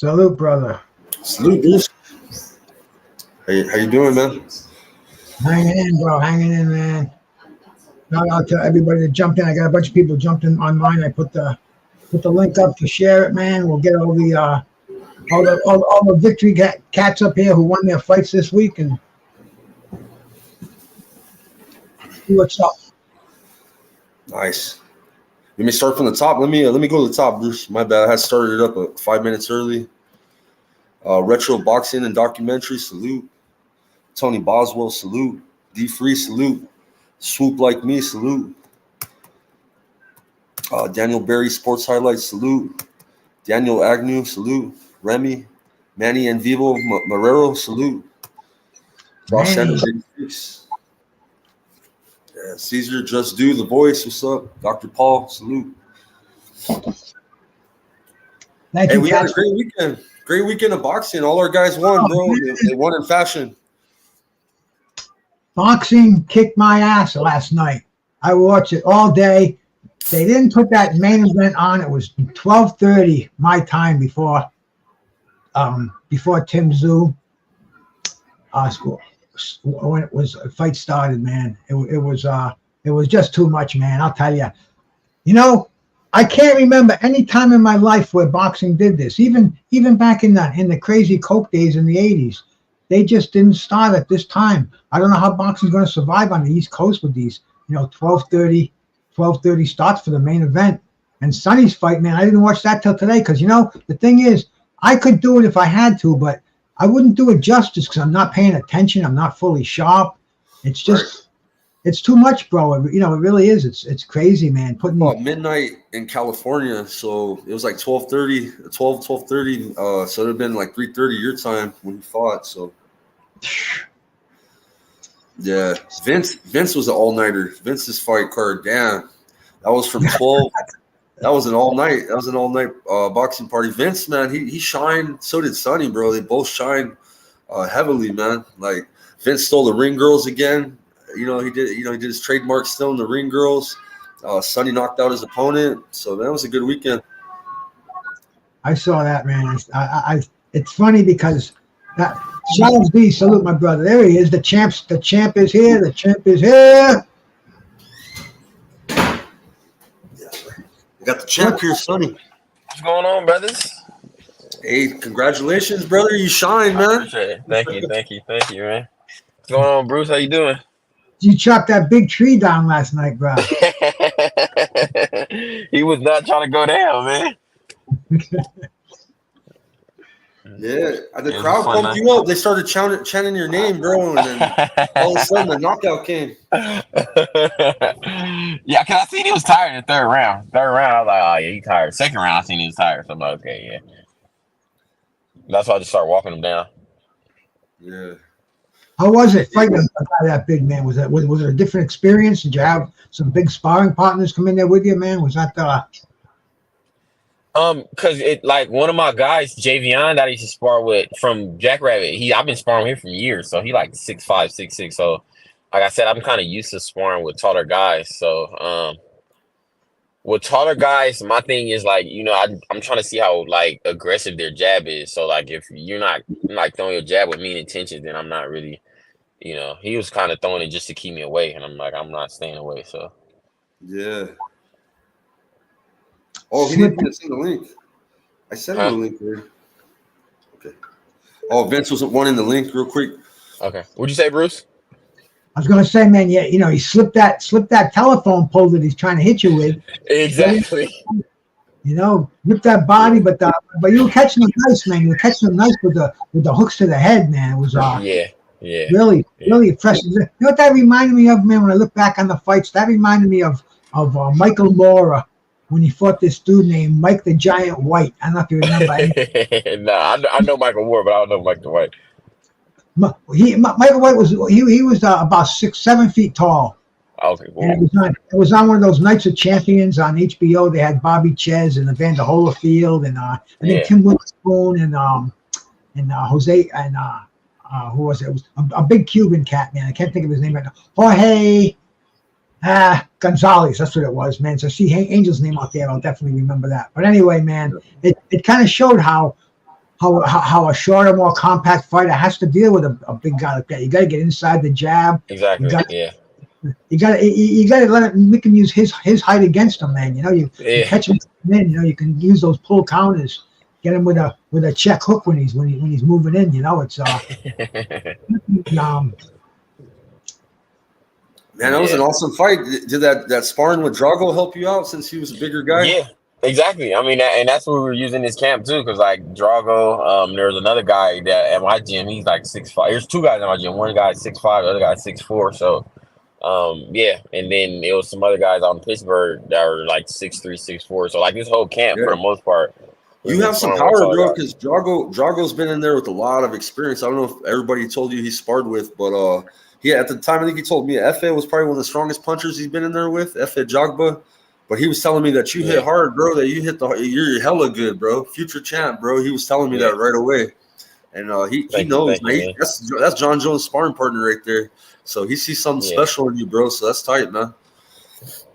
Salute, brother. Salute, Bruce. How you doing, man? Hanging in, bro. Hanging in, man. Now I'll tell everybody to jump in. I got a bunch of people jumped in on mine. I put the link up to share it, man. We'll get all the victory cats up here who won their fights this week and see what's up. Nice. Let me start from the top. Let me go to the top, Bruce. My bad. I had started it up 5 minutes early. Retro boxing and documentary, salute. Tony Boswell, salute. D Free, salute. Swoop Like Me, salute. Daniel Berry, sports highlights, salute. Daniel Agnew, salute. Remy, Manny and Vivo Marrero, salute. Ross Sanders, 86. Yeah, Caesar, Just Do, The Voice, what's up? Dr. Paul, salute. Thank you, we had a great weekend. Great weekend of boxing. All our guys won, bro. They won in fashion. Boxing kicked my ass last night. I watched it all day. They didn't put that main event on. It was 12:30 my time before Tim Tszyu when it was fight started, man. It was just too much, man. I'll tell you. You know, I can't remember any time in my life where boxing did this. Even back in the crazy Coke days in the 80s, they just didn't start at this time. I don't know how boxing's going to survive on the East Coast with these, 12:30 starts for the main event. And Sonny's fight, man, I didn't watch that till today because, the thing is, I could do it if I had to, but I wouldn't do it justice because I'm not paying attention. I'm not fully sharp. It's just, It's too much, bro. It really is. It's crazy, man. Midnight in California, so it was like 12:30, 12:30. So it would have been like 3:30 your time when he fought. So yeah, Vince was an all-nighter. Vince's fight card, damn, that was from 12. That was an all-night. That was an all-night boxing party. Vince, man, he shined. So did Sonny, bro. They both shined heavily, man. Like Vince stole the ring girls again. He did his trademark still in the ring girls. Sonny knocked out his opponent. So that was a good weekend. I saw that, man. It's funny because that Charles B, salute my brother. There he is. The champ is here. The champ is here. We got the champ here, Sonny. What's going on, brothers? Hey, congratulations, brother. You shine, man. I appreciate it. Thank you, man. What's going on, Bruce? How you doing? You chopped that big tree down last night, bro. He was not trying to go down, man. Yeah, the crowd pumped you up. They started chanting your name, bro, and then all of a sudden the knockout came. Yeah, because I seen he was tired in the third round. Third round, I was like, oh, yeah, he's tired. Second round, I seen he was tired. So I'm like, okay, yeah. That's why I just started walking him down. Yeah. How was it fighting a guy that big, man? Was it a different experience? Did you have some big sparring partners come in there with you, man? Was that because it like one of my guys, Javion, that I used to spar with from Jackrabbit. I've been sparring with him for years, so he like 6'5", 6'6". So like I said, I'm kind of used to sparring with taller guys. So with taller guys, my thing is like, I'm trying to see how like aggressive their jab is. So like if you're not like throwing your jab with mean intentions, then I'm not really, he was kind of throwing it just to keep me away, and I'm like, I'm not staying away. So yeah. Oh, he didn't send the link. I sent him the link here. Okay. Oh, Vince was one in the link real quick. Okay. What'd you say, Bruce? I was gonna say, man, yeah, he slipped that telephone pole that he's trying to hit you with. Exactly. Whip that body, but you were catching them nice, man. You were catching them nice with the hooks to the head, man. It was really impressive. You know what that reminded me of, man? When I look back on the fights, that reminded me of Michael Mora when he fought this dude named Mike the Giant White. I don't know if you remember. No, I know Michael Moore, but I don't know Mike the White. Michael White was about 6-7 feet tall. Okay, cool. And it was on one of those Nights of Champions on HBO. They had Bobby Ches and Evander Holyfield and I think Tim Witherspoon and Jose and who was it? It was a big Cuban cat, man. I can't think of his name right now. Jorge Gonzalez. That's what it was, man. So see Angel's name out there. I'll definitely remember that. But anyway, man, it kind of showed how how a shorter, more compact fighter has to deal with a big guy like that. You got to get inside the jab. Exactly. You got to let him. We can use his height against him, man. You catch him in. You can use those pull counters. Get him with a check hook when he's moving in. It's Man, that was an awesome fight. Did that sparring with Drago help you out since he was a bigger guy? Yeah, exactly. I mean, and that's what we were using this camp too, because like Drago, there's another guy that at my gym, he's like 6'5". There's two guys in my gym. One guy's 6'5", the other guy's 6'4". So, and then it was some other guys out in Pittsburgh that were like 6'3", 6'4". So like this whole camp for the most part. You have some power, bro, because Drago's been in there with a lot of experience. I don't know if everybody told you he sparred with, but at the time, I think he told me Efe was probably one of the strongest punchers he's been in there with, Efe Jagba. But he was telling me that you hit hard, bro, that you you're hella good, bro. Future champ, bro. He was telling me that right away. And he knows, man. That's John Jones' sparring partner right there. So he sees something special in you, bro. So that's tight, man.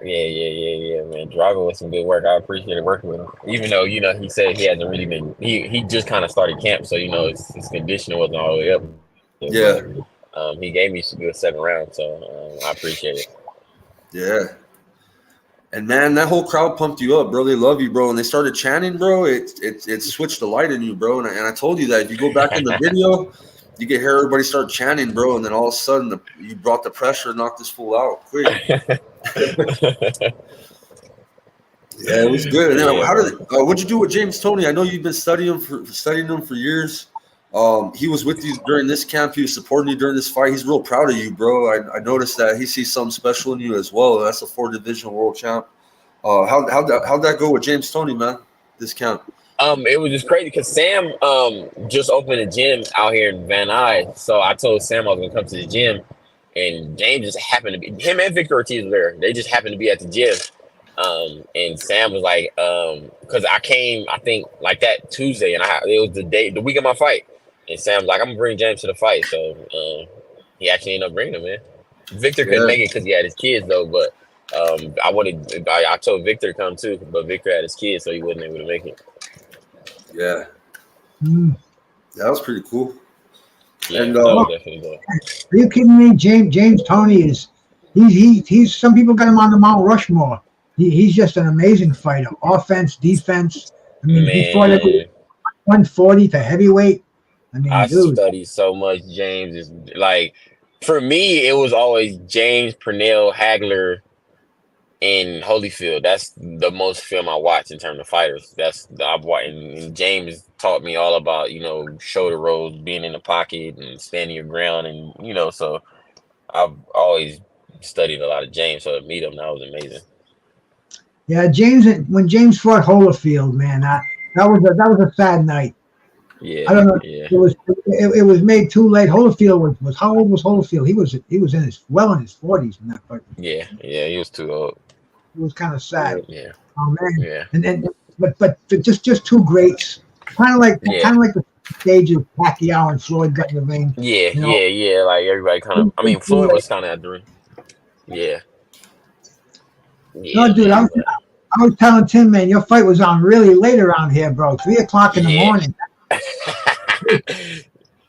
Yeah, man. Drago was some good work. I appreciated working with him. Even though, he said he hasn't really been he just kind of started camp, so his conditioning wasn't all the way up. Yeah. But, he gave me some good second round, so I appreciate it. Yeah. And man, that whole crowd pumped you up, bro. They love you, bro. And they started chanting, bro. It switched the light in you, bro. And I told you that if you go back in the video, you can hear everybody start chanting, bro. And then all of a sudden, you brought the pressure and knocked this fool out quick. Yeah, it was good. And then what'd you do with James Toney? I know you've been studying him for years. He was with you during this camp. He was supporting you during this fight. He's real proud of you, bro. I noticed that he sees something special in you as well. That's a 4-division world champ. How'd that go with James Toney, man? This camp. It was just crazy because Sam just opened a gym out here in Van Nuys. So I told Sam I was gonna come to the gym, and James just happened to be him and Victor Ortiz were there. They just happened to be at the gym. And Sam was like, because I came, I think like that Tuesday, and it was the week of my fight. And Sam's like, I'm gonna bring James to the fight. So he actually ended up bringing him, man. Victor couldn't make it because he had his kids though, but I told Victor to come too, but Victor had his kids, so he wasn't able to make it. Yeah. That was pretty cool. Yeah, and that was definitely cool. Are you kidding me? James Toney is he's some people got him on the Mount Rushmore. He's just an amazing fighter. Offense, defense. I mean, he fought at 140 to heavyweight. I mean, I study so much. James is like, for me, it was always James, Pernell, Hagler, and Holyfield. That's the most film I watch in terms of fighters. I've watched, and James taught me all about shoulder rolls, being in the pocket, and standing your ground, and so I've always studied a lot of James. So to meet him, that was amazing. Yeah, when James fought Holyfield, man, that was a sad night. Yeah, I don't know. Yeah. It was made too late. Holyfield was how old was Holyfield? He was in his 40s in that fight. Yeah, he was too old. It was kind of sad. Yeah. Oh man. Yeah. And then, but just two greats. Kind of like the stage of Pacquiao and Floyd got in the ring. Yeah. Like everybody kind of. I mean, Floyd was kind of at the ring. Yeah. No, dude, I was telling Tim, man, your fight was on really late around here, bro. 3:00 in the morning.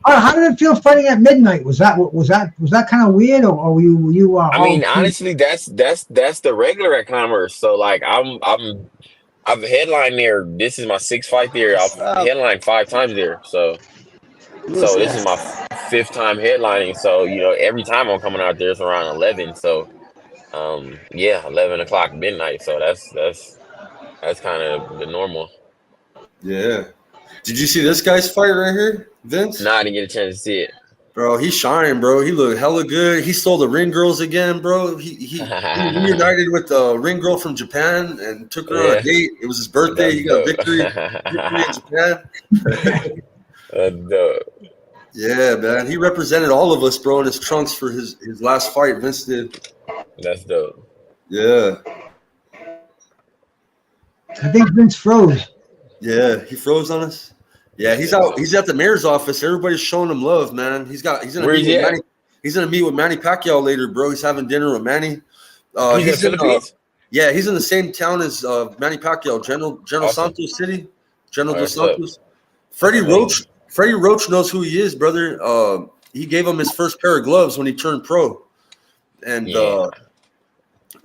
How did it feel fighting at midnight? Was that kind of weird, or were you? I mean, honestly, that's the regular at Commerce. So like, I've headlined there. This is my 6th fight there. I've headlined 5 times there. So this is my 5th time headlining. So every time I'm coming out there, it's around 11. So 11 o'clock midnight. So that's kind of the normal. Yeah. Did you see this guy's fight right here, Vince? Nah, I didn't get a chance to see it. Bro, he's shining, bro. He looked hella good. He stole the ring girls again, bro. He reunited with the ring girl from Japan and took her on a date. It was his birthday. He got victory in Japan. Yeah, man. He represented all of us, bro, in his trunks for his last fight. Vince did. That's dope. Yeah. I think Vince froze. Yeah, he froze on us. Yeah, he's out. He's at the mayor's office. Everybody's showing him love, man. He's gonna meet with Manny Pacquiao later, bro. He's having dinner with Manny. He's in he's in the same town as Manny Pacquiao, General Santos City, General Dos Santos. Freddie Roach knows who he is, brother. He gave him his first pair of gloves when he turned pro, and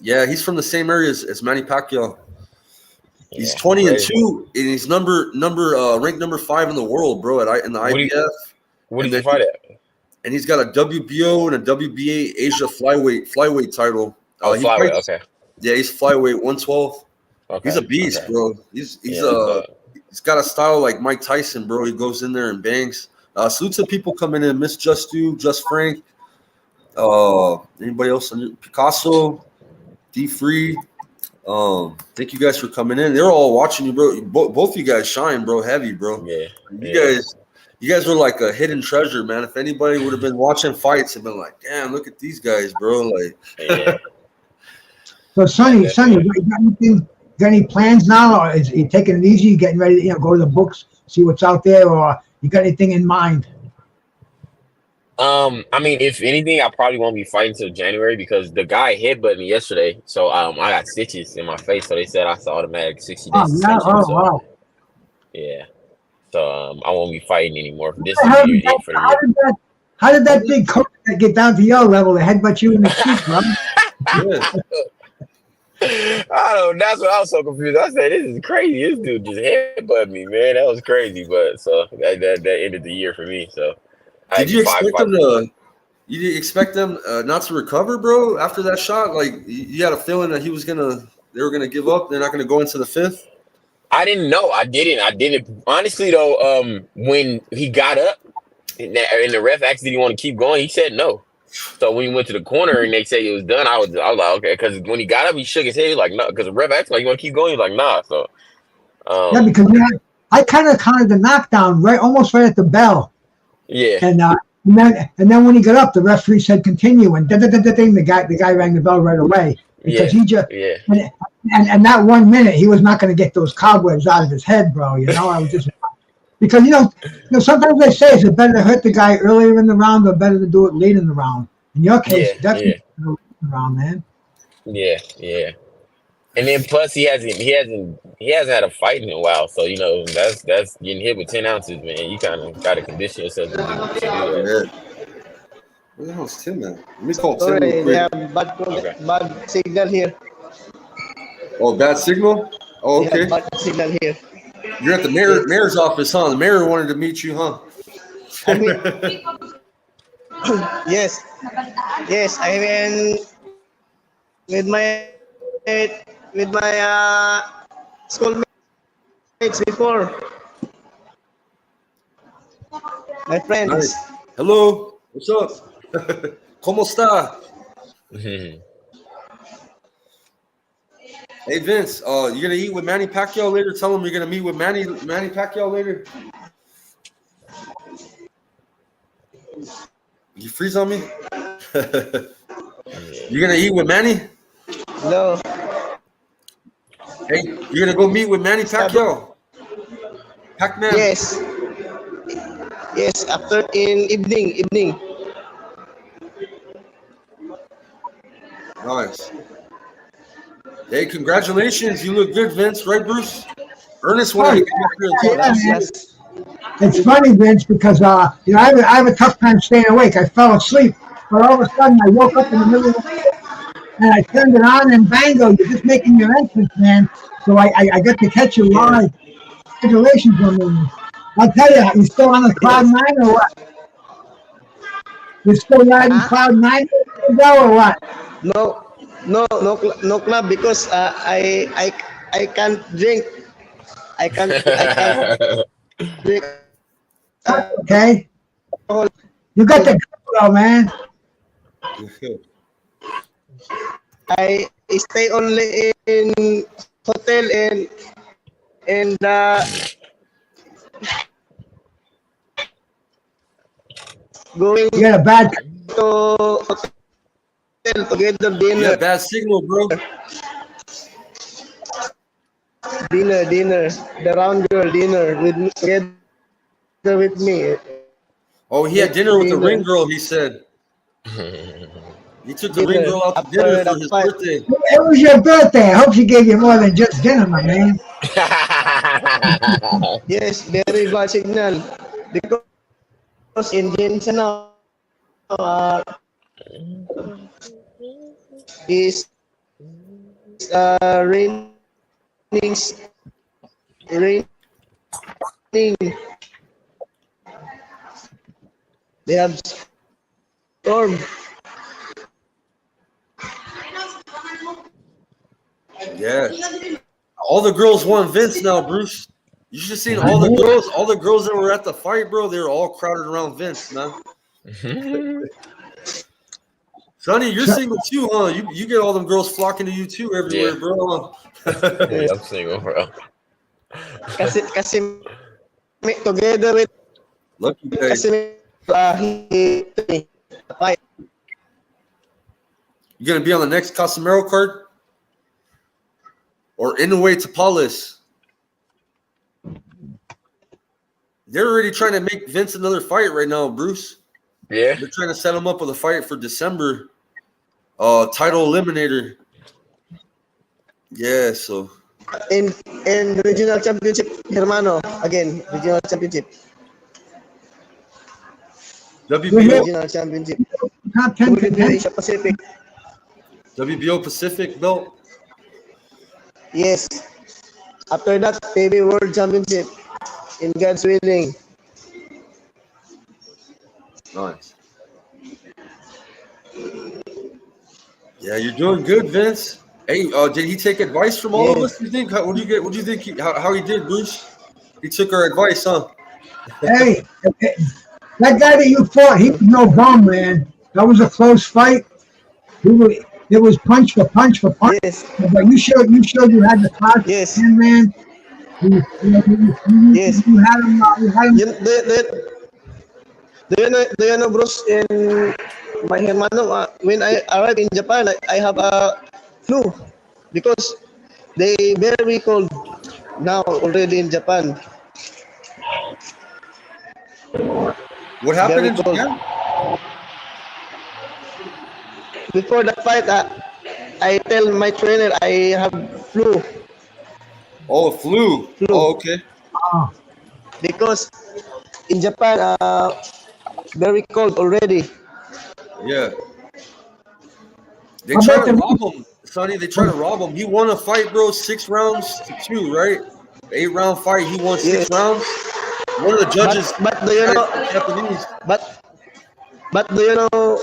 he's from the same area as Manny Pacquiao. He's 20-2, and he's ranked number 5 in the world, bro. In the IBF. What did he fight at? And he's got a WBO and a WBA Asia flyweight title. Flyweight, okay. Yeah, he's flyweight 112. Okay. He's a beast, bro. He's got a style like Mike Tyson, bro. He goes in there and bangs. Salute to people coming in. Miss Just Frank. Anybody else? Picasso, D Free. Thank you guys for coming in. They're all watching you, bro. Both you guys shine, bro. Heavy, bro. Yeah. You guys were like a hidden treasure, man. If anybody would have been watching fights and been like, damn, look at these guys, bro. Like, yeah. So Sonny, you got any plans now? Or is you taking it easy? You getting ready to go to the books, see what's out there, or you got anything in mind? I mean, if anything, I probably won't be fighting till January because the guy headbutted me yesterday. So I got stitches in my face. So they said I saw automatic 60 days suspension. Wow. Yeah. So I won't be fighting anymore. This is it for the year. How did that big coach get down to your level to headbutt you in the cheek, bro? I don't know. That's what I was so confused. I said, "This is crazy. This dude just headbutted me, man. That was crazy." But so that ended the year for me. So did you expect them to? You didn't expect them not to recover, bro? After that shot, like you had a feeling that they were gonna give up. They're not gonna go into the 5th. I didn't know. I didn't. Honestly, though, when he got up and the ref asked, did he want to keep going? He said no. So when he went to the corner and they said it was done, I was like, okay. Because when he got up, he shook his head. He was like, no. Because the ref asked, like, you want to keep going? He was like, nah. So, because I kind of counted the knockdown almost right at the bell. Yeah. And then when he got up, the referee said continue, and the guy rang the bell right away because he just and that 1 minute he was not going to get those cobwebs out of his head, bro. I was just because sometimes they say is it better to hurt the guy earlier in the round or better to do it late in the round. In your case, definitely late in the round, man. Yeah. And then plus he hasn't had a fight in a while, so that's getting hit with 10 ounces, man. You kind of got to condition yourself to do that. Where the hell's Tim at? Let me call Tim real quick. Bad signal here. Oh, bad signal? Oh, okay. Bad signal here. You're at the mayor's office, huh? The mayor wanted to meet you, huh? Yes, I went with my schoolmates before. My friends. Nice. Hello. What's up? ¿Cómo está? Hey Vince, you gonna eat with Manny Pacquiao later? Tell him you're gonna meet with Manny Pacquiao later. You freeze on me? You gonna eat with Manny? No. Hey, you're gonna go meet with Manny Pacquiao? Pac-Man? Yes, after in evening. Nice. Hey, congratulations. You look good, Vince, right, Bruce? Ernest wanted to come up here and talk. Yes. It's funny, Vince, because I have a tough time staying awake. I fell asleep, but all of a sudden I woke up in the middle of the night and I turned it on and bango, you're just making your entrance, man. So I got to catch you live. Congratulations on me. I'll tell you, you still on the cloud 9 or what? You're still riding cloud 9 or what? No club because I can't drink. I can't drink. Okay. You got the girl, man. I stay only in hotel and going You got a bad to hotel together dinner. Yeah, bad signal, bro. Dinner. The round girl dinner together with me. Oh, he had dinner with the ring girl, he said. He took the ring girl out to dinner for his birthday. It was your birthday. I hope she gave you more than just dinner, my man. Yes, very bad signal. Because in Jensen now, is raining, raining. They have storm. Yeah. All the girls want Vince now, Bruce. You should have seen all the girls that were at the fight, bro. They were all crowded around Vince, man. Sonny, you're single too, huh? You get all them girls flocking to you too everywhere, Yeah. bro. Yeah, I'm single, bro. Kasi together with Lucky day. kasi he fight. You gonna be on the next Casemiro card? Or Inoue Tapales? They're already trying to make Vince another fight right now, Bruce. Yeah. They're trying to set him up with a fight for December. Title eliminator. Yeah, so. In regional championship, Hermano, again, regional championship. WBO? Regional championship. Top 10 WBO contender. Asia Pacific. WBO Pacific belt? Yes. After that, PB World Championship. In God's willing. Nice. Yeah, you're doing good, Vince. Hey, did he take advice from all of us? You think? What do you think? How he did, Bruce? He took our advice, huh? Hey, that guy that you fought, he was no bum, man. That was a close fight. It was punch for punch for punch. Yes. But you showed you had the class, Yes. man. Yes. You had him. Do you know, Bruce, in my hermano, when I arrived in Japan, I have a flu because they very cold now already in Japan. What happened Very in cold. Japan? Before the fight, I tell my trainer I have flu Oh, flu. Oh, okay. because in Japan, very cold already. Yeah. They How try about to the- rob him, Sonny. They try to rob him. He won a fight, bro, 6-2, right? 8-round fight. He won 6 Yes. rounds. One of the judges, But do you know? Japanese. But do you know,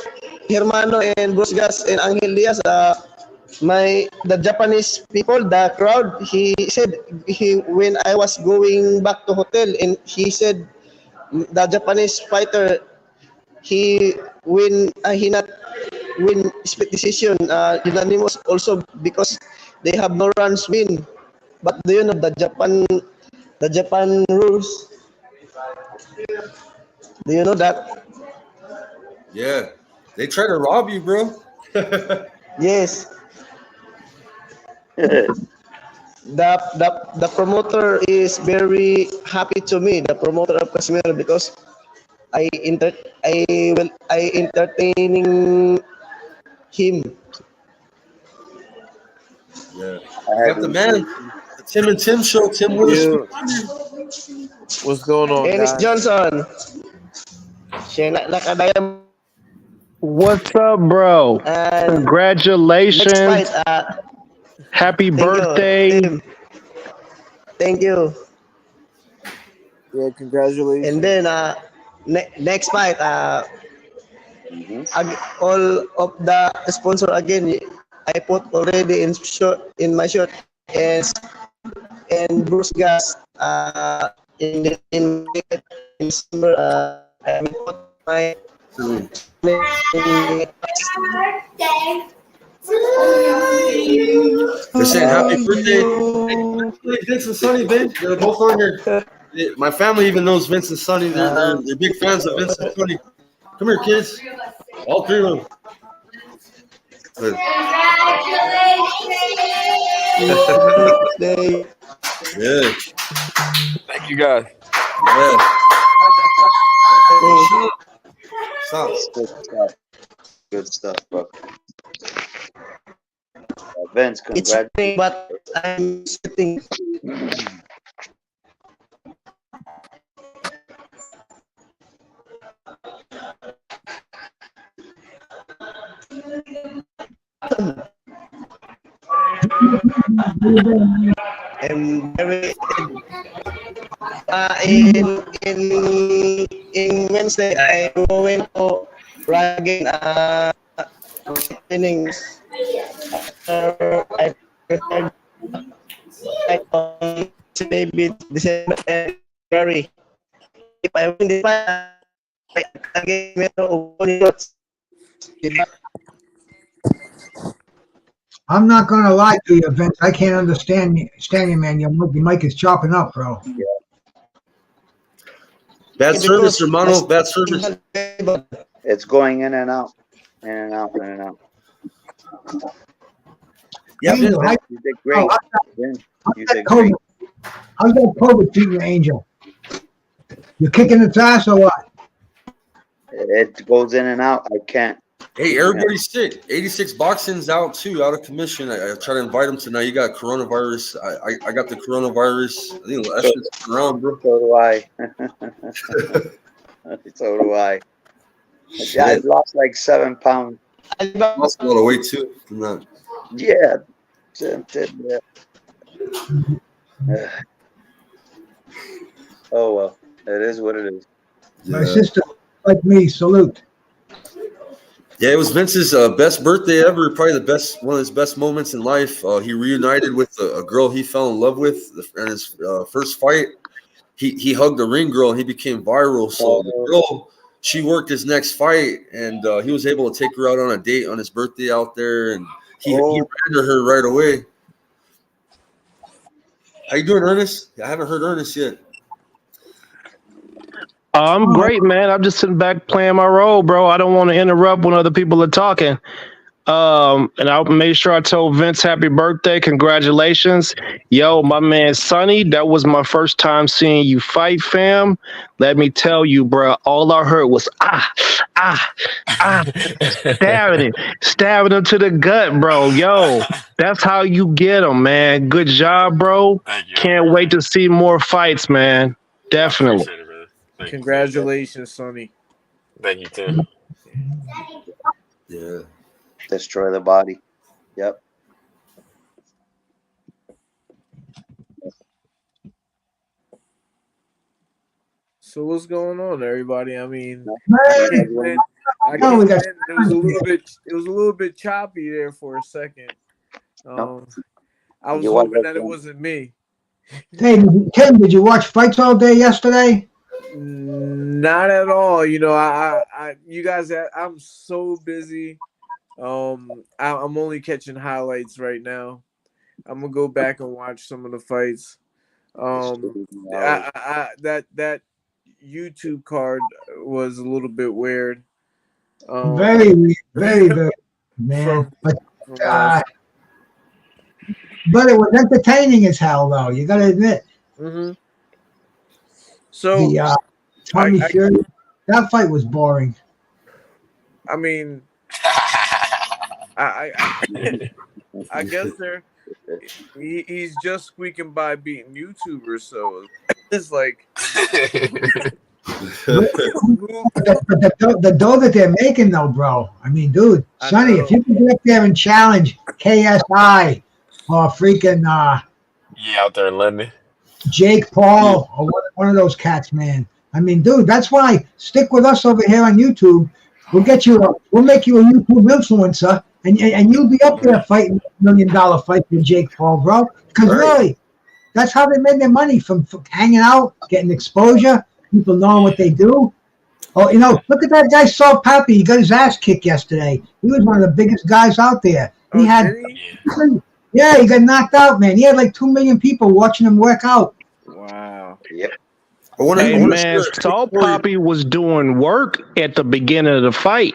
Hermano and Bruce Gas and Angel Diaz, the Japanese people, the crowd, he said when I was going back to hotel, and he said the Japanese fighter he not win split decision, unanimous also because they have no runs win. But do you know the Japan rules? Do you know that? Yeah. They try to rob you, bro. Yes. The promoter is very happy to me, the promoter of Casimiro, because I entertaining him. Yeah. Got the man. The Tim and Tim show. Tim Willis. What's going on, Ennis guys? Johnson. Siya nakadaya. What's up, bro? And Congratulations. next fight, Happy thank birthday. you, Tim. Thank you. Yeah, congratulations. And then next fight, all of the sponsor again, I put already in my shirt and Bruce Gas in December, I will put my They're saying happy birthday. Hey, Vince and Sonny, babe. They're both on here. My family even knows Vince and Sonny. They're big fans of Vince and Sonny. Come here, kids. All 3 of them. Good. Yeah. Thank you, guys. Yeah. Stop. Good stuff. Good stuff, bro. Vince, It's congratulations. me, but I'm sitting. I'm very in Wednesday I'm going to run again innings I prepared on maybe December and February. If I win the fight, I can get medal of shots. I'm not gonna lie to you, Vince. I can't understand you, man. Your mic is chopping up, bro. Bad service, hermano. Bad service. It's going in and out, in and out, in and out. Yeah, Angel, Vince, You did great. Vince, you did COVID? great. How's that COVID treating you, Angel? You kicking its ass or what? It goes in and out. I can't. hey, everybody's sick. 86 Boxing's out too, out of commission. I try to invite them tonight. You got coronavirus. I got the coronavirus. I think that shit's around, bro. So do I. So do I. Yeah, I lost like 7 pounds. I lost a lot of weight too from that. Yeah. Oh well, it is what it is. My sister, like me, salute. Yeah, it was Vince's best birthday ever. Probably one of his best moments in life. He reunited with a girl he fell in love with in his first fight. He hugged the ring girl and he became viral. So the girl, she worked his next fight, and he was able to take her out on a date on his birthday out there, and he ran to her right away. How you doing, Ernest? I haven't heard Ernest yet. I'm great, man. I'm just sitting back playing my role, bro. I don't want to interrupt when other people are talking. And I'll make sure I told Vince happy birthday. Congratulations. Yo, my man Sonny, that was my first time seeing you fight, fam. Let me tell you, bro, all I heard was stabbing him to the gut, bro. Yo, that's how you get him, man. Good job, bro. Can't wait to see more fights, man. Definitely. Congratulations, Sonny. Thank you, too. Yeah. Destroy the body. Yep. So what's going on, everybody? I mean, Man, it was a little bit choppy there for a second. I was hoping that it wasn't me. hey, Tim, did you watch fights all day yesterday? Not at all. You know, you guys, I'm so busy. I'm only catching highlights right now. I'm gonna go back and watch some of the fights. That YouTube card was a little bit weird. Very, very, man. But it was entertaining as hell, though. You gotta admit. Mm-hmm. So Tommy Fury, that fight was boring. I mean, I guess he's just squeaking by beating YouTubers, so it's like the dough that they're making, though, bro. I mean, dude, Sonny, if you can get up there and challenge KSI or freaking out there in London, Jake Paul or one of those cats, man. I mean, dude, that's why stick with us over here on YouTube. We'll make you a YouTube influencer, and you'll be up there fighting $1 million fight with Jake Paul, bro. Because really, that's how they made their money from hanging out, getting exposure, people knowing what they do. Oh, you know, look at that guy, Saul Pappy. He got his ass kicked yesterday. He was one of the biggest guys out there. He got knocked out, man. He had like 2 million people watching him work out. Wow. Yep. Hey, man, Saul Pappy was doing work at the beginning of the fight.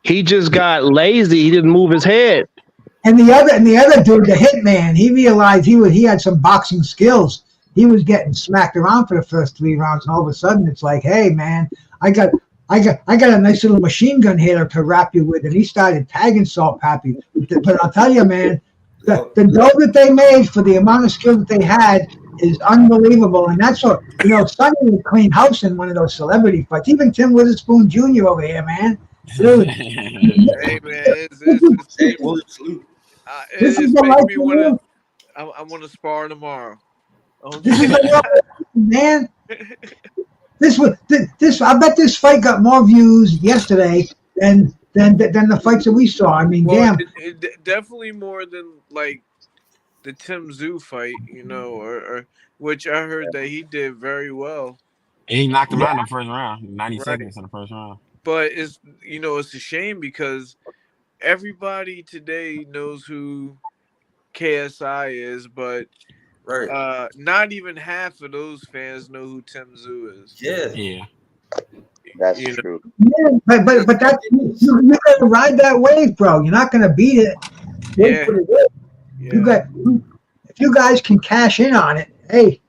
He just got lazy. He didn't move his head. And the other dude, the Hitman, he realized he had some boxing skills. He was getting smacked around for the first 3 rounds, and all of a sudden it's like, hey man, I got a nice little machine gun here to wrap you with, and he started tagging Salt Pappy. But I'll tell you, man, the dough that they made for the amount of skill that they had is unbelievable. And that's what, Sonny would clean house in one of those celebrity fights. Even Tim Witherspoon Jr. over here, man. Dude, Hey man, it's Hey, William, salute. this is it's the making life me we want to. live. I want to spar tomorrow. This is the life, man. This was this. I bet this fight got more views yesterday than the fights that we saw. I mean, Well, damn. definitely more than like the Tim Zoo fight, or which I heard that he did very well. And he knocked him Yeah, out in the first round, 90 Right. seconds in the first round. But it's a shame because everybody today knows who KSI is, but Right. not even half of those fans know who Tim Zoo is. Yeah. Yeah. That's You know, true. yeah, but that you gotta ride that wave, bro. You're not gonna beat it. Wait yeah, for the wave. You yeah. got if you guys can cash in on it. Hey,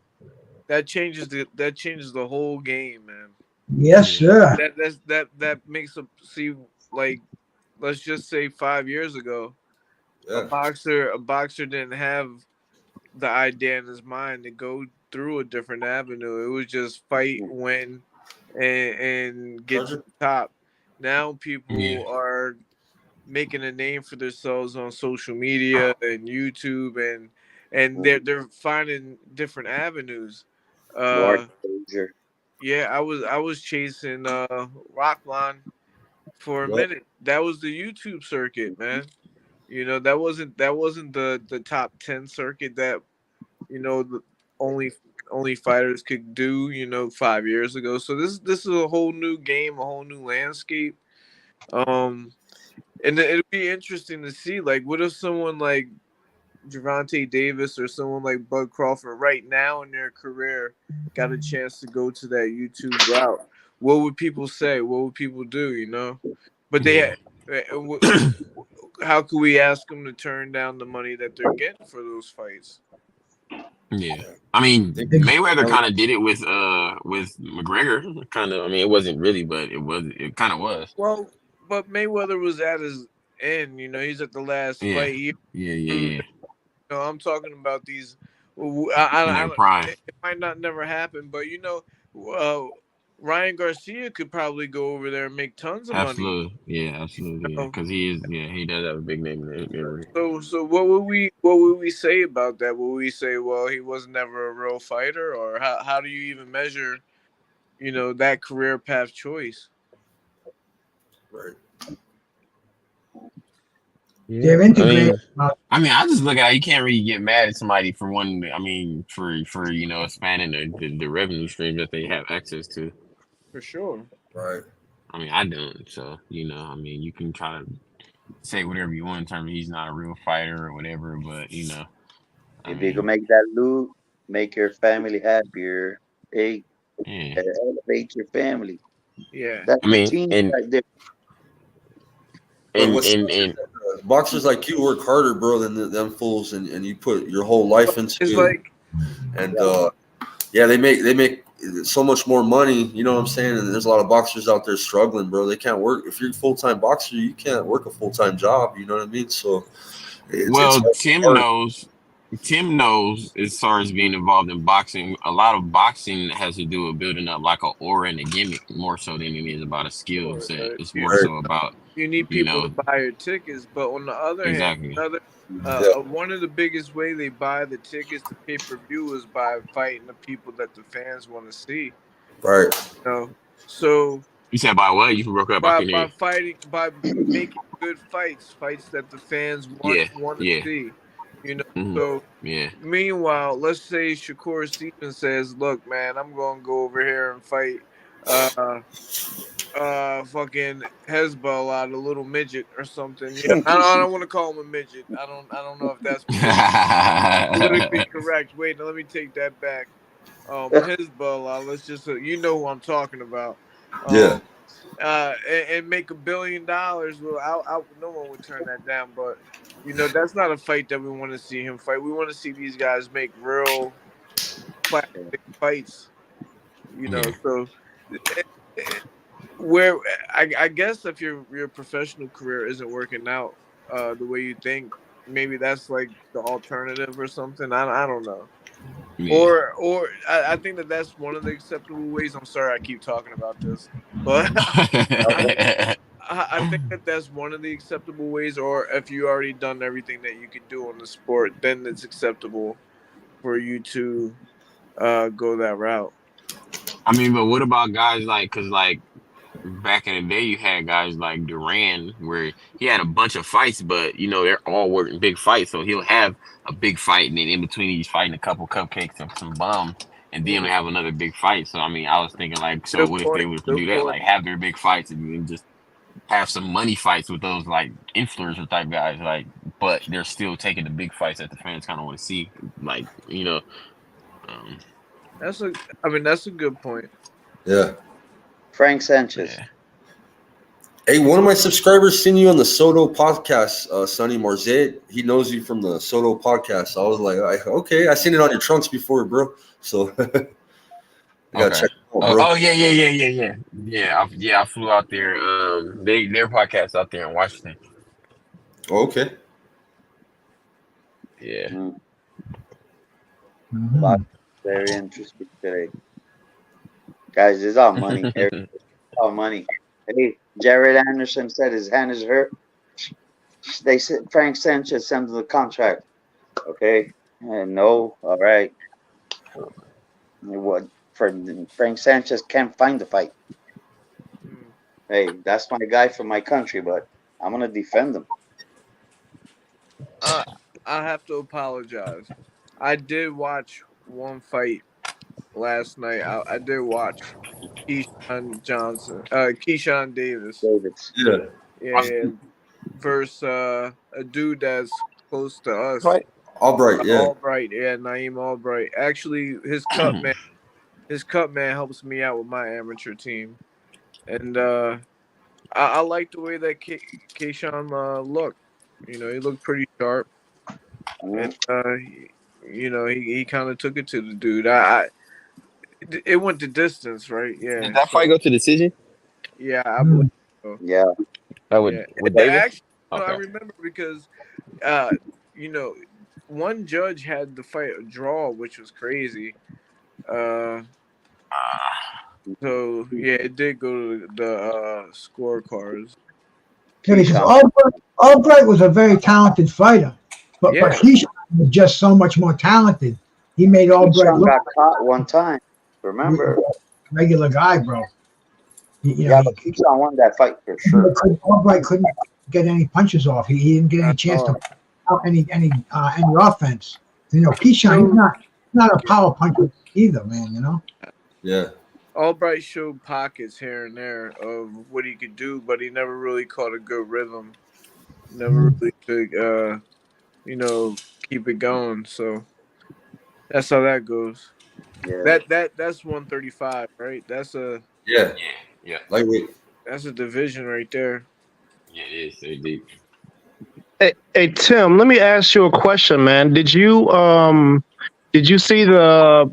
That changes the whole game, man. yes, sir. That makes a see like let's just say 5 years ago, a Yeah. boxer didn't have the idea in his mind to go through a different avenue. It was just fight, win, and get to the top. Now Yeah. people are making a name for themselves on social media and YouTube, and they're finding different avenues. More Uh, exposure. yeah, I was chasing Rockline for a Yep. minute. That was the YouTube circuit, man. That wasn't the top 10 circuit that the only fighters could do 5 years ago. So this is a whole new game, a whole new landscape. Um, and it'll be interesting to see, like, what if someone like Gervonta Davis or someone like Bud Crawford right now in their career got a chance to go to that YouTube route? What would people say? What would people do? But Yeah. how could we ask them to turn down the money that they're getting for those fights? Yeah. I mean, Mayweather kind of did it with McGregor. Kind of. I mean, it wasn't really, but it kind of was. Well, but Mayweather was at his end. He's at the last Yeah. fight. Yeah. I'm talking about these. In their prime. It might not never happen, but Ryan Garcia could probably go over there and make tons of money. Absolutely. Yeah, absolutely. Yeah. Because he does have a big name in the area. So what would we say about that? Would we say, well, he was never a real fighter, or how do you even measure, that career path choice? Right. They're integrated. I just look at it, you can't really get mad at somebody for for expanding the revenue stream that they have access to. For sure. Right. I mean, I don't. So, you can try to say whatever you want in terms of he's not a real fighter or whatever, but If you can make that loot, make your family happier, hey, yeah. elevate your family. Yeah. That's the team right there. And boxers like you work harder, bro, than them fools, and you put your whole life into It's it. like, And they make so much more money. You know what I'm saying? And there's a lot of boxers out there struggling, bro. They can't work. If you're a full-time boxer, you can't work a full-time job. You know what I mean? So, Tim knows as far as being involved in boxing, a lot of boxing has to do with building up like an aura and a gimmick more so than it is about a skill set. It's more so about you need people to buy your tickets, but on the other hand, one of the biggest way they buy the tickets to pay-per-view is by fighting the people that the fans want to see. Right. So you said by what? You broke up by making good fights that the fans want to see. So meanwhile, let's say Shakur Stevens says, "Look, man, I'm going to go over here and fight fucking Hezbollah, a little midget or something." I don't want to call him a midget. I don't know if that's politically correct. Wait, let me take that back. Hezbollah, let's just who I'm talking about. And make $1 billion. Well, no one would turn that down, but that's not a fight that we want to see him fight. We want to see these guys make real classic fights. So where I guess if your professional career isn't working out the way you think, maybe that's like the alternative or something. I don't know. Yeah. Or I think that's one of the acceptable ways. I'm sorry I keep talking about this, but I think that that's one of the acceptable ways, or if you already done everything that you could do on the sport, then it's acceptable for you to go that route. I mean, but what about guys like, because like back in the day, you had guys like Duran, where he had a bunch of fights, but you know they're all working big fights, so he'll have a big fight, and then in between he's fighting a couple cupcakes and some bum, and then he'll have another big fight. So I mean, I was thinking like, so Good what if they point. were to Good do that, point. like have their big fights and then just have some money fights with those like influencer type guys, like, but they're still taking the big fights that the fans kind of want to see, like, you know. Um, That's a good point. Yeah. Frank Sanchez. yeah. Hey, one of my subscribers seen you on the Soto podcast, Sonny Marzette. He knows you from the Soto podcast. I was like, okay, I seen it on your trunks before, bro. So I gotta Okay. check it out, bro. Yeah. I flew out there. Their podcast out there in Washington. Oh, okay. Yeah. Lot very interesting today. Guys, it's all money. It's all money. Hey, Jared Anderson said his hand is hurt. They said Frank Sanchez sent the contract. Okay. And no, all right. What Frank Sanchez can't find the fight. Hey, that's my guy from my country, but I'm gonna defend him. I have to apologize. I did watch one fight last night. I did watch Keyshawn Davis. Davis. Yeah. Versus a dude that's close to us. Right. Albright, yeah. Albright, yeah, Naeem Albright. Actually, his cut man helps me out with my amateur team, and I like the way that Keyshawn looked. You know, he looked pretty sharp, and he kind of took it to the dude. It went the distance, right? Yeah. Did that fight go to decision? Yeah, I believe so. Yeah. That would Yeah. Davis? Actually, Okay. I remember because, one judge had the fight a draw, which was crazy. So yeah, it did go to the scorecards. Yeah, because Albright was a very talented fighter, but Keyshawn was just so much more talented. He made Albright Keyshawn look got caught one time. Remember? regular guy, bro. But Keyshawn won that fight for sure. Albright couldn't get any punches off. He didn't get any chance to out any offense. You know, Keyshawn, he's not a power puncher either, man. You know. Yeah. Albright showed pockets here and there of what he could do, but he never really caught a good rhythm. Never really could, keep it going. So that's how that goes. Yeah. That's 135, right? That's a Yeah. Lightweight. That's a division right there. Yeah, it is. They're deep. Hey Tim, let me ask you a question, man. Did you see their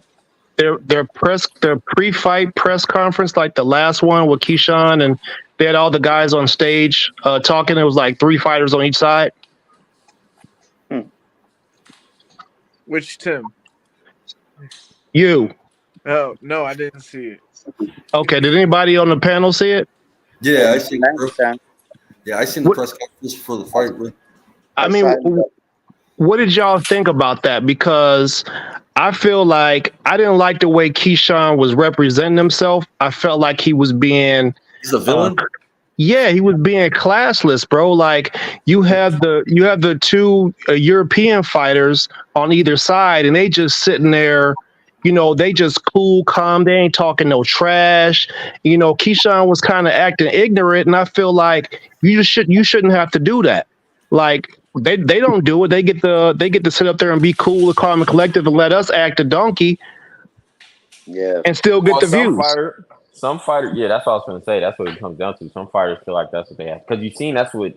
pre-fight press conference, like the last one with Keyshawn, and they had all the guys on stage talking? It was like 3 fighters on each side. Which Tim? You. Oh no, I didn't see it. Okay, did anybody on the panel see it? Yeah, I seen it. Yeah, I seen the press conference for the fight, bro. I mean, what did y'all think about that? Because I feel like I didn't like the way Keyshawn was representing himself. I felt like he was being He's a villain. Yeah, he was being classless, bro. Like you have the 2 European fighters on either side, and they just sitting there. You know, they just cool, calm. They ain't talking no trash. You know, Keyshawn was kind of acting ignorant, and I feel like you shouldn't have to do that. Like they don't do it. They get to sit up there and be cool, calm, and collective, and let us act a donkey. Yeah, and still get the views. Some fighter, yeah, that's what I was going to say. That's what it comes down to. Some fighters feel like that's what they have. Because you've seen that's what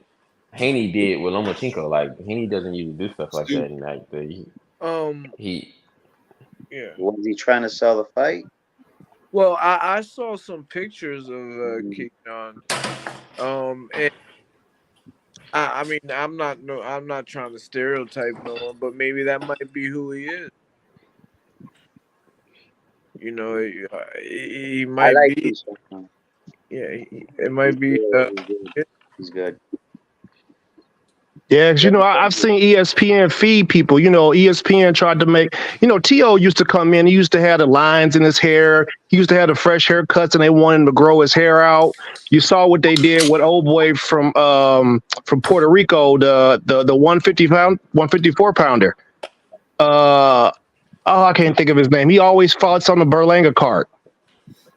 Haney did with Lomachenko. Like, Haney doesn't usually do stuff like that. And like, yeah. Was he trying to sell the fight? Well, I saw some pictures of Keyshawn. And I mean, I'm not trying to stereotype no one, but maybe that might be who he is. You know, he might be. Yeah, it might be. He's good. Yeah, 'cause, I've seen ESPN feed people. ESPN tried to make. T.O. used to come in. He used to have the lines in his hair. He used to have the fresh haircuts, and they wanted him to grow his hair out. You saw what they did with old boy from Puerto Rico, the 154 pounder. I can't think of his name. He always fights on the Berlanga card.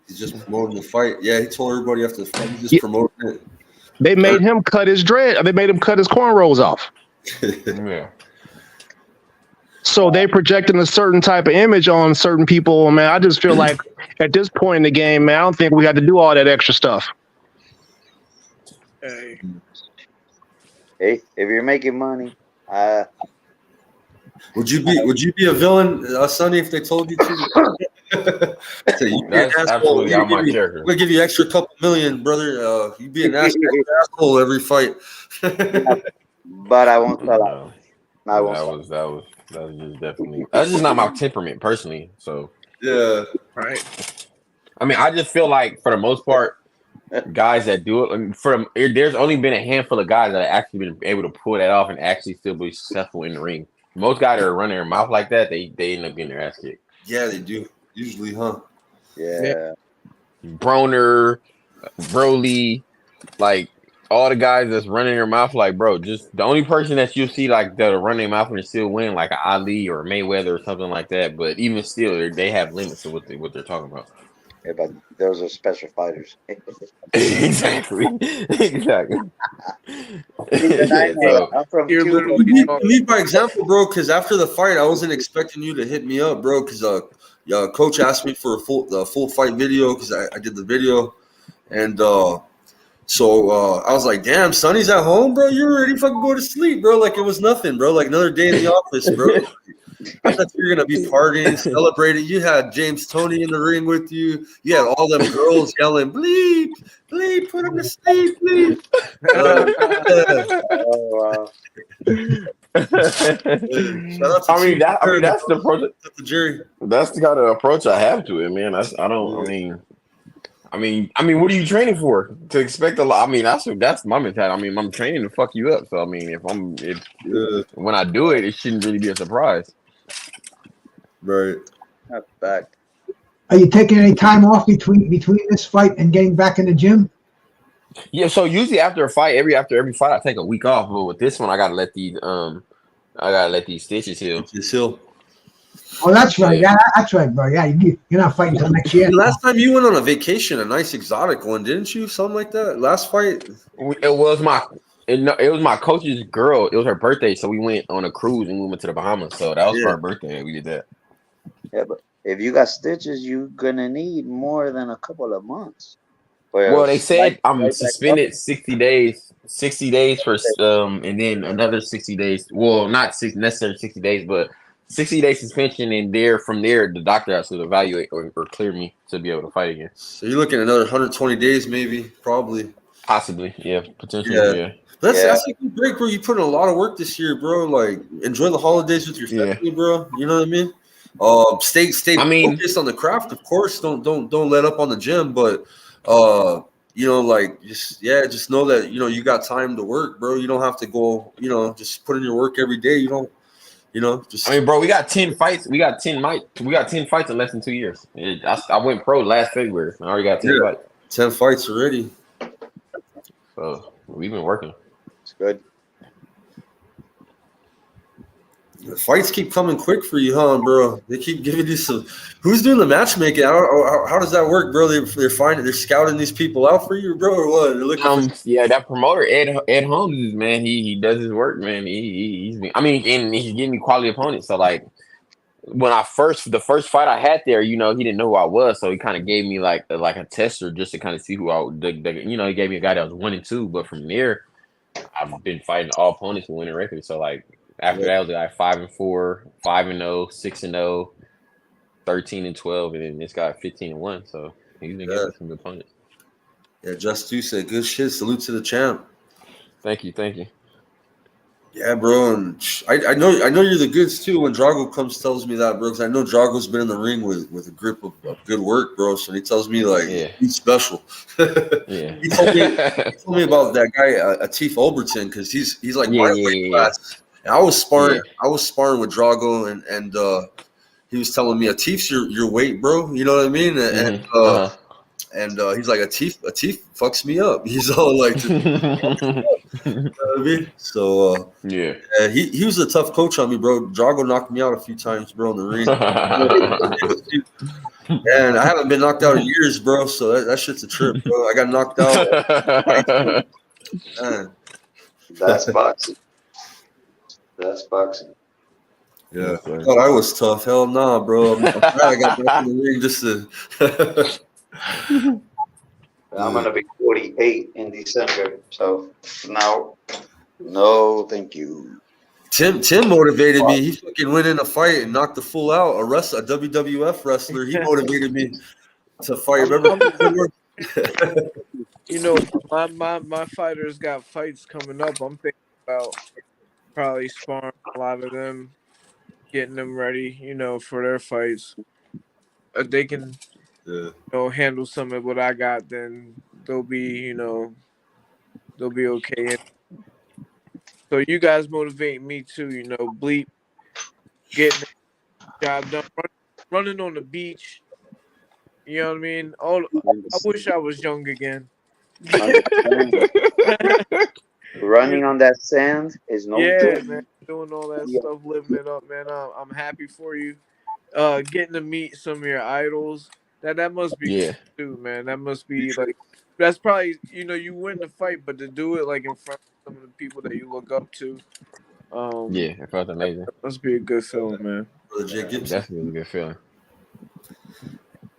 He's just promoting the fight. Yeah, he told everybody after the fight, he's just promoting it. They made him cut his dread. They made him cut his cornrows off. Yeah. So they projecting a certain type of image on certain people. Man, I just feel like at this point in the game, man, I don't think we had to do all that extra stuff. Hey, Hey, if you're making money, Would you be a villain, Sonny, if they told you to? So That's absolutely out my character. We'll give you extra couple million, brother. You be an asshole every fight. but I won't sell out. No, I won't sell out. that was just definitely that's just not my temperament personally. So Yeah. right. I mean, I just feel like for the most part, guys that do it, there's only been a handful of guys that have actually been able to pull that off and actually still be successful in the ring. Most guys that are running their mouth like that, they end up getting their ass kicked. Yeah, they do. Usually, huh? Yeah. Broner, Broly, like all the guys that's running their mouth like, bro, just the only person that you see like that are running their mouth and still win, like an Ali or Mayweather or something like that. But even still, they have limits to what they're talking about. Yeah, but those are special fighters. Exactly. I'm from You're Cuba. literally Lead by example, bro. Because after the fight, I wasn't expecting you to hit me up, bro. Because coach asked me for the full fight video because I did the video, and so I was like, "Damn, Sonny's at home, bro. You're ready to fucking go to sleep, bro. Like it was nothing, bro. Like another day in the office, bro." I thought you were gonna be partying, celebrating. You had James Toney in the ring with you. You had all them girls yelling, "Bleep, bleep, put him to sleep, bleep." Oh, wow. Shout out to that's the approach. the jury. That's the kind of approach I have to it, man. I mean, what are you training for? To expect a lot. I mean, that's my mentality. I mean, I'm training to fuck you up. So I mean, when I do it, it shouldn't really be a surprise. Right. Not bad. Are you taking any time off between this fight and getting back in the gym? Yeah, so usually after every fight, I take a week off. But with this one, I gotta let these stitches heal. It's Hill. Oh, that's right. Yeah, that's right, bro. Yeah, you're not fighting until next year. Last time you went on a vacation, a nice exotic one, didn't you? Something like that. Last fight. It was my coach's girl. It was her birthday, so we went on a cruise and we went to the Bahamas. So that was for her birthday. We did that. Yeah, but if you got stitches, you're gonna need more than a couple of months. Well, they said I'm suspended 60 days. 60 days for and then another 60 days. Well, not necessarily 60 days, but 60-day suspension, and from there, the doctor has to evaluate or clear me to be able to fight again. So you're looking at another 120 days, maybe, probably. Possibly, yeah, potentially, yeah. That's a good break, bro. You put in a lot of work this year, bro. Like, enjoy the holidays with your family, bro. You know what I mean? Stay focused on the craft, of course. Don't let up on the gym, but just know that you got time to work, bro. You don't have to go, just put in your work every day. You don't. I mean, bro, we got 10 fights. We got 10 fights in less than 2 years. I went pro last February. I already got 10 fights. 10 fights already. So we've been working. It's good. The fights keep coming quick for you, huh, bro? They keep giving you some. Who's doing the matchmaking? How does that work, bro? They're scouting these people out for you, bro, or what? They're looking that promoter Ed Holmes, man. He does his work, man. He's getting me quality opponents. So like when the first fight I had there, he didn't know who I was, so he kind of gave me like a tester just to kind of see who I would. He gave me a guy that was 1-2, but from there, I've been fighting all opponents with winning records. So like. After that, I was like 5-4, 5-0, 6-0, 13-12, and then this guy 15-1. So he's been getting some good opponents. Yeah, Just 2 said, "Good shit. Salute to the champ." Thank you. Yeah, bro, and I know you're the goods too. When Drago tells me that, bro, because I know Drago's been in the ring with a grip of good work, bro. So he tells me like Yeah. he's special. Yeah. he told me about that guy Atif Overton because he's like Yeah, my yeah, weight yeah, class. And I was yeah. sparring with Drago, and he was telling me Atif's your weight, bro. You know what I mean? Uh-huh. And he's like Atif fucks me up. He's all like, you know what I mean? So. Yeah. He was a tough coach on me, bro. Drago knocked me out a few times, bro, in the ring. And I haven't been knocked out in years, bro. So that shit's a trip, bro. I got knocked out. Man. That's boxing. That's boxing. Yeah, Yes, I sir. thought I was tough. Hell nah, bro. I'm glad I got back in the ring just to. I'm gonna be 48 in December, so no, thank you. Tim motivated me. He fucking went in a fight and knocked the fool out. A WWF wrestler. He motivated me to fight. Remember? You know, my fighters got fights coming up. I'm thinking about probably sparring a lot of them, getting them ready, you know, for their fights. If they can, Yeah. handle some of what I got, then they'll be, they'll be okay. So you guys motivate me too, Bleep, getting the job done, running on the beach. You know what I mean? I wish I was young again. Running on that sand is no Yeah, joke. man, doing all that Yeah. stuff, living it up, man. I'm happy for you. Getting to meet some of your idols. That must be Yeah. cool too, man. That must be like that's probably you win the fight, but to do it like in front of some of the people that you look up to, Yeah, it felt amazing. that must be a good feeling, man. Brother Jay Yeah, Gibson. definitely was a good feeling.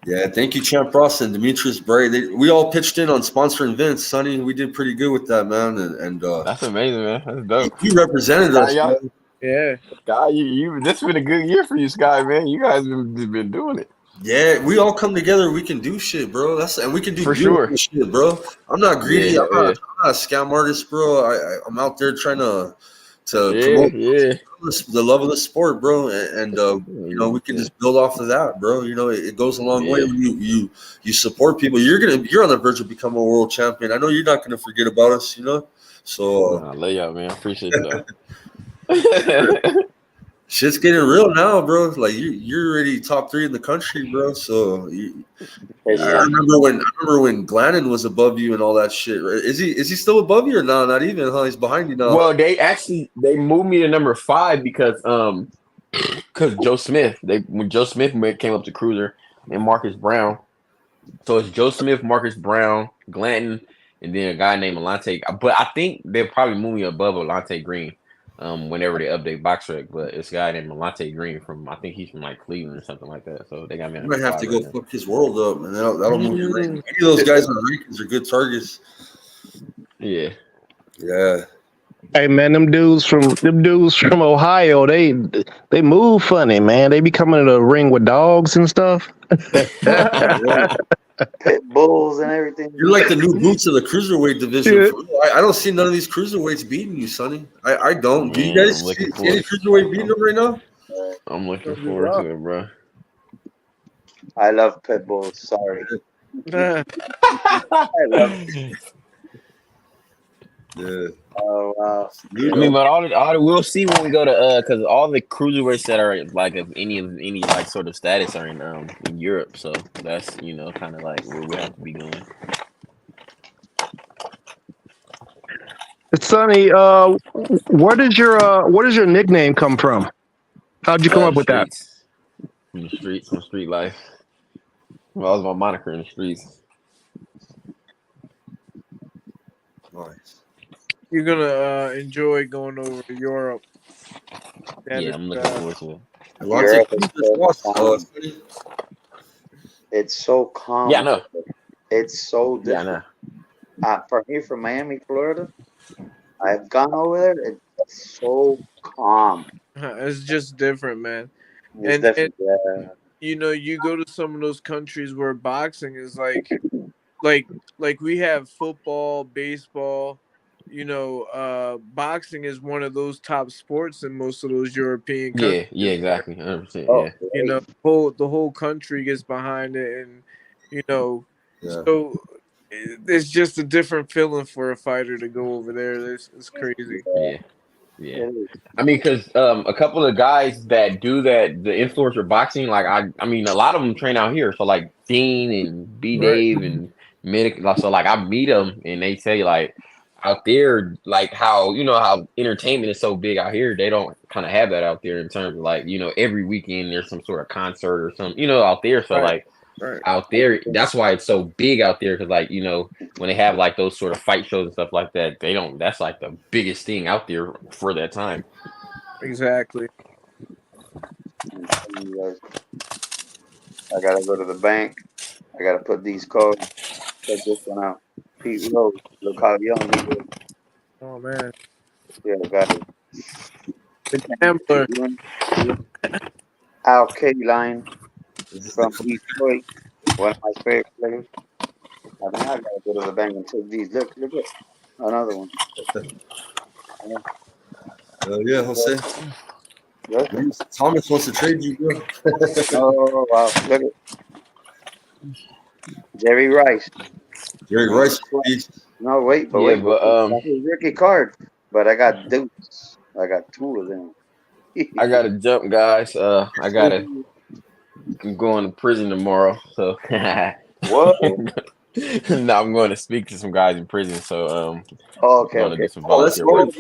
Yeah, thank you, Champ Ross and Demetrius Bray. We all pitched in on sponsoring Vince, Sonny. We did pretty good with that, man. And That's amazing, man. That's dope. you represented us, Y'all, man. Yeah. Sky, this been a good year for you, Sky, man. You guys been doing it. Yeah, we all come together. We can do shit, bro. And we can do For beautiful sure. shit, bro. I'm not greedy. Yeah, I'm not a scam artist, bro. I'm out there trying to promote yeah. the love of the sport, bro. And we can just build off of that, bro. It goes a long way Yeah. when you support people. You're on the verge of becoming a world champion. I know you're not gonna forget about us, So I love y'all, man. I appreciate that. shit's getting real now, bro. Like you're already top 3 in the country, bro. So I remember when Glennon was above you and all that shit. Right? Is he still above you or no? Not even, huh? He's behind you now. Well, they moved me to number 5 because Joe Smith. When Joe Smith came up to cruiser and Marcus Brown. So it's Joe Smith, Marcus Brown, Glanton, and then a guy named Alante. But I think they'll probably move me above Alante Green. Whenever they update BoxRec, but it's a guy named Alante Green I think he's from like Cleveland or something like that. So they got me. You might have to go fuck his world up, and that'll move your rank. Any of those guys on rankings are good targets. Yeah. Yeah. Hey man, them dudes from Ohio, they move funny, man. They be coming to the ring with dogs and stuff. Pit bulls and everything. You're like the new boots of the cruiserweight division. Yeah. I don't see none of these cruiserweights beating you, Sonny. I don't. Do you guys see any cruiserweight beating them right now? I'm looking forward to it, bro. I love pit bulls. Sorry. I love it. Yeah. Oh wow. I mean, but all the we'll see when we go to because all the cruiserweights that are like of any like sort of status are in Europe, so that's kind of like where we have to be going. Sonny, where does your nickname come from? How'd you come up with that? From the streets, from street life. Well, that was my moniker in the streets. Nice. You're gonna enjoy going over to Europe. Yeah, I'm looking forward to it. It's so calm. Yeah, I know. It's so different. Yeah, I know. For me, from Miami, Florida, I've gone over there. It's so calm. It's just different, man. It's different. Yeah. You go to some of those countries where boxing is like we have football, baseball, boxing is one of those top sports in most of those European countries. Yeah, exactly. 100%. Oh, Yeah. The whole country gets behind it, and Yeah. so it's just a different feeling for a fighter to go over there. It's crazy. Yeah. I mean, because a couple of guys that do that, the influencer boxing, like I mean, a lot of them train out here. So like Dean and B Right. Dave and Medic. So like I meet them and they say like out there, like how how entertainment is so big out here. They don't kind of have that out there in terms of like every weekend there's some sort of concert or something out there. So Right. like. Right. Out there, that's why it's so big out there. Because like when they have like those sort of fight shows and stuff like that, they don't. That's like the biggest thing out there for that time. Exactly. I gotta go to the bank. I gotta put these codes. Check this one out. Pete Rose, look how young he is. Oh man. Yeah, got it. The gambler. Al K-Line from Detroit, one of my favorite players. I mean, I gotta go to the bank and take these. Look at another one. Yeah, Jose. Yes. Thomas wants to trade you, bro. Oh wow! Look at Jerry Rice. Jerry Rice, please. No, wait, but Yeah, wait, but, that's his rookie card. But I got Dukes. I got two of them. I gotta jump, guys. I'm going to prison tomorrow, so What? no, I'm going to speak to some guys in prison. So Oh, okay, going to okay. do some volunteer work.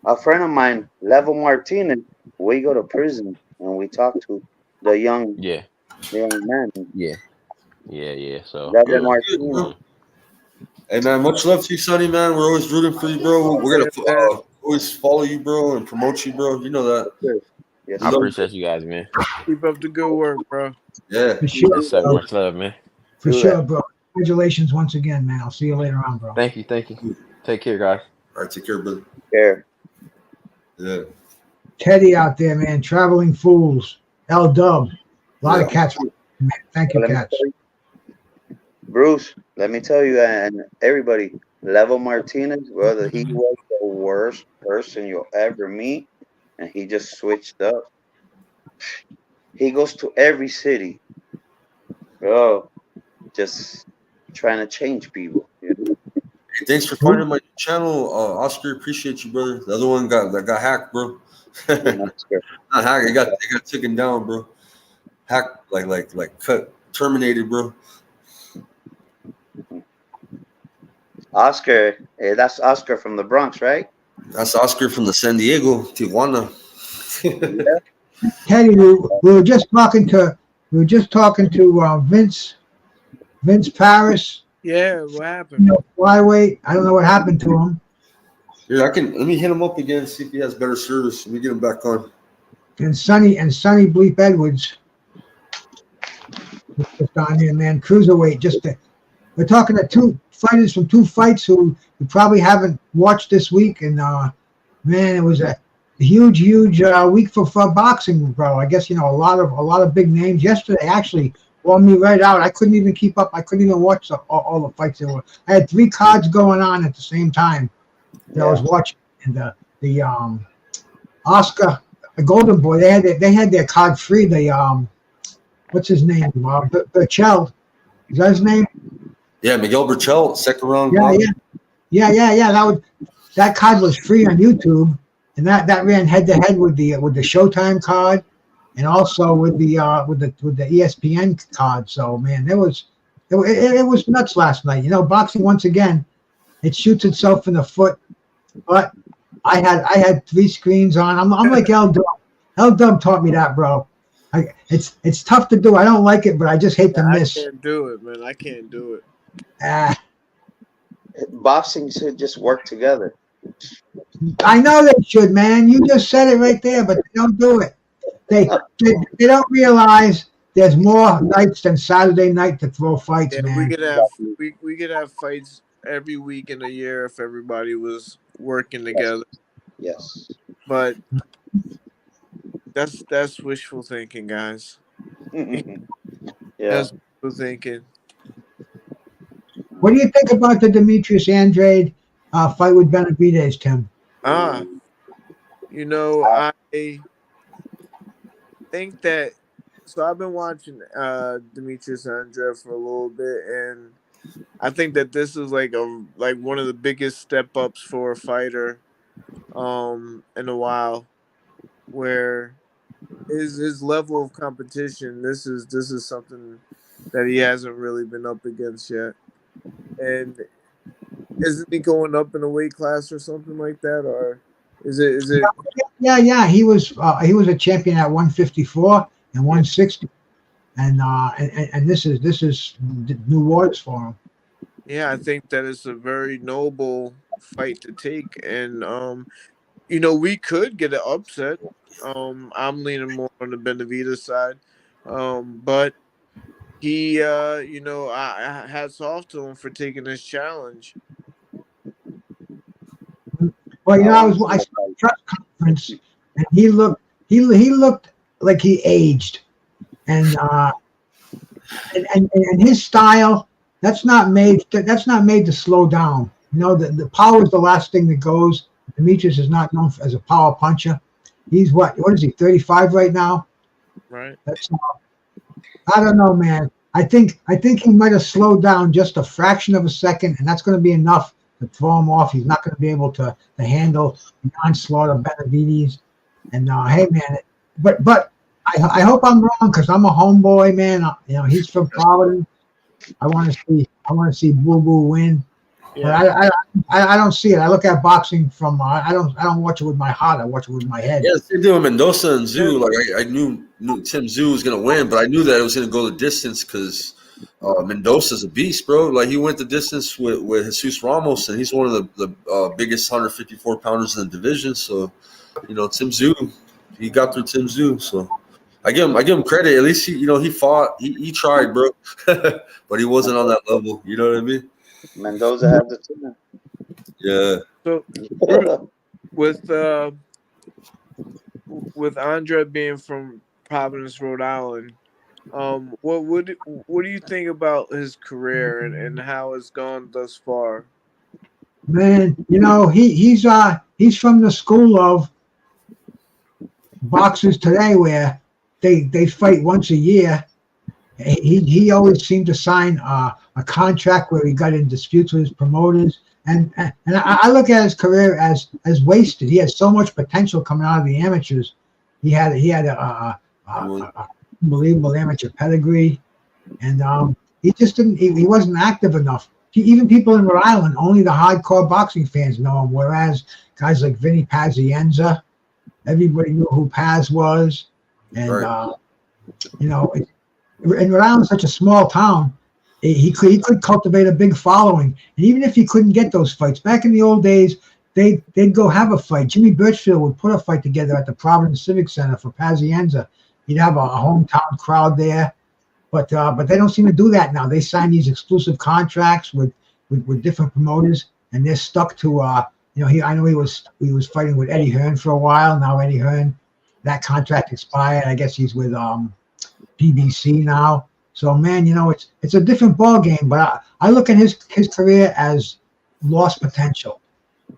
A friend of mine, Level Martinez, we go to prison and we talk to the young man. Yeah. So Level Martinez. Hey man, much love to you, Sonny, man. We're always rooting for you, bro. We're gonna always follow you, bro, and promote you, bro. You know that. Yes, I appreciate you guys, man. Keep up the good work, bro. Yeah. For sure, Yes, sir. bro. Much love, man. For sure, bro. Congratulations once again, man. I'll see you later on, bro. Thank you. Take care, guys. All right, take care, brother. Care. Yeah. Teddy out there, man. Traveling Fools. L Dub. A lot of cats. Man. Thank you, cats. Bruce, let me tell you, and everybody, Level Martinez, brother, he was the worst person you'll ever meet, and he just switched up. He goes to every city, bro, just trying to change people. You know? Hey, thanks for finding my channel, Oscar. Appreciate you, brother. The other one got hacked, bro. Not hacked. They got taken down, bro. Hacked, like cut, terminated, bro. Oscar, that's Oscar from the Bronx, right? That's Oscar from the San Diego, Tijuana. Yeah. Teddy, we were just talking to Vince Paris. Yeah, what happened? Flyweight. I don't know what happened to him. Here, let me hit him up again, see if he has better service. Let me get him back on. And Sonny Bleep Edwards. Just on here, man. Cruiserweight. We're talking to two fighters from two fights who you probably haven't watched this week, and man, it was a huge week for boxing, bro. I guess a lot of big names. Yesterday actually wore me right out. I couldn't even keep up. I couldn't even watch all the fights. I had 3 cards going on at the same time that I was watching, and the Oscar, the Golden Boy, they had their card free. The what's his name? Burchell. Is that his name? Yeah, Miguel Burchell, second round. Yeah. That card was free on YouTube, and that ran head to head with the Showtime card, and also with the ESPN card. So man, it was nuts last night. Boxing once again, it shoots itself in the foot. But I had 3 screens on. I'm like L Dub. L Dub taught me that, bro. It's tough to do. I don't like it, but I just hate to miss. I can't do it, man. I can't do it. Boxing should just work together. I know they should, man. You just said it right there, but they don't do it. They don't realize there's more nights than Saturday night to throw fights, Yeah, man. we could have fights every week in a year if everybody was working together. Yes. But that's wishful thinking, guys. Yeah. That's wishful thinking. What do you think about the Demetrius Andrade fight with Benavidez, Tim? You know, I think that. So I've been watching Demetrius Andrade for a little bit, and I think that this is like one of the biggest step ups for a fighter, in a while, where his level of competition. This is something that he hasn't really been up against yet, and isn't he going up in a weight class or something like that, or is it? Yeah. He was a champion at 154 and 160, and this is new waters for him. Yeah, I think that it's a very noble fight to take, and you know, we could get an upset. I'm leaning more on the Benavidez side, but he, you know, I hats off to him for taking this challenge. Well, you know, I saw the press conference, and he looked like he aged, and his style that's not made to slow down. You know, the power is the last thing that goes. Demetrius is not known as a power puncher. He's what is he, 35 right now? Right. That's I don't know, man. I think he might have slowed down just a fraction of a second, and that's going to be enough to throw him off. He's not going to be able to handle the onslaught of Benavidez. And hey, man, but I hope I'm wrong, because I'm a homeboy, man. You know, he's from Providence. I want to see Boo Boo win. Yeah. But I don't see it. I look at boxing from I don't watch it with my heart. I watch it with my head. Yeah, same thing with Mendoza and Zhu. Like I knew Tim Zhu was gonna win, but I knew that it was gonna go the distance because Mendoza's a beast, bro. Like he went the distance with Jesus Ramos, and he's one of the biggest 154 pounders in the division. So, you know, Tim Zhu, he got through Tim Zhu. So I give him credit. At least he fought. He tried, bro, but he wasn't on that level. You know what I mean? Mendoza has the tuna. Yeah. So with Andre being from Providence, Rhode Island, what do you think about his career and how it's gone thus far? Man, you know, he's from the school of boxers today where they fight once a year. He always seemed to sign a contract where he got in disputes with his promoters, and I look at his career as wasted. He had so much potential coming out of the amateurs. He had a unbelievable amateur pedigree, and he just didn't. He wasn't active enough. Even people in Rhode Island, only the hardcore boxing fans know him. Whereas guys like Vinny Pazienza, everybody knew who Paz was, and right. You know. In Rhode Island, such a small town, he could cultivate a big following. And even if he couldn't get those fights, back in the old days, they'd go have a fight. Jimmy Birchfield would put a fight together at the Providence Civic Center for Pazienza. He'd have a hometown crowd there, but they don't seem to do that now. They sign these exclusive contracts with different promoters, and they're stuck to you know. I know he was fighting with Eddie Hearn for a while. Now Eddie Hearn, that contract expired. I guess he's with PBC now. So man, you know, it's a different ball game. But I look at his career as lost potential.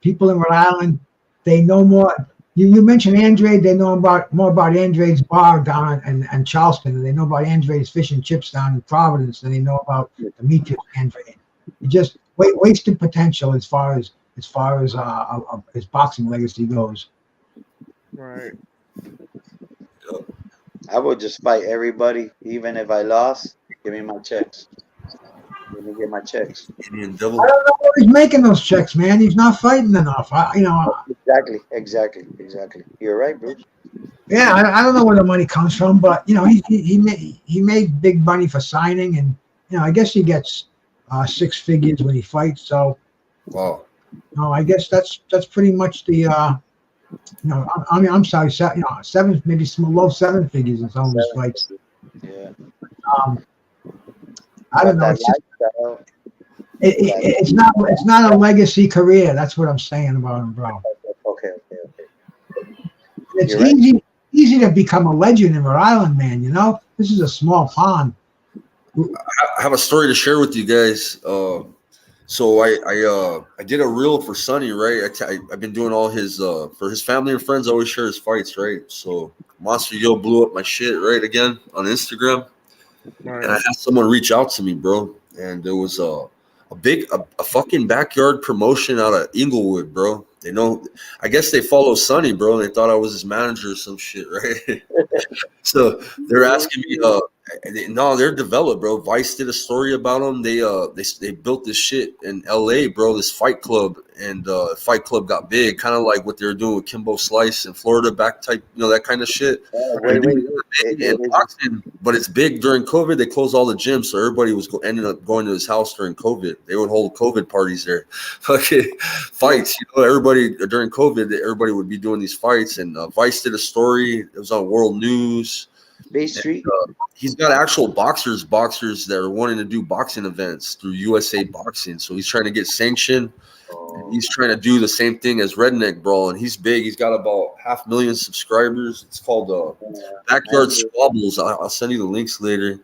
People in Rhode Island, they know more. You mentioned Andrade, they know more about Andrade's bar down in Charleston, and they know about Andrade's fish and chips down in Providence, than they know about Demetrius Andrade. He just wasted potential as far as his boxing legacy goes. Right. I would just fight everybody, even if I lost. Give me my checks. Let me get my checks. Indian Devil. I don't know where he's making those checks, man. He's not fighting enough. Exactly. You're right, Bruce. Yeah, I don't know where the money comes from, but you know, he made big money for signing, and you know, I guess he gets 6 figures when he fights. So, Wow. No, I guess that's pretty much the. You know, I mean, I'm sorry, 7, maybe low 7 figures in some of his fights. Yeah. I don't know. It's not a legacy career. That's what I'm saying about him, bro. Okay. It's easy to become a legend in Rhode Island, man. You know, this is a small pond. I have a story to share with you guys. So I did a reel for Sonny, right? I've been doing all his for his family and friends. I always share his fights, right? So Monster Yo blew up my shit right again on Instagram, Right. and I had someone reach out to me, bro, and there was a fucking backyard promotion out of Inglewood, bro. They know, I guess they follow Sonny, bro. And they thought I was his manager or some shit, right? So they're asking me, no, they're developed, bro. Vice did a story about them. They built this shit in LA, bro, this fight club, and fight club got big, kind of like what they were doing with Kimbo Slice in Florida, back type, that kind of shit. Wait. And boxing, but it's big during COVID. They closed all the gyms, so everybody was ended up going to his house during COVID. They would hold COVID parties there, fucking fights. Everybody during COVID, everybody would be doing these fights. And Vice did a story. It was on World News. Bay Street. And, he's got actual boxers that are wanting to do boxing events through USA Boxing. So he's trying to get sanctioned. And he's trying to do the same thing as Redneck Brawl, and he's big. He's got about 500,000 subscribers. It's called Backyard Squabbles. I'll send you the links later.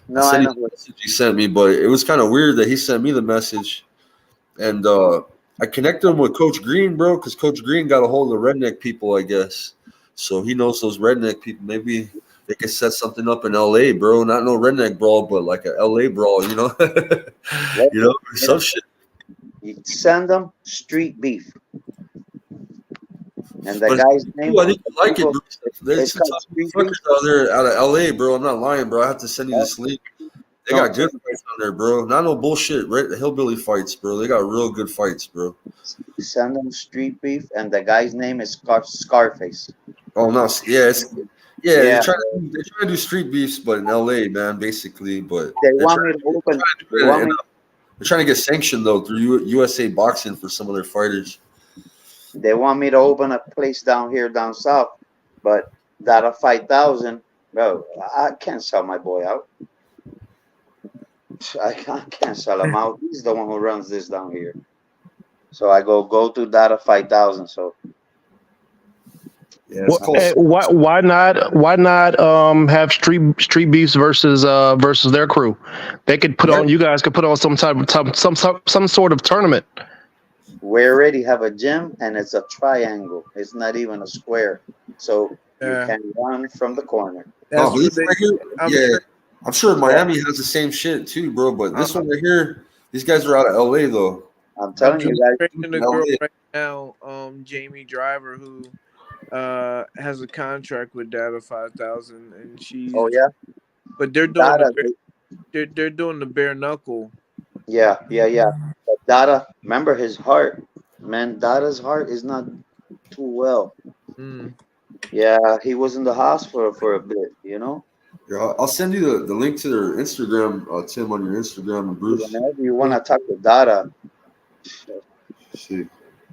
No, I'll I send know. you the message he sent me, but it was kind of weird that he sent me the message. And I connected him with Coach Green, bro, because Coach Green got a hold of the redneck people, I guess. So he knows those redneck people. Maybe they could set something up in LA, bro. Not no redneck brawl, but like a LA brawl, some shit. You send them street beef. And the But guy's name. I think you like it, bro. There's It's some called tough street fuckers out there out of LA, bro. I'm not lying, bro. I have to send you this link. They got good fights on there, bro. Not no bullshit, right? The hillbilly fights, bro. They got real good fights, bro. Send them street beef, and the guy's name is Scarface. Oh no, Yeah. They're trying to do street beefs, but in LA, man, basically. But They want me to open. they're trying to get sanctioned though through USA Boxing for some of their fighters. They want me to open a place down south, but that a 5,000, bro. I can't sell my boy out. I can't sell him out. He's the one who runs this down here. So I go to Data 5,000. So yeah, why not have street beefs versus their crew? They could put on, you guys could put on some sort of tournament. we already have a gym, and it's a triangle. It's not even a square. So you can run from the corner. I'm sure Miami has the same shit too, bro. But this one right here, these guys are out of LA though. I'm telling you guys. The girl right now, Jamie Driver, who has a contract with Data 5,000, and she's. Oh yeah. But they're doing they're doing the bare knuckle. Yeah. But Data, remember his heart, man. Data's heart is not too well. Yeah, he was in the hospital for a bit, Yeah, I'll send you the link to their Instagram, Tim, on your Instagram, and Bruce. Whenever you want to talk to Data,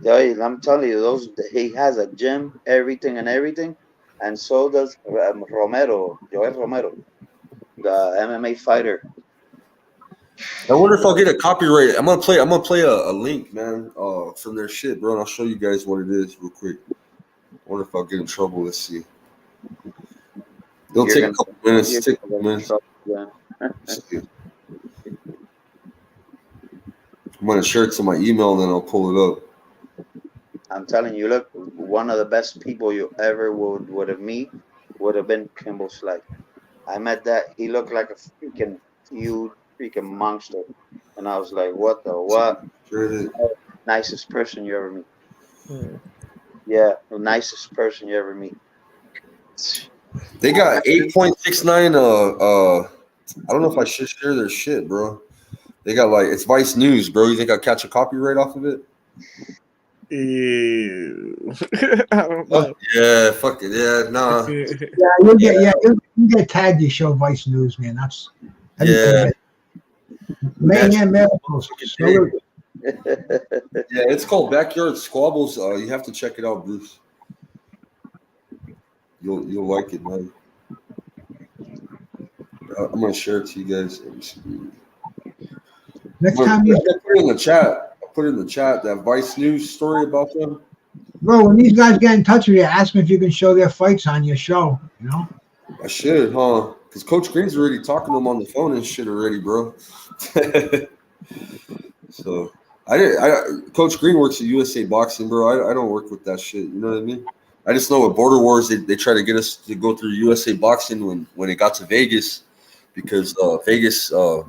I'm telling you, he has a gym, everything, and so does Joel Romero, the MMA fighter. I wonder if I'll get a copyright. I'm gonna play a link, man, from their shit, bro, and I'll show you guys what it is real quick. I wonder if I'll get in trouble. Let's see. It'll take a couple minutes. I'm gonna share it to my email, and then I'll pull it up. I'm telling you, look, one of the best people you ever would have met would have been Kimbo Slice. I met that. He looked like a freaking huge freaking monster, and I was like, what? Sure. Nicest person you ever meet. Yeah, the nicest person you ever meet. They got 8.69. I don't know if I should share their shit, bro. They got it's Vice News, bro. You think I'll catch a copyright off of it? Ew. I don't know. Yeah, fuck it. Yeah, nah. You get tagged. You show Vice News, man. That's Mayhem Miracles. Yeah, it's called Backyard Squabbles. You have to check it out, Bruce. You'll like it, man. I'm gonna share it to you guys. Next time you put it in the chat. I'll put it in the chat that Vice News story about them. Bro, when these guys get in touch with you, ask them if you can show their fights on your show. I should, huh? Because Coach Green's already talking to them on the phone and shit already, bro. So Coach Green works at USA Boxing, bro. I don't work with that shit. You know what I mean? I just know with Border Wars, they try to get us to go through USA Boxing when it got to Vegas, because Vegas, the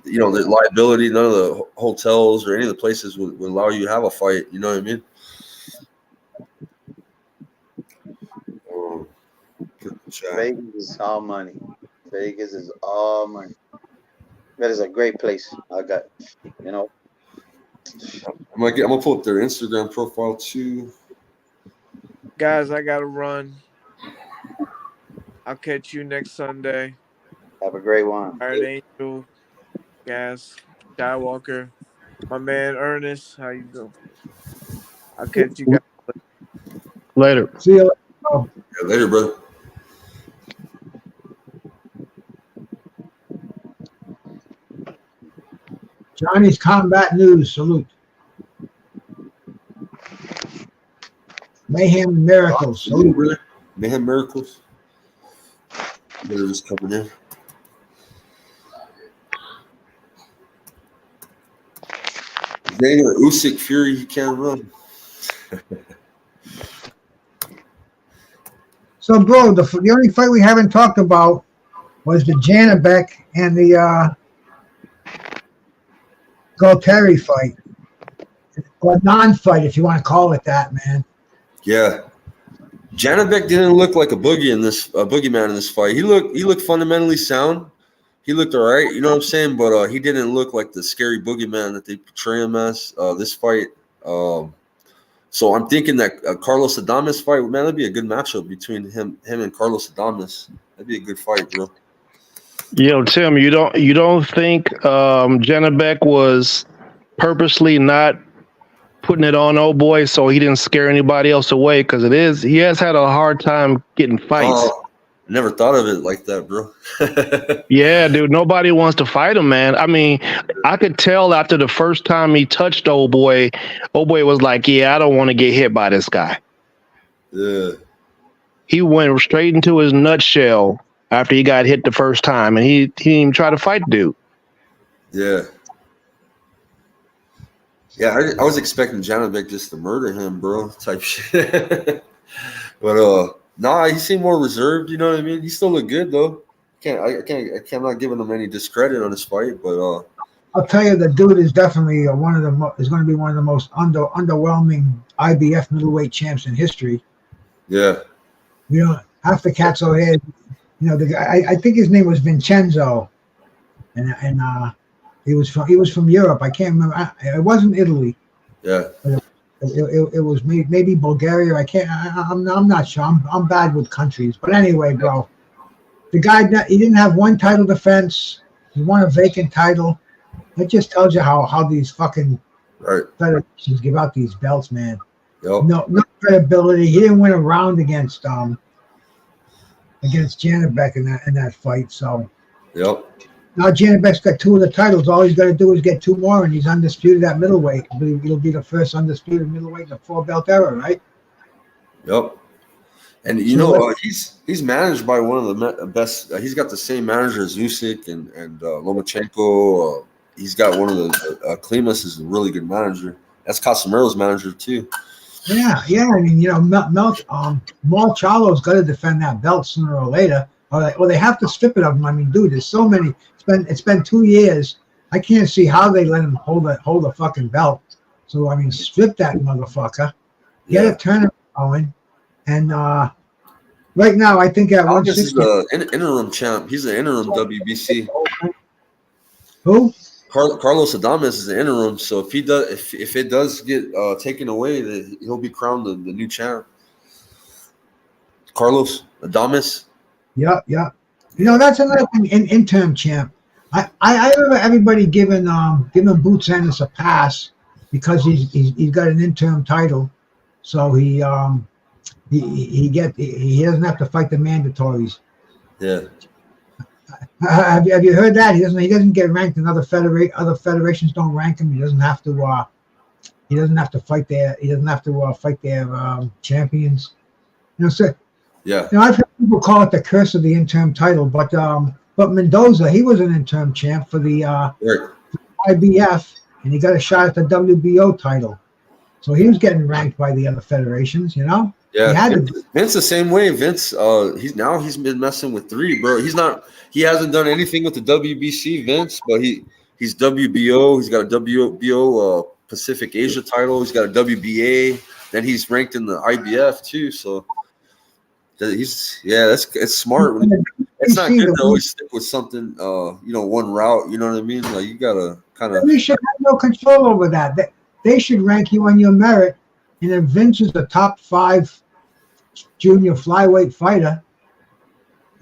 liability, none of the hotels or any of the places would allow you to have a fight. You know what I mean? Vegas is all money. Vegas is all money. That is a great place. I'm gonna pull up their Instagram profile too. Guys, I gotta run. I'll catch you next Sunday. Have a great one. All right, Angel, Gas, Skywalker, my man Ernest. How you doing? I'll catch you guys Later. See you later. Yeah, later, brother. Johnny's Combat News. Salute. Mayhem and Miracles. Salute. Really? Mayhem Miracles. They're just coming in. Daniel Usyk Fury, he can't run. So, bro, the only fight we haven't talked about was the Janabek and the Galtieri fight, or non-fight, if you want to call it that, man. Yeah, Janabek didn't look like a boogeyman in this fight. He looked fundamentally sound. He looked all right, you know what I'm saying? But he didn't look like the scary boogeyman that they portray him as this fight. So I'm thinking that Carlos Adames fight, man, that'd be a good matchup between him and Carlos Adames. That'd be a good fight, bro. Yo, Tim, you don't think Janabek was purposely not putting it on old boy so he didn't scare anybody else away? Because he has had a hard time getting fights. Never thought of it like that, bro. Yeah, dude, nobody wants to fight him, man. I mean, I could tell after the first time he touched old boy was like, yeah, I don't want to get hit by this guy. Yeah. He went straight into his nutshell after he got hit the first time, and he didn't even try to fight the dude. Yeah. Yeah, I was expecting Janabek just to murder him, bro, type shit. But nah, he seemed more reserved. You know what I mean? He still looked good though. I'm not giving him any discredit on his fight, but I'll tell you, the dude is definitely is going to be one of the most underwhelming IBF middleweight champs in history. Yeah. You know, half the cats over here. You know, the guy. I think his name was Vincenzo, and he was from Europe. I can't remember. It wasn't Italy. Yeah. It was maybe Bulgaria. I'm not sure. I'm bad with countries. But anyway, bro, the guy, he didn't have one title defense. He won a vacant title. That just tells you how these fucking federations give out these belts, man. Yep. No credibility. He didn't win a round against Janabek in that fight. So yep. Now Janabek's got 2 of the titles. All he's got to do is get 2 more, and he's undisputed at middleweight. He'll be the first undisputed middleweight in the 4-belt era, right? Yep. And you know, he's managed by one of the best. He's got the same manager as Usyk and Lomachenko. He's got one of the Klimas is a really good manager. That's Casemiro's manager too. Yeah. I mean, you know, Mal Charlo's got to defend that belt sooner or later. Or they have to strip it of him. I mean, dude, there's so many. It's been 2 years. I can't see how they let him hold the fucking belt. So I mean, strip that motherfucker. Get a tournament going. And right now, I think at 160. This is the interim champ. He's the interim WBC. Who? Carlos Adames is the interim. So if it does get taken away, he'll be crowned the new champ. Carlos Adames. Yeah. You know, that's another thing. Interim champ. I remember everybody giving Boots Ennis a pass because he's got an interim title, so he doesn't have to fight the mandatories. Yeah. Have you heard that? He doesn't get ranked in other federations don't rank him. He doesn't have to fight their champions. You know, so yeah. You know, I've heard people call it the curse of the interim title, but Mendoza, he was an interim champ for the IBF, and he got a shot at the WBO title. So he was getting ranked by the other federations, you know. Yeah, he had to. Vince the same way. Vince, he's been messing with 3, bro. He hasn't done anything with the WBC, Vince, but he's WBO. He's got a WBO Pacific Asia title. He's got a WBA. Then he's ranked in the IBF too. So it's smart. It's not good to always stick with something, one route. You know what I mean? Like, you gotta kind of. We should have no control over that. They should rank you on your merit. And if Vince is the top 5 junior flyweight fighter,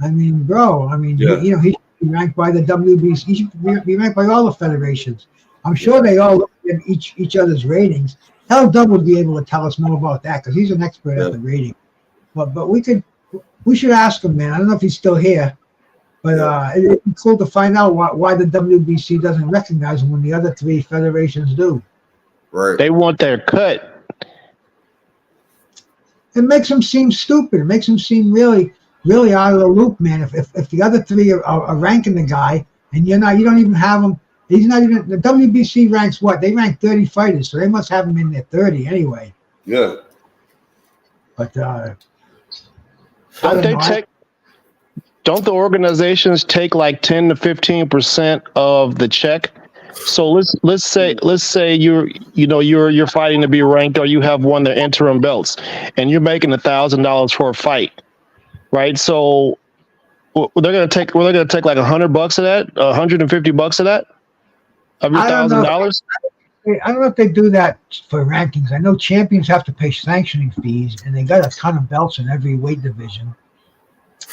I mean, bro, he should be ranked by the WBC. He should be ranked by all the federations. I'm sure they all look at each other's ratings. Hell, Doug would be able to tell us more about that because he's an expert at the rating. But we should ask him, man. I don't know if he's still here, but it'd be cool to find out why the WBC doesn't recognize him when the other 3 federations do. Right. They want their cut. It makes him seem stupid. It makes him seem really, really out of the loop, man. If the other 3 are ranking the guy and you don't even have him, he's not even. The WBC ranks what? They rank 30 fighters, so they must have him in their 30 anyway. Yeah. But don't the organizations take like 10 to 15% of the check? So let's say you're fighting to be ranked, or you have won the interim belts, and you're making $1,000 for a fight, right? So they're gonna take like $100 of that, $150 of that, of your $1,000. I don't know if they do that for rankings. I know champions have to pay sanctioning fees, and they got a ton of belts in every weight division.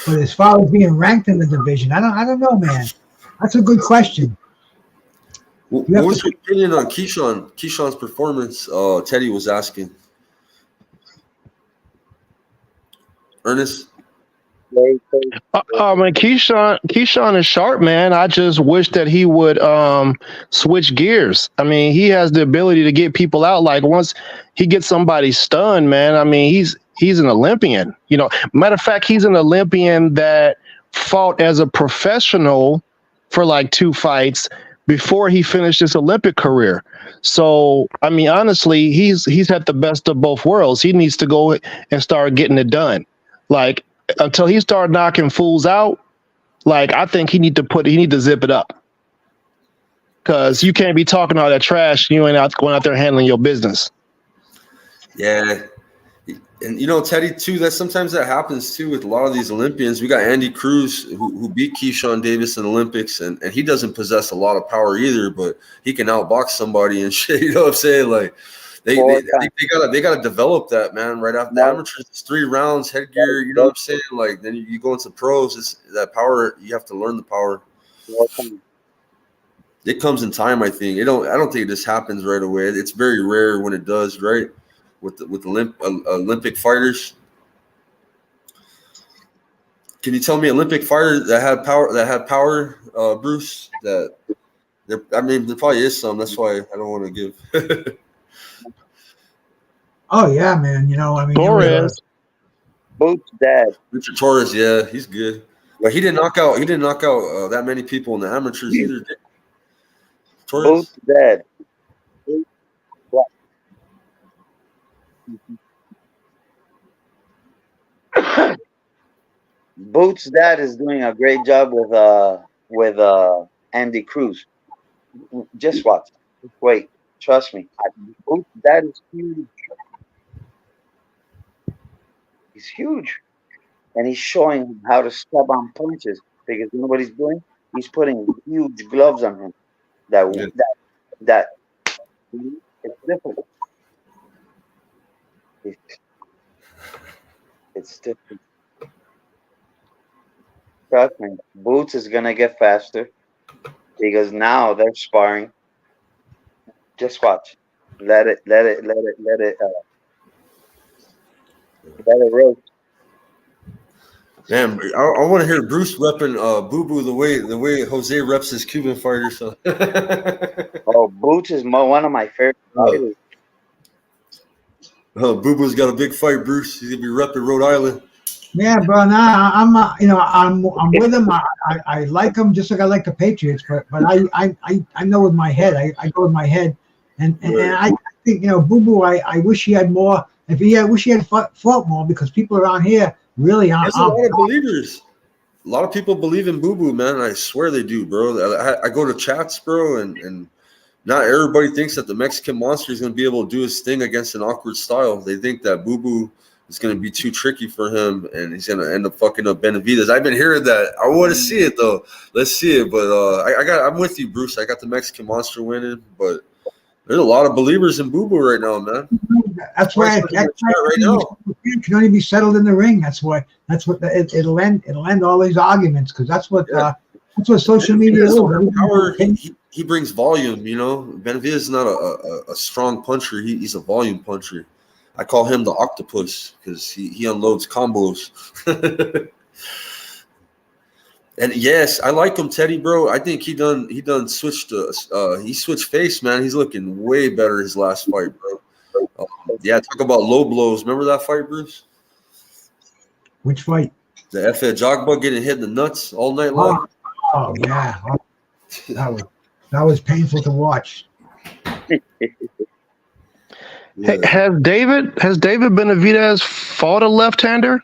But as far as being ranked in the division, I don't know, man. That's a good question. What was your opinion on Keyshawn's performance? Teddy was asking. Ernest? Keyshawn is sharp, man. I just wish that he would switch gears. I mean, he has the ability to get people out. Like, once he gets somebody stunned, man, I mean, he's an Olympian. Matter of fact, he's an Olympian that fought as a professional for like 2 fights before he finished his Olympic career. So, I mean, honestly, he's had the best of both worlds. He needs to go and start getting it done. Like, until he started knocking fools out, like, I think he need to zip it up. Because you can't be talking all that trash. You ain't going out there handling your business. Yeah. And, Teddy, too, sometimes that happens, too, with a lot of these Olympians. We got Andy Cruz, who beat Keyshawn Davis in the Olympics, and he doesn't possess a lot of power either, but he can outbox somebody and shit. You know what I'm saying? Like, they gotta develop that, man. Right after the amateurs, it's 3 rounds, headgear. You know what I'm saying? Like, then you go into pros. It's that power. You have to learn the power. It comes in time, I think. I don't think it just happens right away. It's very rare when it does, right? With Olympic fighters. Can you tell me Olympic fighters that had power, Bruce? There probably is some. That's why I don't want to give. Oh yeah, man. Torres. Boots dad. Richard Torres, yeah, he's good. But he didn't knock out that many people in the amateurs either. Did Torres? Boots dad. Boots' dad is doing a great job with Andy Cruz. Just watch. Wait, trust me. Boots' dad is huge. He's huge, and he's showing him how to step on punches because you know what he's doing. He's putting huge gloves on him. That it's different. It's different. Trust me, Boots is gonna get faster because now they're sparring. Just watch. Let it roast. Damn, I want to hear Bruce repping Boo Boo the way Jose reps his Cuban fighter. So. Oh, Boots is one of my favorite fighters. Boo Boo's got a big fight, Bruce. He's gonna be repping Rhode Island. Yeah, bro. Nah, I'm with him. I like him just like I like the Patriots, but I know with my head, I go with my head. And I think, Boo Boo, I wish he had more. I wish he had fought more, because people around here really aren't. There's a lot of believers. A lot of people believe in Boo Boo, man. I swear they do, bro. I go to chats, bro, and not everybody thinks that the Mexican Monster is going to be able to do his thing against an awkward style. They think that Boo Boo is going to be too tricky for him, and he's going to end up fucking up Benavidez. I've been hearing that. I want to see it, though. Let's see it. But I'm with you, Bruce. I got the Mexican Monster winning, but there's a lot of believers in Boo Boo right now, man. That's why right now. It can only be settled in the ring. That's what it'll end all these arguments, because that's what social media is. Power, he brings volume, Benavidez is not a strong puncher. He's a volume puncher. I call him the octopus because he unloads combos. And yes, I like him, Teddy, bro. I think he done switched he switched face, man. He's looking way better his last fight, bro. Yeah, talk about low blows. Remember that fight, Bruce? Which fight? The F.A. Jogba getting hit in the nuts all night long. Oh yeah, that was painful to watch. Hey, has David Benavidez fought a left-hander?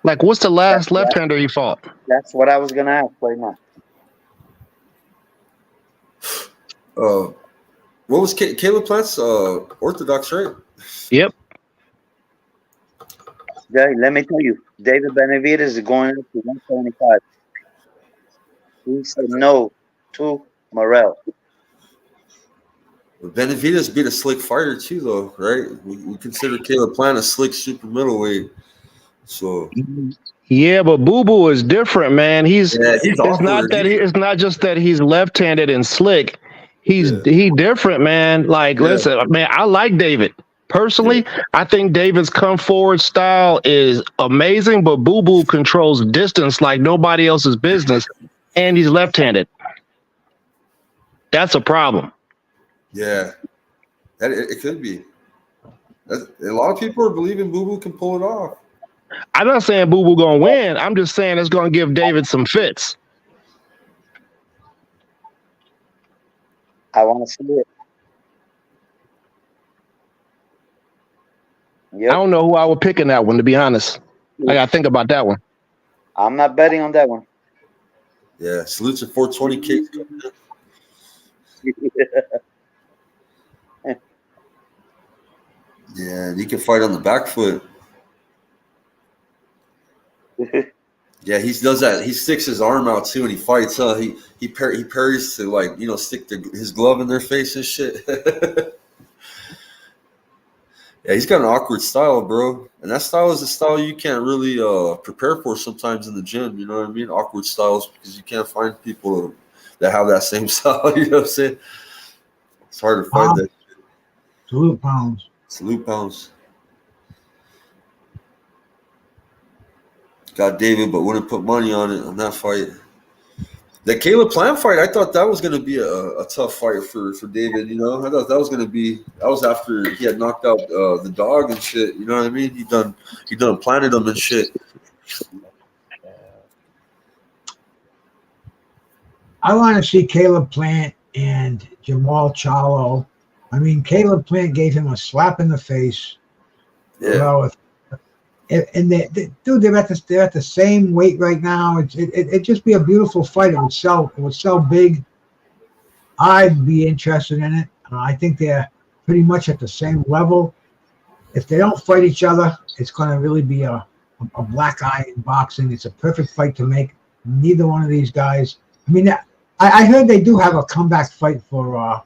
Like, what's the last left-hander he fought? That's what I was gonna ask right now. What was Caleb Plant's Orthodox, right? Yep. Jay, let me tell you, David Benavidez is going up to 175. He said no to Morrell. Benavidez beat a slick fighter too, though, right? We consider Caleb Plant a slick super middleweight. So yeah, but Boo Boo is different, man. It's not just that he's left-handed and slick. He different, man. Like, listen, man, I like David. Personally, I think David's come forward style is amazing, but Boo Boo controls distance like nobody else's business, and he's left-handed. That's a problem. Yeah, it could be. A lot of people are believing Boo Boo can pull it off. I'm not saying Boo Boo gonna win. I'm just saying it's gonna give David some fits. I want to see it. Yep. I don't know who I would pick in that one, to be honest. I gotta think about that one. I'm not betting on that one. Yeah, salute to 420K. Yeah, he can fight on the back foot. Yeah, he does that. He sticks his arm out too, and he fights. He parries to stick his glove in their face and shit. Yeah, he's got an awkward style, bro, and that style is a style you can't really prepare for sometimes in the gym. You know what I mean? Awkward styles, because you can't find people that have that same style. You know what I'm saying? It's hard to find that shit. Salute pounds. Got David, but wouldn't put money on it on that fight. The Caleb Plant fight, I thought that was going to be a tough fight for David. I thought that was after he had knocked out the dog and shit. You know what I mean? He done planted him and shit. I want to see Caleb Plant and Jamal Charlo. I mean, Caleb Plant gave him a slap in the face. Yeah. And they're at the same weight right now. It'd just be a beautiful fight. It would sell big. I'd be interested in it. I think they're pretty much at the same level. If they don't fight each other, it's going to really be a black eye in boxing. It's a perfect fight to make. Neither one of these guys. I mean, I heard they do have a comeback fight for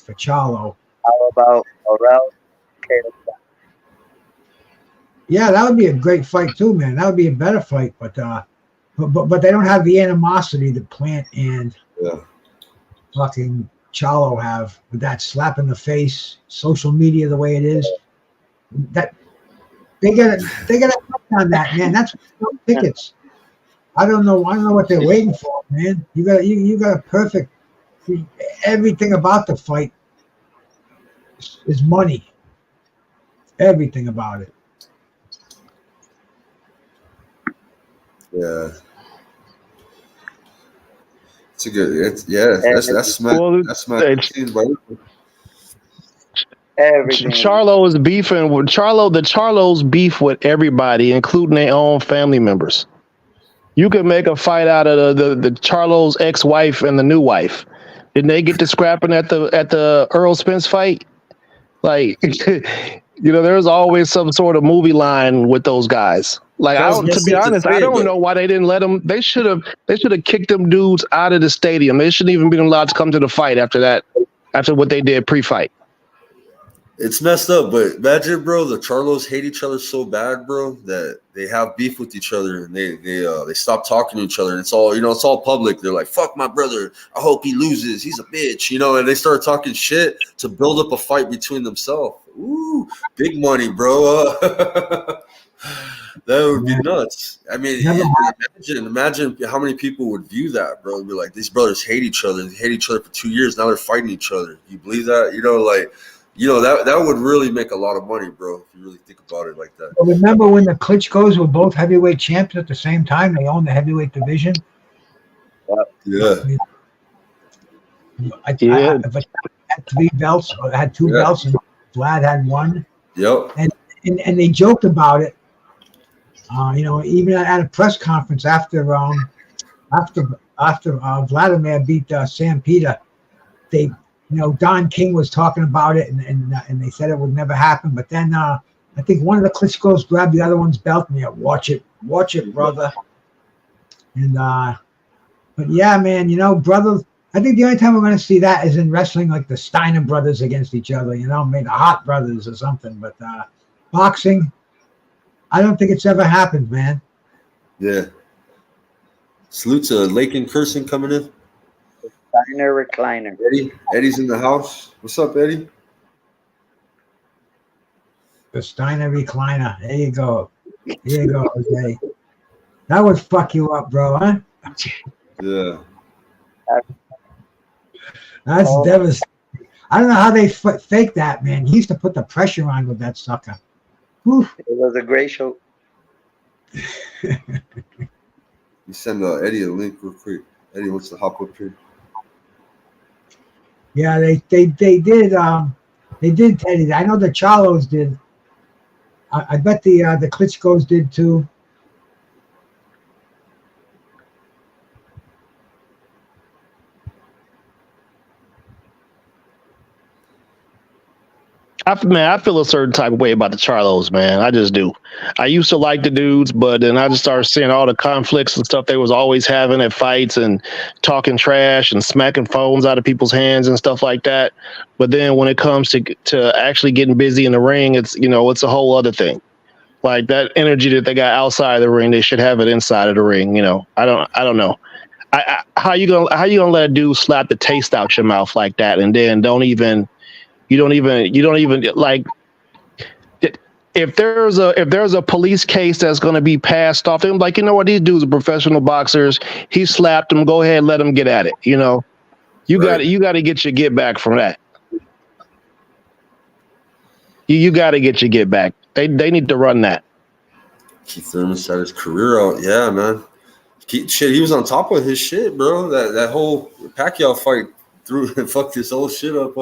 Charlo. How about Morrell? Yeah, that would be a great fight too, man. That would be a better fight, but they don't have the animosity that Plant and fucking Charlo have, with that slap in the face, social media the way it is. That they got to on that, man. That's tickets. I don't know what they're waiting for, man. You got a perfect everything about the fight is money. Everything about it. Yeah, it's a good. That's smart. Well, That's smart. Everything. Charlo is beefing with the Charlos beef with everybody, including their own family members. You could make a fight out of the Charlo's ex-wife and the new wife. Didn't they get to scrapping at the Earl Spence fight? Like, there's always some sort of movie line with those guys. Like, to be honest, I don't know why they didn't let them. They should have kicked them dudes out of the stadium. They shouldn't even been allowed to come to the fight after that, after what they did pre-fight. It's messed up, but imagine, bro, the Charlos hate each other so bad, bro, that they have beef with each other and they stop talking to each other. And it's all public. They're like, "Fuck my brother. I hope he loses. He's a bitch," and they start talking shit to build up a fight between themselves. Ooh, big money, bro. That would be nuts. I mean, imagine how many people would view that, bro. It'd be like, these brothers hate each other. They hate each other for 2 years. Now they're fighting each other. You believe that? That would really make a lot of money, bro, if you really think about it like that. Well, remember when the Klitschko's were both heavyweight champions at the same time? They owned the heavyweight division. Yeah. I had 3 belts. I had 2 belts, and Vlad had 1. Yep. And they joked about it. Even at a press conference after Vladimir beat Sam Peter, Don King was talking about it, and they said it would never happen. But then I think one of the Klitschko's grabbed the other one's belt and watch it, brother. And but yeah, man, brothers. I think the only time we're going to see that is in wrestling, like the Steiner brothers against each other. Maybe the Hart brothers or something. But boxing, I don't think it's ever happened, man. Yeah. Salute to Lake and Kirsten coming in. Steiner recliner. Eddie's in the house. What's up, Eddie? The Steiner recliner. There you go. Jose. That would fuck you up, bro, huh? Yeah. That's devastating. I don't know how they fake that, man. He used to put the pressure on with that sucker. Whew. It was a great show. You send Eddie a link real quick. Eddie wants to hop up here. Yeah, they did. They did, Teddy. I know the Charlos did. I bet the Klitschko's did too. I feel a certain type of way about the Charlos, man. I just do. I used to like the dudes, but then I just started seeing all the conflicts and stuff they was always having at fights and talking trash and smacking phones out of people's hands and stuff like that. But then when it comes to actually getting busy in the ring, it's a whole other thing. Like that energy that they got outside of the ring, they should have it inside of the ring. I don't know. How you gonna let a dude slap the taste out your mouth like that and then you don't even like if there's a police case that's going to be passed off, they're like, what, these dudes are professional boxers. He slapped them. Go ahead, let them get at it. You got to get your get back from that. You got to get your get back. They need to run that. Keith Thurman started his career out. Yeah, man. He was on top of his shit, bro. That whole Pacquiao fight fucked his whole shit up.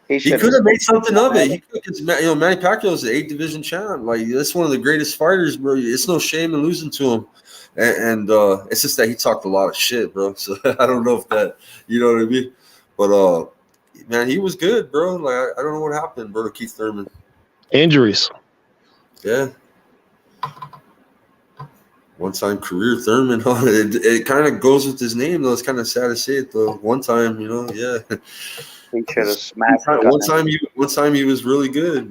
He could have made something of it. He could, Manny Pacquiao is the 8th division champ. Like, that's one of the greatest fighters, bro. It's no shame in losing to him. And it's just that he talked a lot of shit, bro. So I don't know if that, you know what I mean? But man, he was good, bro. Like, I don't know what happened, bro, to Keith Thurman. Injuries. Yeah. One-time career Thurman, huh? It kind of goes with his name, though. It's kind of sad to say it, though. One time, yeah. He should have smacked. One time he was really good.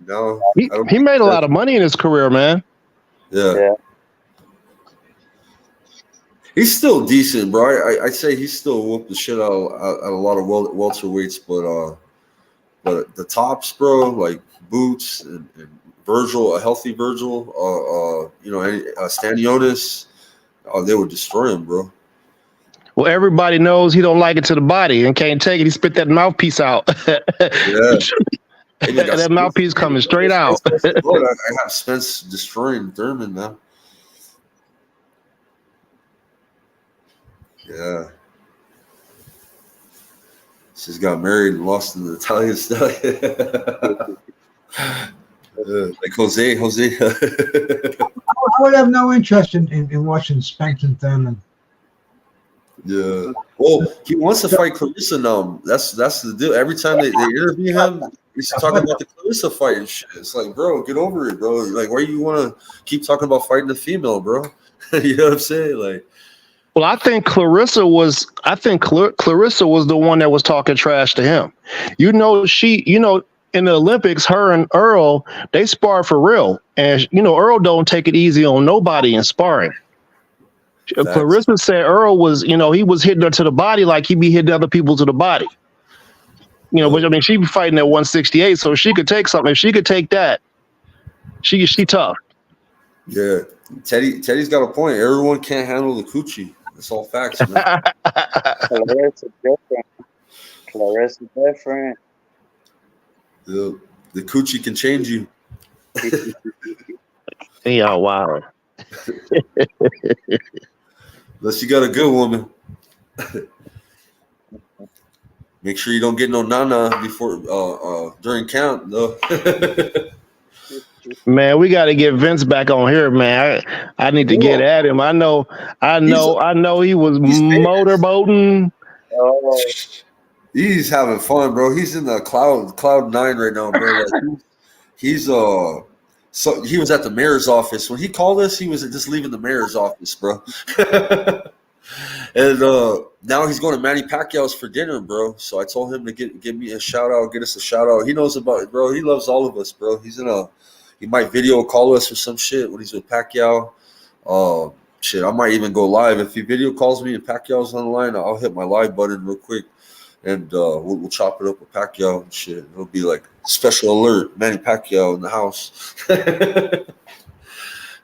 Now he made a lot of money in his career, man. Yeah. He's still decent, bro. I say he's still whooped the shit out a lot of welterweights, but the tops, bro, like Boots and Virgil, a healthy Virgil, Stanionis, they would destroy him, bro. Well, everybody knows he don't like it to the body and can't take it. He spit that mouthpiece out. Yeah. That mouthpiece coming straight out. I have Spence destroying Thurman, man. Yeah. She's got married and lost in the Italian style. Like Jose. I would have no interest in watching Spence and Thurman. Yeah. Well, he wants to fight Clarissa now. That's the deal. Every time they interview him, he's talking about the Clarissa fight and shit. It's like, bro, get over it, bro. Like, why you want to keep talking about fighting the female, bro? You know what I'm saying? Like, well, I think Clarissa was the one that was talking trash to him. You know, in the Olympics, her and Earl, they spar for real. And, Earl don't take it easy on nobody in sparring. facts. Clarissa said Earl was, he was hitting her to the body like he be hitting other people to the body. But I mean, she be fighting at 168, so she could take something. If she could take that, she tough. Yeah. Teddy's got a point. Everyone can't handle the coochie. That's all facts, man. Clarissa different. The coochie can change you. Yeah, wow. Unless you got a good woman. Make sure you don't get no nana before during count though. Man, we got to get Vince back on here, man. I need to get at him. I know he was motorboating. Oh, He's having fun, bro. He's in the cloud nine right now, bro. Like, he's so he was at the mayor's office when he called us. He was just leaving the mayor's office, bro. And now he's going to Manny Pacquiao's for dinner, bro. So I told him to give me a shout out, get us a shout out. He knows about it, bro. He loves all of us, bro. He might video call us or some shit when he's with Pacquiao. Shit, I might even go live if he video calls me and Pacquiao's on the line. I'll hit my live button real quick. And we'll chop it up with Pacquiao and shit. It'll be like special alert, Manny Pacquiao in the house.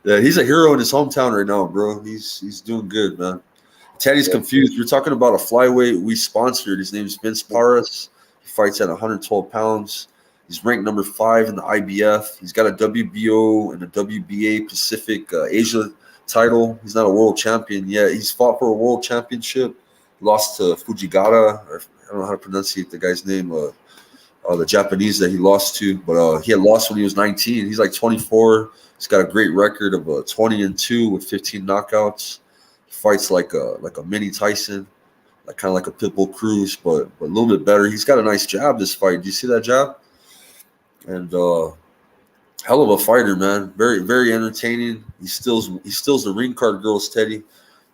Yeah, he's a hero in his hometown right now, bro. He's doing good, man. Teddy's confused. We're talking about a flyweight we sponsored. His name is Vince Paras. He fights at 112 pounds. He's ranked number 5 in the IBF. He's got a WBO and a WBA Pacific Asia title. He's not a world champion yet. He's fought for a world championship. Lost to Fujigata, or I don't know how to pronunciate the guy's name, the Japanese that he lost to, but he had lost when he was 19. He's like 24. He's got a great record of 20-2 with 15 knockouts. He fights like a mini Tyson, like kind of like a Pitbull Cruz, but a little bit better. He's got a nice jab this fight. Do you see that jab? And hell of a fighter, man. Very, very entertaining. He steals the ring card girls, Teddy.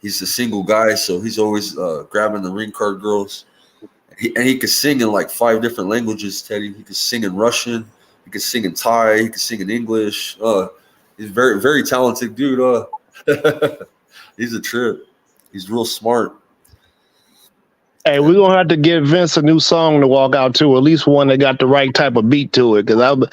He's a single guy, so he's always grabbing the ring card girls. He could sing in like 5 different languages, Teddy. He could sing in Russian. He could sing in Thai. He could sing in English. He's very, very talented dude. He's a trip. He's real smart. Hey, we're going to have to give Vince a new song to walk out to, at least one that got the right type of beat to it. Because we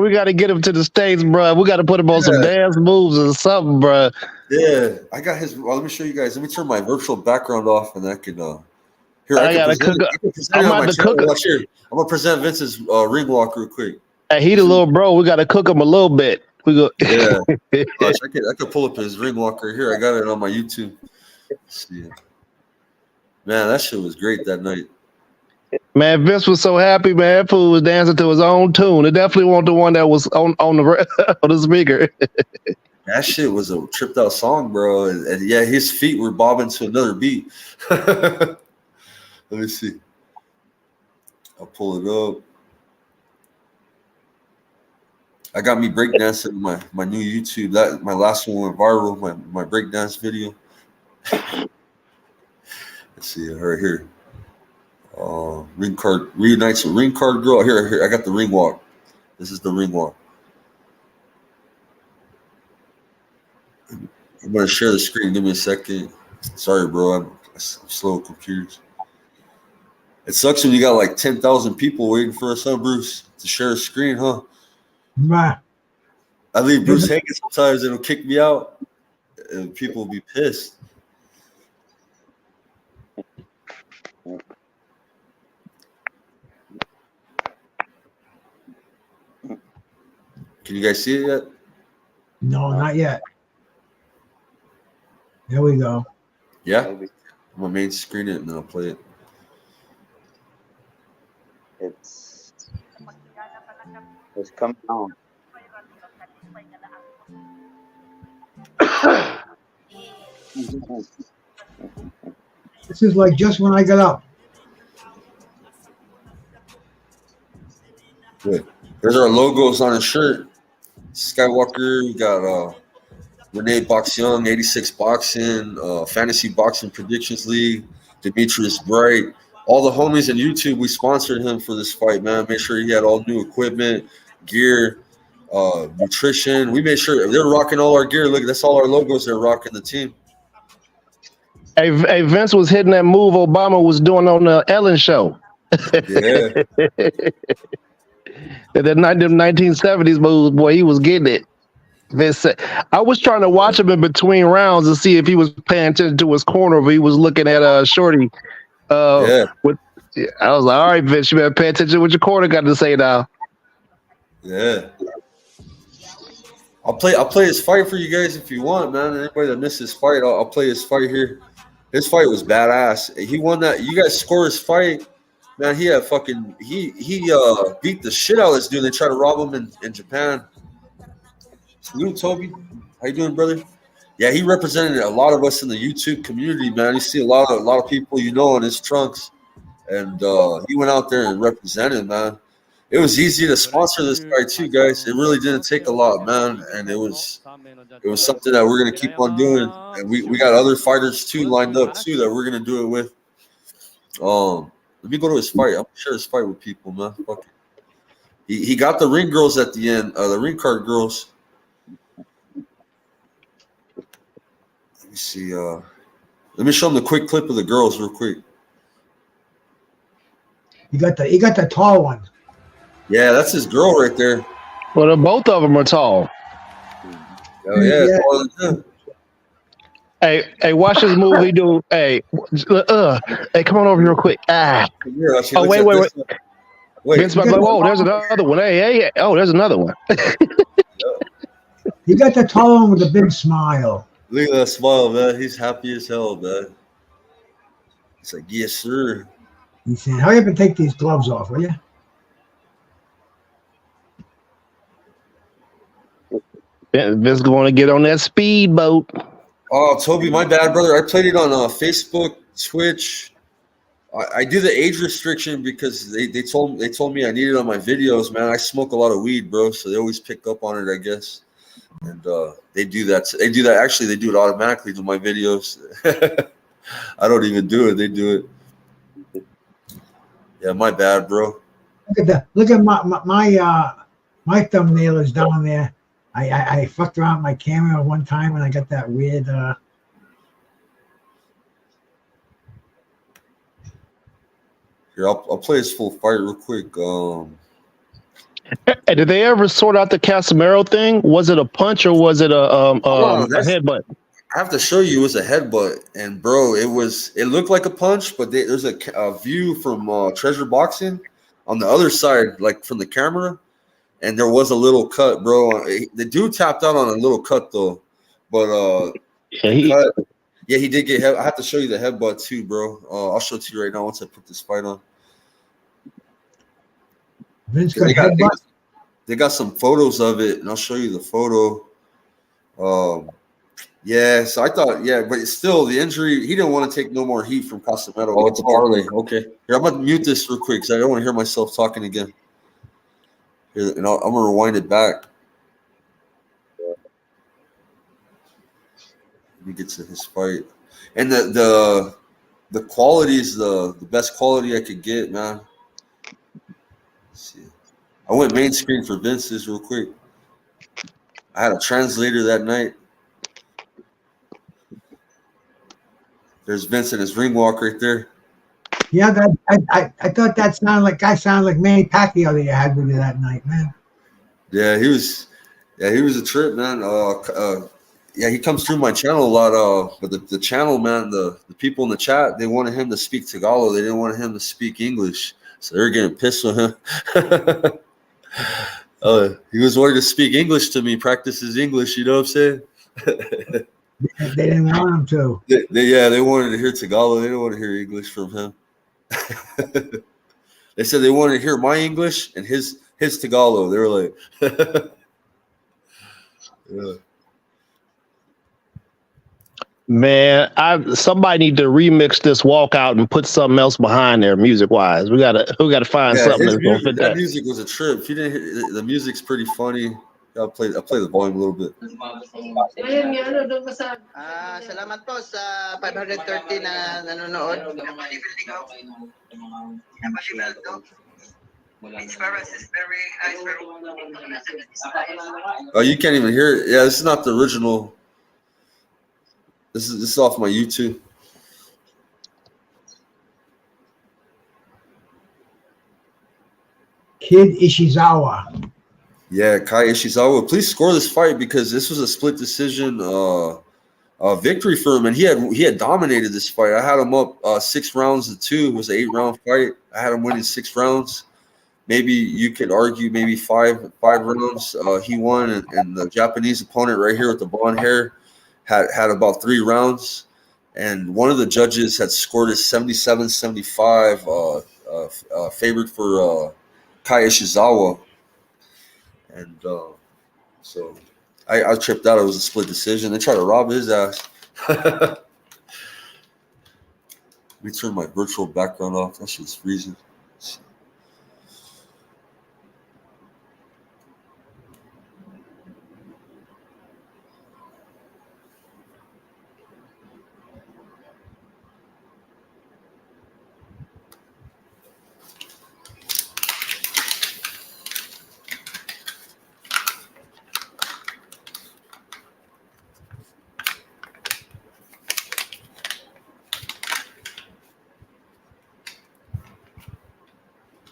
got to get him to the States, bro. We got to put him on some dance moves or something, bro. Yeah, I got his. Well, let me show you guys. Let me turn my virtual background off, and I can. Here, I gotta cook up. I'm about to cook. Here, I'm gonna present Vince's ring walk real quick. Hey, he the little bro. We gotta cook him a little bit. We go. Yeah, I could pull up his ring walk right here. I got it on my YouTube. Let's see. Man, that shit was great that night. Man, Vince was so happy, man. That fool was dancing to his own tune. It definitely wasn't the one that was on the speaker. That shit was a tripped out song, bro. And yeah, his feet were bobbing to another beat. Let me see. I'll pull it up. I got me breakdancing my new YouTube. That my last one went viral, my breakdance video. Let's see right here. Ring card reunites a ring card girl. Here, I got the ring walk. This is the ring walk. I'm gonna share the screen. Give me a second. Sorry, bro. I'm slow with computers. It sucks when you got like 10,000 people waiting for us, huh, Bruce, to share a screen, huh? Right. I leave Bruce hanging sometimes. It'll kick me out, and people will be pissed. Can you guys see it yet? No, not yet. There we go. Yeah, I'm gonna main screen it and then I'll play it. It's coming on. This is like just when I got up. Good. There's our logos on his shirt. Skywalker, we got Renee Box Young, 86 Boxing, Fantasy Boxing Predictions League, Demetrius Bright. All the homies on YouTube, we sponsored him for this fight, man. Made sure he had all new equipment, gear, nutrition. We made sure they're rocking all our gear. Look, that's all our logos they're rocking the team. Hey, Vince was hitting that move Obama was doing on the Ellen show. Yeah. Them 1970s moves, boy, he was getting it. Vince said, I was trying to watch him in between rounds to see if he was paying attention to his corner, or if he was looking at Shorty. I was like, all right, Vince, you better pay attention to what your corner got to say now. Yeah. I'll play his fight for you guys if you want, man. Anybody that missed his fight, I'll play his fight here. His fight was badass. He won that. You guys score his fight, man. He had he beat the shit out of this dude. They tried to rob him in Japan. Salute, Toby. How you doing, brother? Yeah, he represented a lot of us in the YouTube community, man. You see a lot of people you know in his trunks, and he went out there and represented, man. It was easy to sponsor this fight too, guys. It really didn't take a lot, man, and it was something that we're gonna keep on doing, and we got other fighters too lined up too that we're gonna do it with. Let me go to his fight. I'm gonna share his fight with people, man. Fuck it. He got the ring girls at the end, the ring card girls. Let me see. Let me show them the quick clip of the girls real quick. You got the tall one. Yeah, that's his girl right there. Well, both of them are tall. Oh yeah. Taller than him. Hey, watch this move he do. Hey, come on over real quick. Wait. Vince, whoa, there's another one. Hey, there's another one. You got the tall one with the big smile. Look at that smile, man. He's happy as hell, man. He's like, yes, sir. He said, hurry up and take these gloves off, will you? Vince going to get on that speedboat. Oh, Toby, my bad, brother. I played it on Facebook, Twitch. I do the age restriction because they told me I need it on my videos, man. I smoke a lot of weed, bro, so they always pick up on it, I guess. And they do that. Actually, they do it automatically to my videos. I don't even do it. They do it. Yeah, my bad, bro. Look at my thumbnail is down there. I fucked around with my camera one time and I got that weird. Here, I'll play his full fight real quick. Hey, did they ever sort out the Casemiro thing? Was it a punch or was it a headbutt? I have to show you. It was a headbutt, and bro, it looked like a punch, but there's a view from Treasure Boxing on the other side, like from the camera, and there was a little cut, bro. The dude tapped out on a little cut though, but he did get. I have to show you the headbutt too, bro. I'll show it to you right now once I put this fight on. Vince they got some photos of it, and I'll show you the photo. Yeah, so I thought, but it's still the injury. He didn't want to take no more heat from Casemiro. Oh, it's a parlay. Okay. Here, I'm going to mute this real quick because I don't want to hear myself talking again. Here, and I'm going to rewind it back. Let me get to his fight. And the quality is the best quality I could get, man. Let's see. I went main screen for Vince's real quick. I had a translator that night. There's Vince and his ring walk right there. Yeah, I thought that sounded like Manny Pacquiao that you had with you that night, man. Yeah, he was a trip, man. He comes through my channel a lot. But the channel, man, the people in the chat, they wanted him to speak Tagalog. They didn't want him to speak English, so they're getting pissed with him. He was wanting to speak English to me, practice his English. You know what I'm saying? They didn't want him to. They wanted to hear Tagalog. They didn't want to hear English from him. They said they wanted to hear my English and his Tagalog. They were like, yeah. Man, somebody need to remix this walkout and put something else behind there, music wise. We gotta find something that's gonna fit that that. music was a trip. If you didn't hear, the music's pretty funny. I'll play the volume a little bit. Salamat po sa 530 na nanonood. Oh, you can't even hear it. Yeah, this is not the original. This is off my YouTube. Kid Ishizawa. Yeah, Kai Ishizawa. Please score this fight because this was a split decision victory for him, and he had dominated this fight. I had him up 6 rounds to 2. It was an 8-round fight. I had him winning 6 rounds. Maybe you could argue maybe 5 rounds. He won, and the Japanese opponent right here with the blonde hair had about 3 rounds. And one of the judges had scored it 77-75, favored for Kai Ishizawa. And so I tripped out. It was a split decision. They tried to rob his ass. Let me turn my virtual background off. That shit's freezing.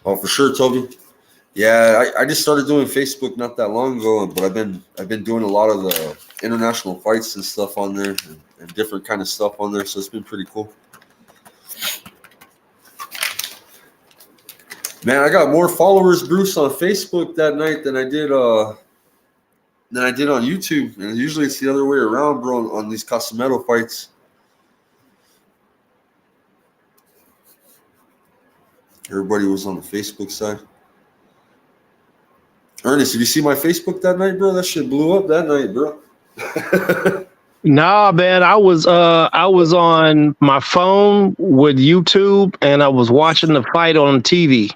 Oh, for sure, Toby. Yeah, I just started doing Facebook not that long ago, but I've been doing a lot of the international fights and stuff on there, and different kind of stuff on there. So it's been pretty cool. Man, I got more followers, Bruce, on Facebook that night than I did on YouTube. And usually it's the other way around, bro, on these Casamento fights. Everybody was on the Facebook side. Ernest, did you see my Facebook that night, bro? That shit blew up that night, bro. Nah, man, I was on my phone with YouTube and I was watching the fight on TV.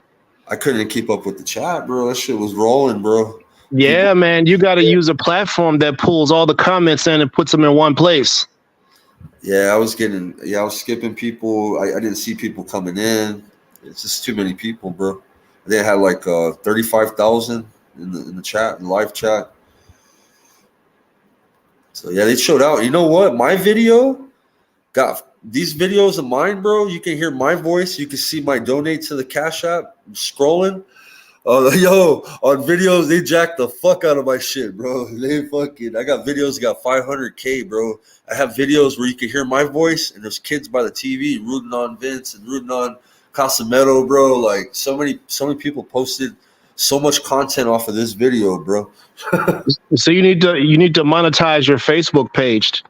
I couldn't keep up with the chat, bro. That shit was rolling, bro. Yeah, man, you got to use a platform that pulls all the comments in and puts them in one place. Yeah, I was skipping people. I didn't see people coming in. It's just too many people, bro. They had like 35,000 in the chat, in the live chat. So yeah, they showed out. You know what? My video got these videos of mine, bro. You can hear my voice. You can see my donate to the Cash App. I'm scrolling. Yo, on videos, they jacked the fuck out of my shit, bro. I got videos that got 500K, bro. I have videos where you can hear my voice and there's kids by the TV rooting on Vince and rooting on Casamento, bro. Like so many people posted so much content off of this video, bro. So you need to monetize your Facebook page.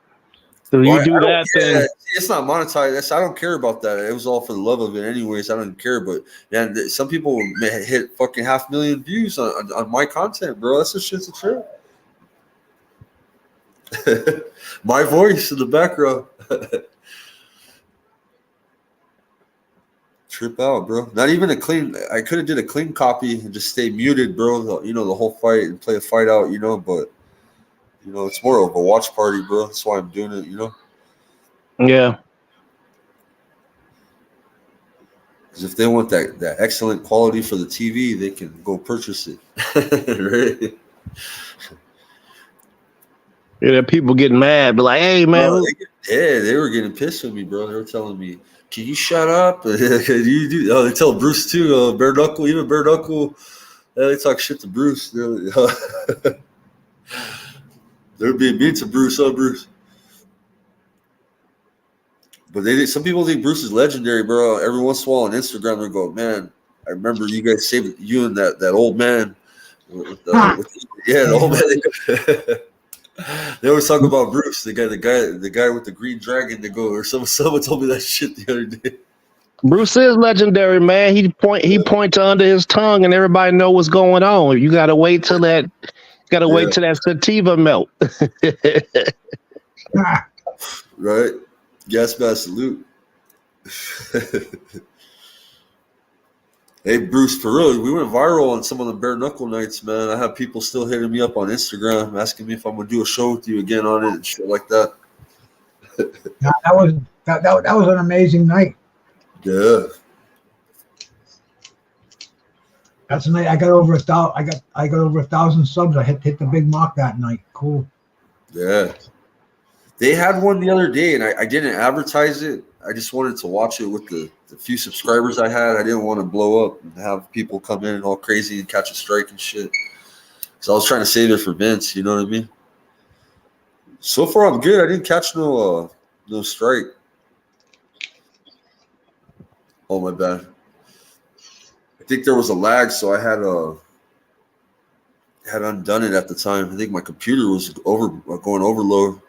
So you do that, then it's not monetized. I don't care about that. It was all for the love of it, anyways. I don't care. But man, some people hit fucking 500,000 views on my content, bro. That's a shit's a trip. My voice in the background. Trip out, bro. Not even a clean. I could have did a clean copy and just stay muted, bro. You know, the whole fight and play a fight out. You know, but you know, it's more of a watch party, bro. That's why I'm doing it. You know. Yeah. Because if they want that excellent quality for the TV, they can go purchase it. Right? Yeah, people getting mad, but like, hey, man. They were getting pissed with me, bro. They were telling me, "Can you shut up?" You do. Oh, they tell Bruce too. Bare Knuckle, even Bare Knuckle. They talk shit to Bruce. They're being mean to Bruce. Oh, Bruce. But some people think Bruce is legendary, bro. Every once in a while on Instagram, they go, "Man, I remember you guys saved you and that old man." The old man. They always talk about Bruce, the guy with the green dragon. They go, or someone told me that shit the other day. Bruce is legendary, man. He point to under his tongue, and everybody know what's going on. You gotta wait till that. Wait till that sativa melt. Right. Gas mask salute. Hey, Bruce, for real, we went viral on some of the bare knuckle nights, man. I have people still hitting me up on Instagram asking me if I'm gonna do a show with you again on it and shit like that. Yeah, that was an amazing night. Yeah. That's the night I got over 1,000. I got over 1,000 subs. I hit the big mark that night. Cool. Yeah. They had one the other day, and I didn't advertise it. I just wanted to watch it with the few subscribers I had. I didn't want to blow up and have people come in and all crazy and catch a strike and shit. So I was trying to save it for Vince, you know what I mean? So far, I'm good. I didn't catch no strike. Oh, my bad. I think there was a lag, so I had undone it at the time. I think my computer was going overload.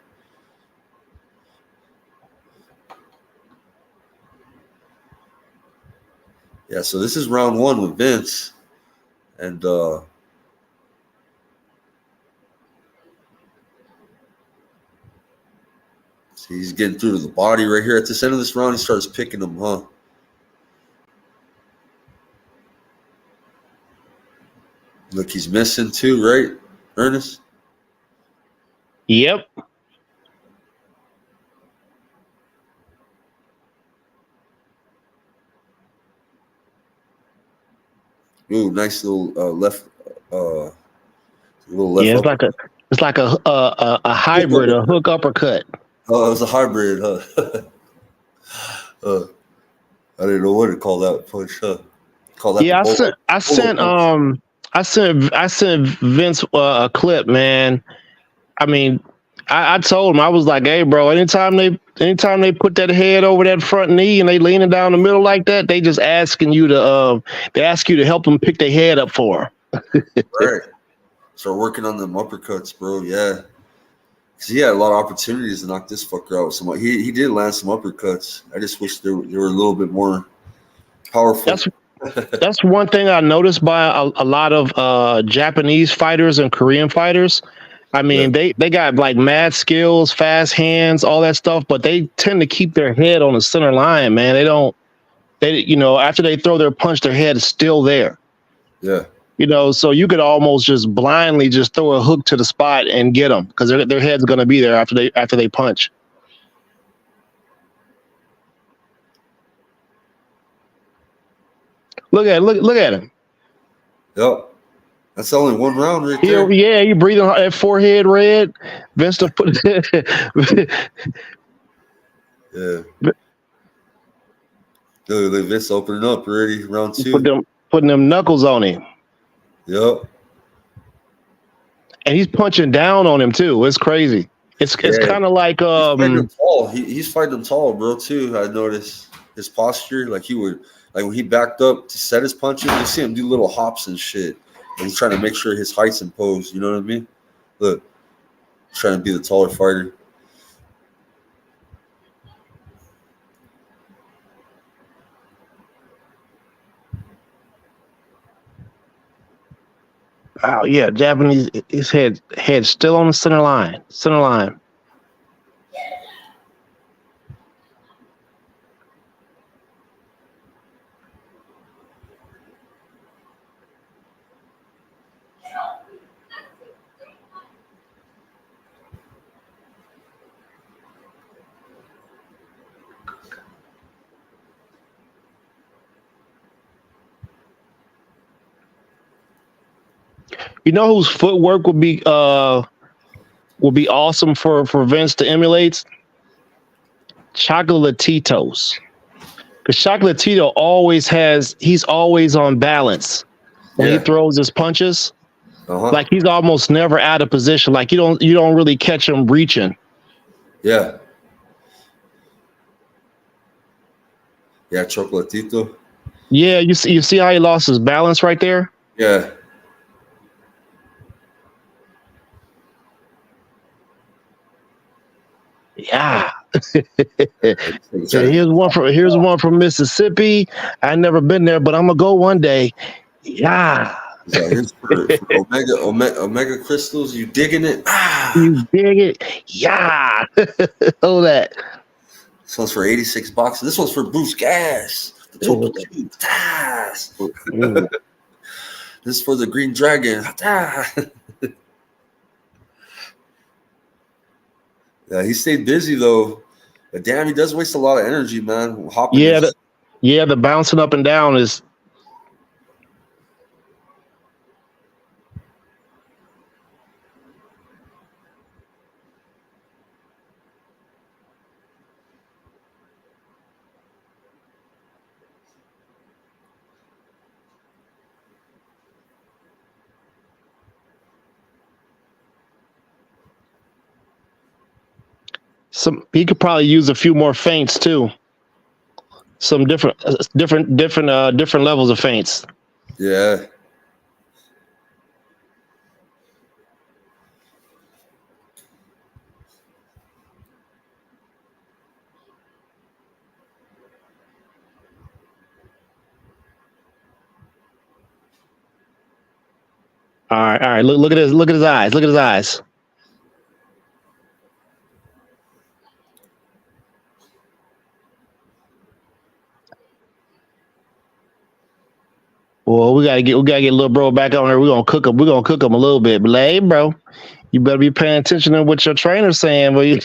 Yeah, so this is round one with Vince, and see, he's getting through to the body right here. At this end of this round, he starts picking them, huh? Look, he's missing too, right, Ernest? Yep. Ooh, nice little left. Little left. Yeah, it's like a hybrid, a hook uppercut. Oh, it was a hybrid, huh? I didn't know what to call that punch, huh? Call that. Yeah, I sent Vince a clip, man. I mean, I told him, I was like, hey, bro, anytime they put that head over that front knee and they leaning down the middle like that, they just asking you to help them pick their head up for them. Right. Start working on them uppercuts, bro. Yeah. Because he had a lot of opportunities to knock this fucker out with some. He did land some uppercuts. I just wish they were a little bit more powerful. That's one thing I noticed by a lot of Japanese fighters and Korean fighters. I mean, they got like mad skills, fast hands, all that stuff, but they tend to keep their head on the center line, man. After they throw their punch, their head is still there. Yeah. So you could almost just blindly just throw a hook to the spot and get them because their head's going to be there after they punch. Look at him. Yep. That's only one round right there. Yeah, you breathing that forehead red. Vince to put Yeah. Look, Vince opening up already. Round two. Putting them knuckles on him. Yep. And he's punching down on him too. It's crazy. It's kind of like he's fighting him tall. He's fighting him tall, bro. Too. I noticed his posture. Like when he backed up to set his punches, you see him do little hops and shit. And he's trying to make sure his height's imposed. You know what I mean? Look, he's trying to be the taller fighter. Wow, yeah, Japanese. His head still on the center line. You know whose footwork would be awesome for Vince to emulate? Chocolatitos. Because Chocolatito he's always on balance when he throws his punches. Uh-huh. Like he's almost never out of position. Like you don't really catch him reaching. Yeah. Yeah, Chocolatito. Yeah, you see how he lost his balance right there? Yeah. Yeah. Yeah, here's one from Mississippi. I never been there, but I'm gonna go one day. Yeah. So here's for omega crystals. You digging it? You dig it? Yeah. Oh, that. This one's for 86 bucks. This one's for Bruce Gas. The Total Tube. This is for the Green Dragon. Yeah, he stayed busy though. But damn, he does waste a lot of energy, man. Hopping The bouncing up and down is. He could probably use a few more feints too. Some different levels of feints. Yeah. All right. Look at his eyes. Look at his eyes. Well, we gotta get little bro back on here. We're gonna cook him a little bit. But hey, bro, you better be paying attention to what your trainer's saying, boy.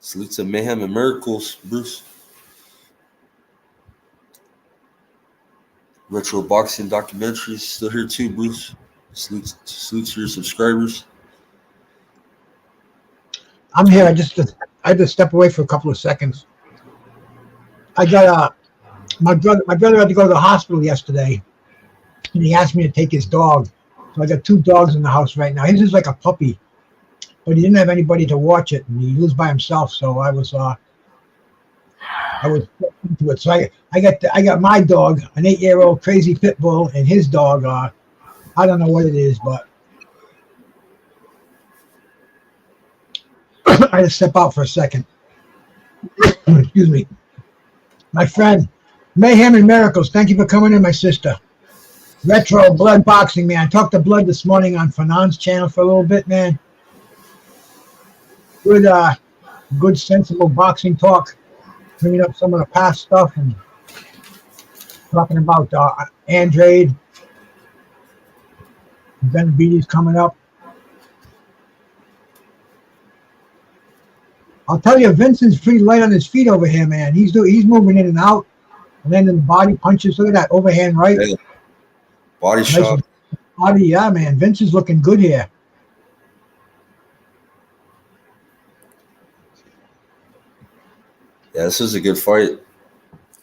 Salute to Mayhem and Miracles, Bruce. Retro boxing documentaries still here too, Bruce. Salute to your subscribers. I'm here. I had to step away for a couple of seconds. I got my brother had to go to the hospital yesterday, and he asked me to take his dog. So I got 2 dogs in the house right now. His is like a puppy, but he didn't have anybody to watch it, and he lives by himself. So I was into it. So I got my dog, an 8-year-old crazy pit bull, and his dog. I don't know what it is, but I had to step out for a second. Excuse me. My friend, Mayhem and Miracles, thank you for coming in, my sister. Retro Blood Boxing, man. I talked to Blood this morning on Fanon's channel for a little bit, man. Good sensible boxing talk. Bringing up some of the past stuff and talking about Andrade. Ben Beatty's coming up. I'll tell you, Vincent's pretty light on his feet over here, man. He's moving in and out, and then in the body punches. Look at that overhand right. Yeah. Body nice shot. Body, yeah, man. Vince is looking good here. Yeah, this was a good fight.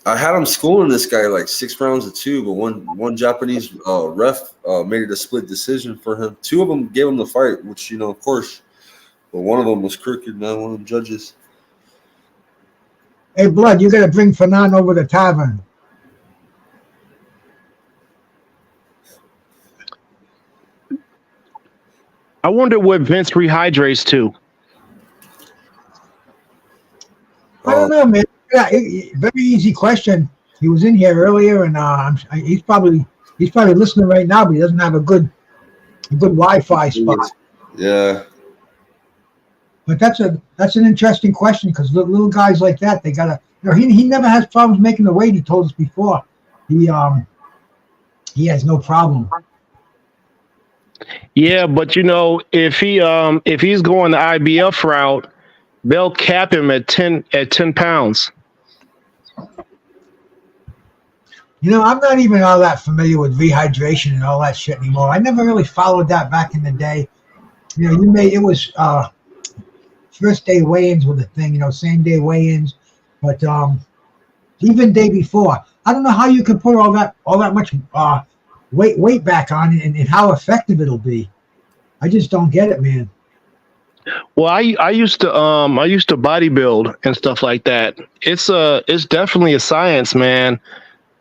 I had him schooling this guy like 6 rounds to 2, but one Japanese ref made it a split decision for him. 2 of them gave him the fight, which, you know, of course, but one of them was crooked, man, one of them judges. Hey, Blood, you got to bring Fanon over the tavern. I wonder what Vince rehydrates to. I don't know, man. Yeah, very easy question. He was in here earlier, and he's probably listening right now, but he doesn't have a good Wi-Fi spot. Yeah. But that's an interesting question, because little guys like that, they gotta. You know, he never has problems making the weight. He told us before. He has no problem. Yeah, but you know, if he's going the IBF route, they'll cap him at 10 pounds. You know, I'm not even all that familiar with rehydration and all that shit anymore. I never really followed that back in the day. You know, it was first day weigh-ins were the thing. You know, same day weigh-ins, but even day before. I don't know how you can put all that much weight back on and how effective it'll be. I just don't get it, man. Well, I used to bodybuild and stuff like that. It's definitely a science, man.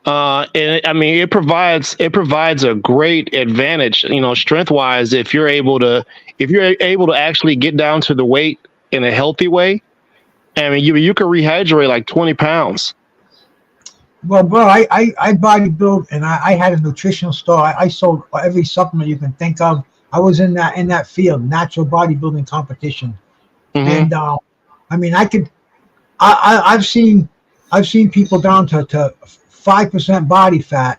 And I mean, it provides a great advantage, strength wise, if you're able to actually get down to the weight in a healthy way. I mean, you can rehydrate like 20 pounds. Well, bro, I bodybuilt and I had a nutritional store. I sold every supplement you can think of. I was in that field, natural bodybuilding competition, Hmm. and I mean, I've seen people down to 5% body fat,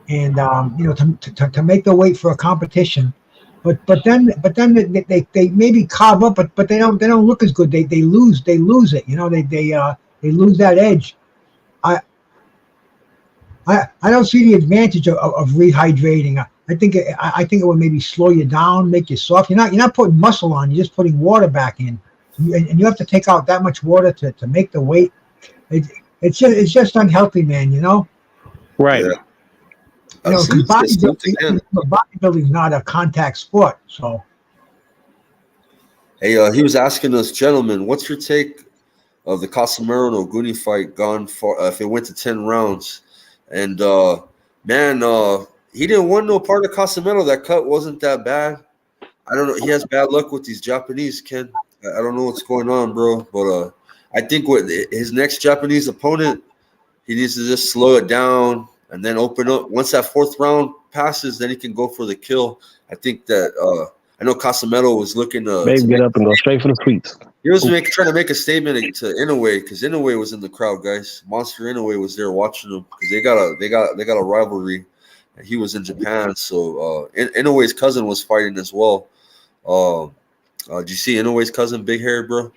and to make the weight for a competition. But then they maybe carve up, but they don't look as good. They lose it. They lose that edge. I I don't see the advantage of rehydrating. I think it would maybe slow you down, make you soft. You're not putting muscle on. You're just putting water back in, and you have to take out that much water to make the weight. It, it's just unhealthy, man. Right. Yeah. Because Salute to Ken. bodybuilding is not a contact sport. So Hey, he was asking us, gentlemen, what's your take of the Casemiro and Oguni fight gone for if it went to 10 rounds? And man, he didn't want no part of Casemiro. That cut wasn't that bad. I don't know. He has bad luck with these Japanese, Ken. I don't know what's going on, bro. But I think with his next Japanese opponent, he needs to just slow it down and then open up. Once that fourth round passes, then he can go for the kill. I think that I know Casemiro was looking Babe, to get make up and go straight for the sweets. he was trying to make a statement to Inoue because Inoue was in the crowd, guys. Monster Inoue was there watching him because they got a rivalry. And he was in Japan, so Inoue's cousin was fighting as well. Did you see Inoue's cousin, big hair, bro?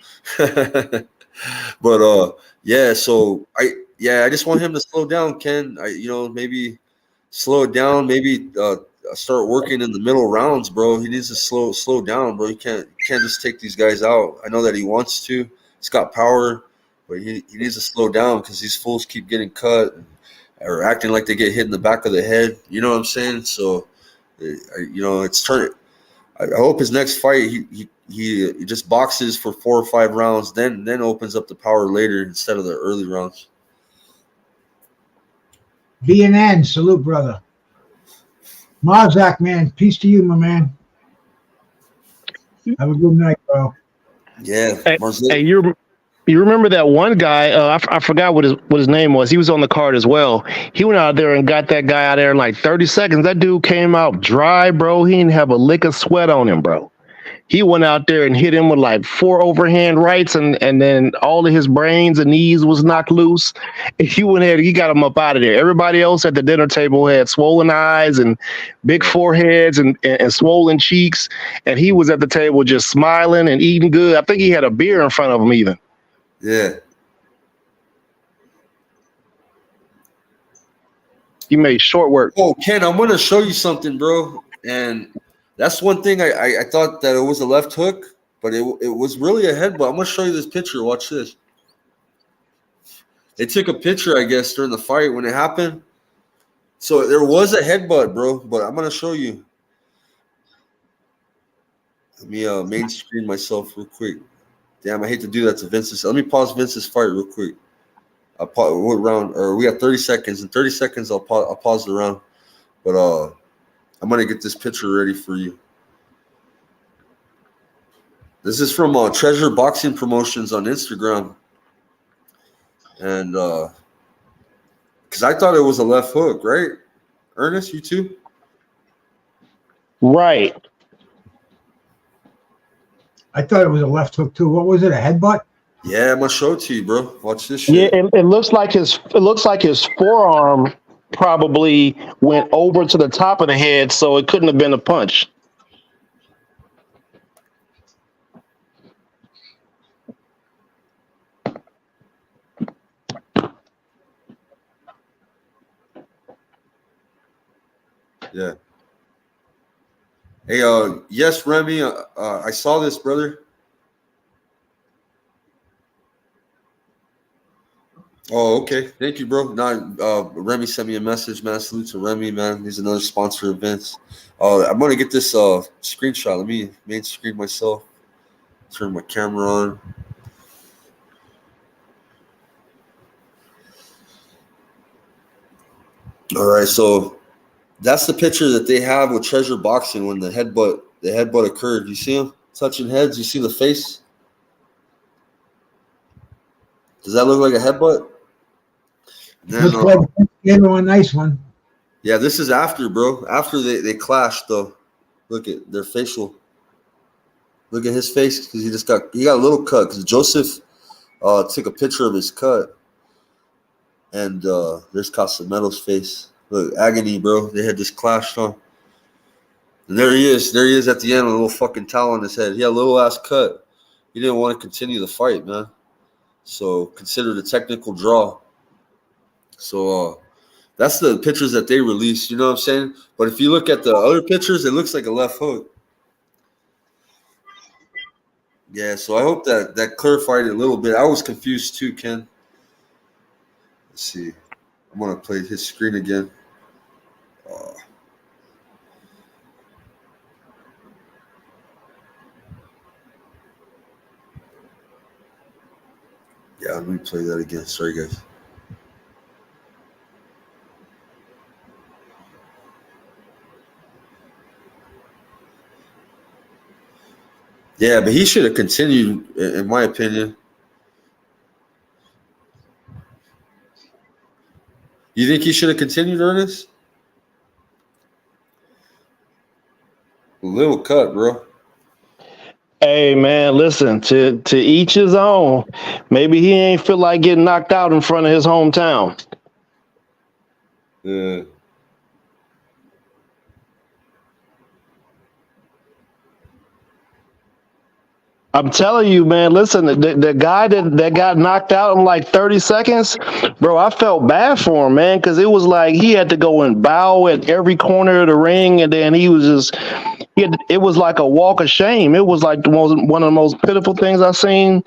But yeah. So I just want him to slow down, Ken. Maybe slow it down. Maybe start working in the middle rounds, bro. He needs to slow down, bro. He can't just take these guys out. I know that he wants to. He's got power, but he needs to slow down because these fools keep getting cut or acting like they get hit in the back of the head. You know what I'm saying? So, it's turning. I hope his next fight he just boxes for 4 or 5 rounds, then opens up the power later instead of the early rounds. BNN, salute, brother. Marzak, man, peace to you, my man. Have a good night, bro. Yeah, Hey, Marzette. you remember that one guy? I forgot what his name was. He was on the card as well. He went out there and got that guy out there in like 30 seconds. That dude came out dry, bro. He didn't have a lick of sweat on him, bro. He went out there and hit him with like 4 overhand rights, and then all of his brains and knees was knocked loose. And he went ahead, he got him up out of there. Everybody else at the dinner table had swollen eyes and big foreheads and swollen cheeks, and he was at the table just smiling and eating good. I think he had a beer in front of him even. Yeah. He made short work. Oh, Ken, I'm gonna show you something, bro. And that's one thing I thought that it was a left hook, but it was really a headbutt. I'm gonna show you this picture. Watch this. They took a picture, I guess, during the fight when it happened. So there was a headbutt, bro. But I'm gonna show you. Let me main screen myself real quick. Damn, I hate to do that to Vince's. Let me pause Vince's fight real quick. What round? Or we got 30 seconds. In 30 seconds, I'll pause the round. But I'm gonna get this picture ready for you. This is from Treasure Boxing Promotions on Instagram, and because I thought it was a left hook, right? Ernest, you too? Right. I thought it was a left hook too. What was it? A headbutt? Yeah, I'm gonna show it to you, bro. Watch this Yeah, shit. it looks like his forearm probably went over to the top of the head, so it couldn't have been a punch. Yeah. Hey, yes, Remy. I saw this, brother. Oh, okay. Thank you, bro. Remy sent me a message, man. Salute to Remy, man. He's another sponsor of Vince. I'm gonna get this screenshot. Let me main screen myself. Turn my camera on. All right, so that's the picture that they have with Treasure Boxing when the headbutt occurred. You see him touching heads? You see the face? Does that look like a headbutt? Looks like the other one, nice one. Yeah, this is after, bro. After they clashed, though. Look at their facial. Look at his face because he got a little cut because Joseph took a picture of his cut, and there's Casameto's face. Look, agony, bro. They had just clashed on. And there he is. There he is at the end with a little fucking towel on his head. He had a little ass cut. He didn't want to continue the fight, man. So considered a technical draw. So that's the pictures that they released. You know what I'm saying? But if you look at the other pictures, it looks like a left hook. Yeah, so I hope that clarified it a little bit. I was confused too, Ken. Let's see. I'm going to play his screen again. Yeah, let me play that again. Sorry, guys. Yeah, but he should have continued, in my opinion. You think he should have continued, Ernest? A little cut, bro. Hey man, listen, to each his own. Maybe he ain't feel like getting knocked out in front of his hometown. Yeah. I'm telling you, man, listen, the guy that got knocked out in like 30 seconds, bro, I felt bad for him, man, because it was like he had to go and bow at every corner of the ring, and then he was just, it was like a walk of shame. It was like one of the most pitiful things I've seen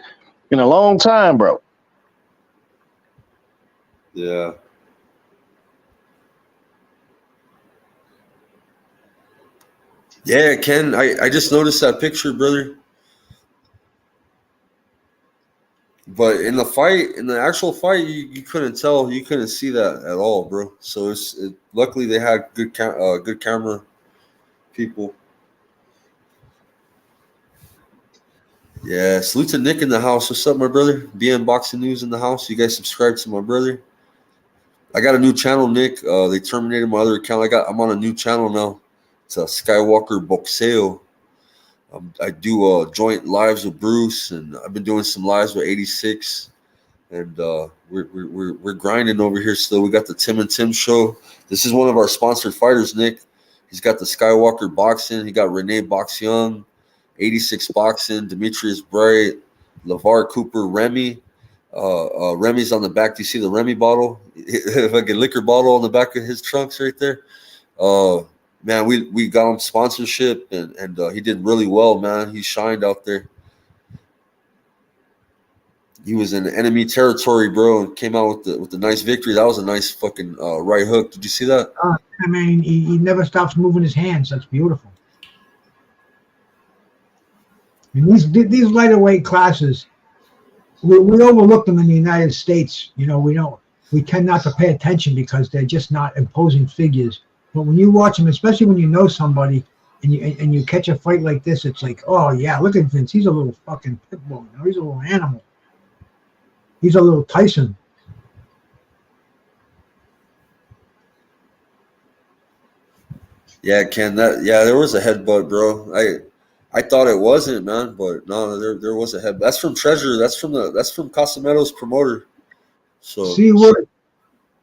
in a long time, bro. Yeah. Yeah, Ken, I just noticed that picture, brother. But in the actual fight, you couldn't tell, you couldn't see that at all, bro. So luckily they had good camera people. Yeah, salute to Nick in the house. What's up, my brother? BM Boxing News in the house. You guys subscribe to my brother. I got a new channel, Nick. They terminated my other account. I'm on a new channel now. It's a Skywalker Boxeo. I do joint lives with Bruce, and I've been doing some lives with 86, and we're grinding over here still. We got the Tim and Tim show. This is one of our sponsored fighters, Nick. He's got the Skywalker Boxing. He got Renee Box Young, 86 Boxing, Demetrius Bright, LeVar Cooper, Remy. Remy's on the back. Do you see the Remy bottle? Like a liquor bottle on the back of his trunks right there. Man, we got him sponsorship, and he did really well, man. He shined out there. He was in enemy territory, bro, and came out with the nice victory. That was a nice fucking right hook. Did you see that? I mean, he never stops moving his hands. That's beautiful. I mean, these lighter weight classes, we overlook them in the United States. You know, we tend not to pay attention because they're just not imposing figures. But when you watch them, especially when you know somebody and you catch a fight like this, it's like, oh yeah, look at Vince. He's a little fucking pit bull. You know? He's a little animal. He's a little Tyson. Yeah, Ken. There was a headbutt, bro. I thought it wasn't, man, but no, there was a headbutt. That's from Treasure. That's from Casameto's promoter. So see what?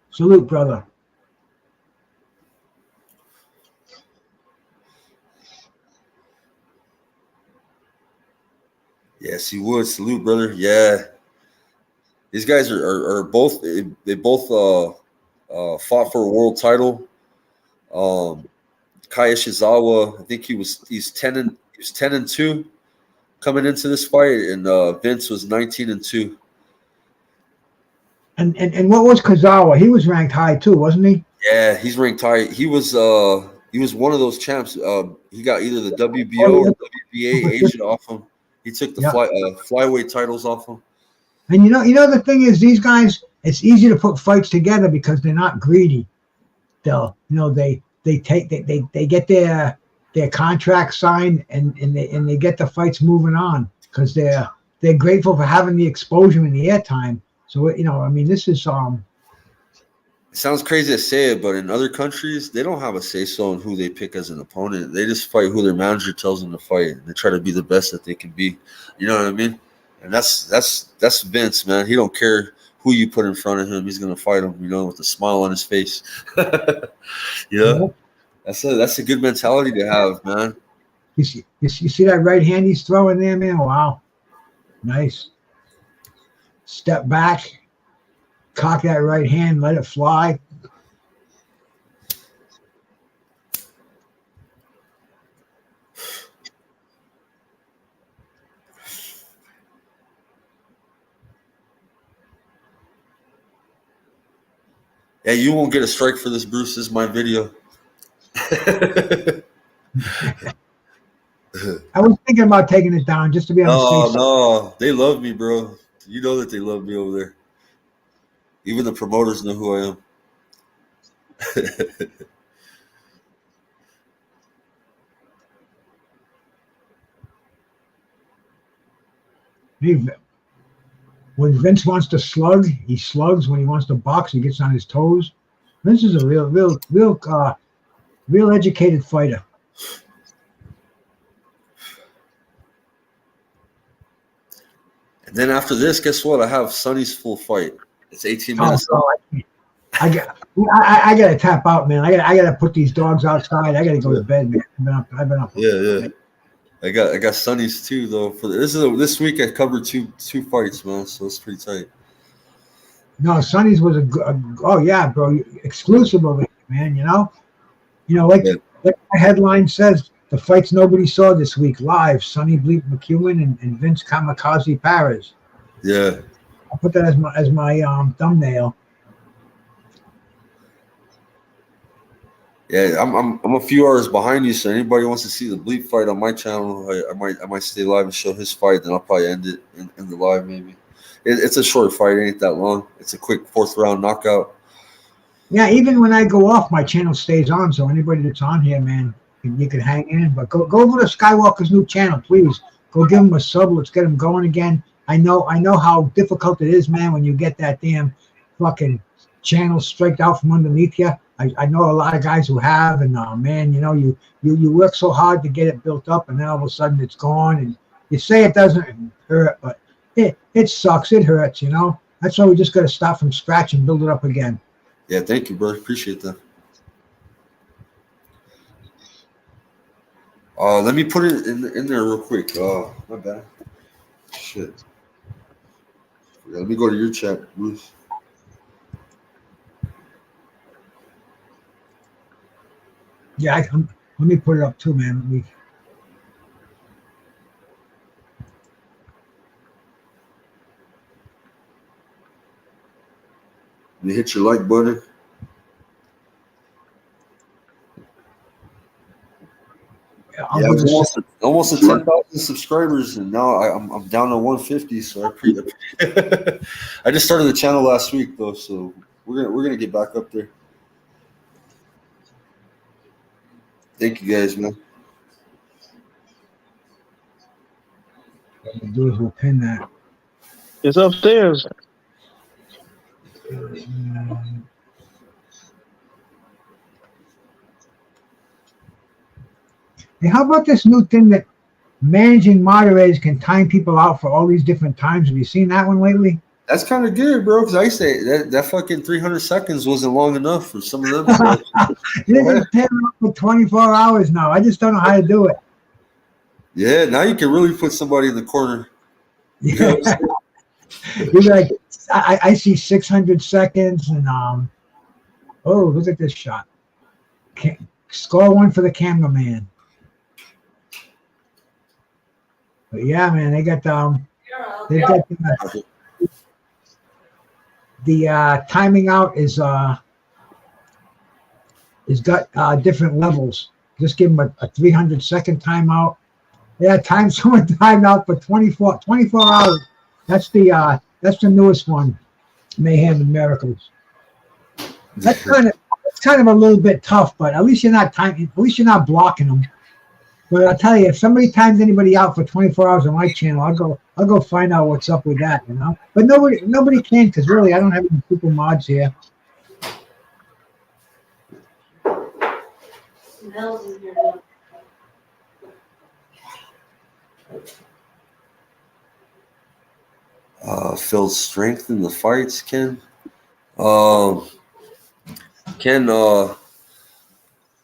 Salute, brother. Yes, he would. Salute, brother. Yeah. These guys are both, they both fought for a world title. Kaya Shizawa, I think he's 10-2 coming into this fight, and Vince was 19-2. And what was Kazawa? He was ranked high too, wasn't he? Yeah, he's ranked high. He was one of those champs. He got either the WBO or WBA agent off him. He took the flyweight titles off him. And you know the thing is, these guys, it's easy to put fights together because they're not greedy. they'll, they get their contract signed and they get the fights moving on because they're grateful for having the exposure and the airtime. So I mean, this is It sounds crazy to say it, but in other countries, they don't have a say-so in who they pick as an opponent. They just fight who their manager tells them to fight. And they try to be the best that they can be. You know what I mean? And that's Vince, man. He don't care who you put in front of him. He's gonna fight him, with a smile on his face. That's a good mentality to have, man. You see that right hand he's throwing there, man? Wow, nice. Step back. Cock that right hand, let it fly. Yeah, you won't get a strike for this, Bruce. This is my video. I was thinking about taking it down just to be on the safe side. No, they love me, bro. You know that they love me over there. Even the promoters know who I am. When Vince wants to slug, he slugs. When he wants to box, he gets on his toes. Vince is a real educated fighter. And then after this, guess what? I have Sonny's full fight. It's 18 minutes. I gotta tap out, man. I gotta put these dogs outside. I gotta go to bed, man. I've been up. Yeah. I got Sonny's too, though. For this week, I covered two fights, man. So it's pretty tight. No, Sonny's was oh yeah, bro, exclusive of it, man. Like my headline says, the fights nobody saw this week live. Sonny Bleep McEwen and Vince Kamikaze Paris. Yeah. I'll put that as my thumbnail. Yeah, I'm a few hours behind you, so anybody wants to see the Bleep fight on my channel, I might stay live and show his fight, then I'll probably end it in the live maybe. It's a short fight, it ain't that long. It's a quick 4th round knockout. Yeah, even when I go off, my channel stays on, so anybody that's on here, man, you can hang in. But go over to Skywalker's new channel, please. Go give him a sub. Let's get him going again. I know how difficult it is, man, when you get that damn fucking channel striked out from underneath you. I know a lot of guys who have, and man, you work so hard to get it built up, and then all of a sudden it's gone. And you say it doesn't hurt, but it sucks. It hurts, That's why we just got to start from scratch and build it up again. Yeah, thank you, bro. Appreciate that. Let me put it in there real quick. Oh, my bad. Shit. Yeah, let me go to your chat, Bruce. Yeah, let me put it up too, man. You hit your like button. Yeah, almost 10,000 subscribers, and now I'm down to 150. So I just started the channel last week, though, so we're gonna get back up there. Thank you, guys, man. What we'll do is we'll pin that. It's upstairs. Hey, how about this new thing that managing moderators can time people out for all these different times? Have you seen that one lately? That's kind of good, bro, because I say that fucking 300 seconds wasn't long enough for some of them. This is 10 for 24 hours now. I just don't know how to do it. Yeah, now you can really put somebody in the corner. Yeah. You're like, I see 600 seconds, and oh, look at this shot. Score one for the cameraman. But yeah, man, they got the timing out is got different levels. Just give them a 300-second timeout. Yeah, someone timed out for 24 hours. That's the newest one, Mayhem and Miracles. That's kind kind of a little bit tough, but at least you're not blocking them. But I'll tell you, if somebody times anybody out for 24 hours on my channel, I'll go find out what's up with that, you know. But nobody can, because really I don't have any super mods here. Phil's strength in the fights, Ken. Ken,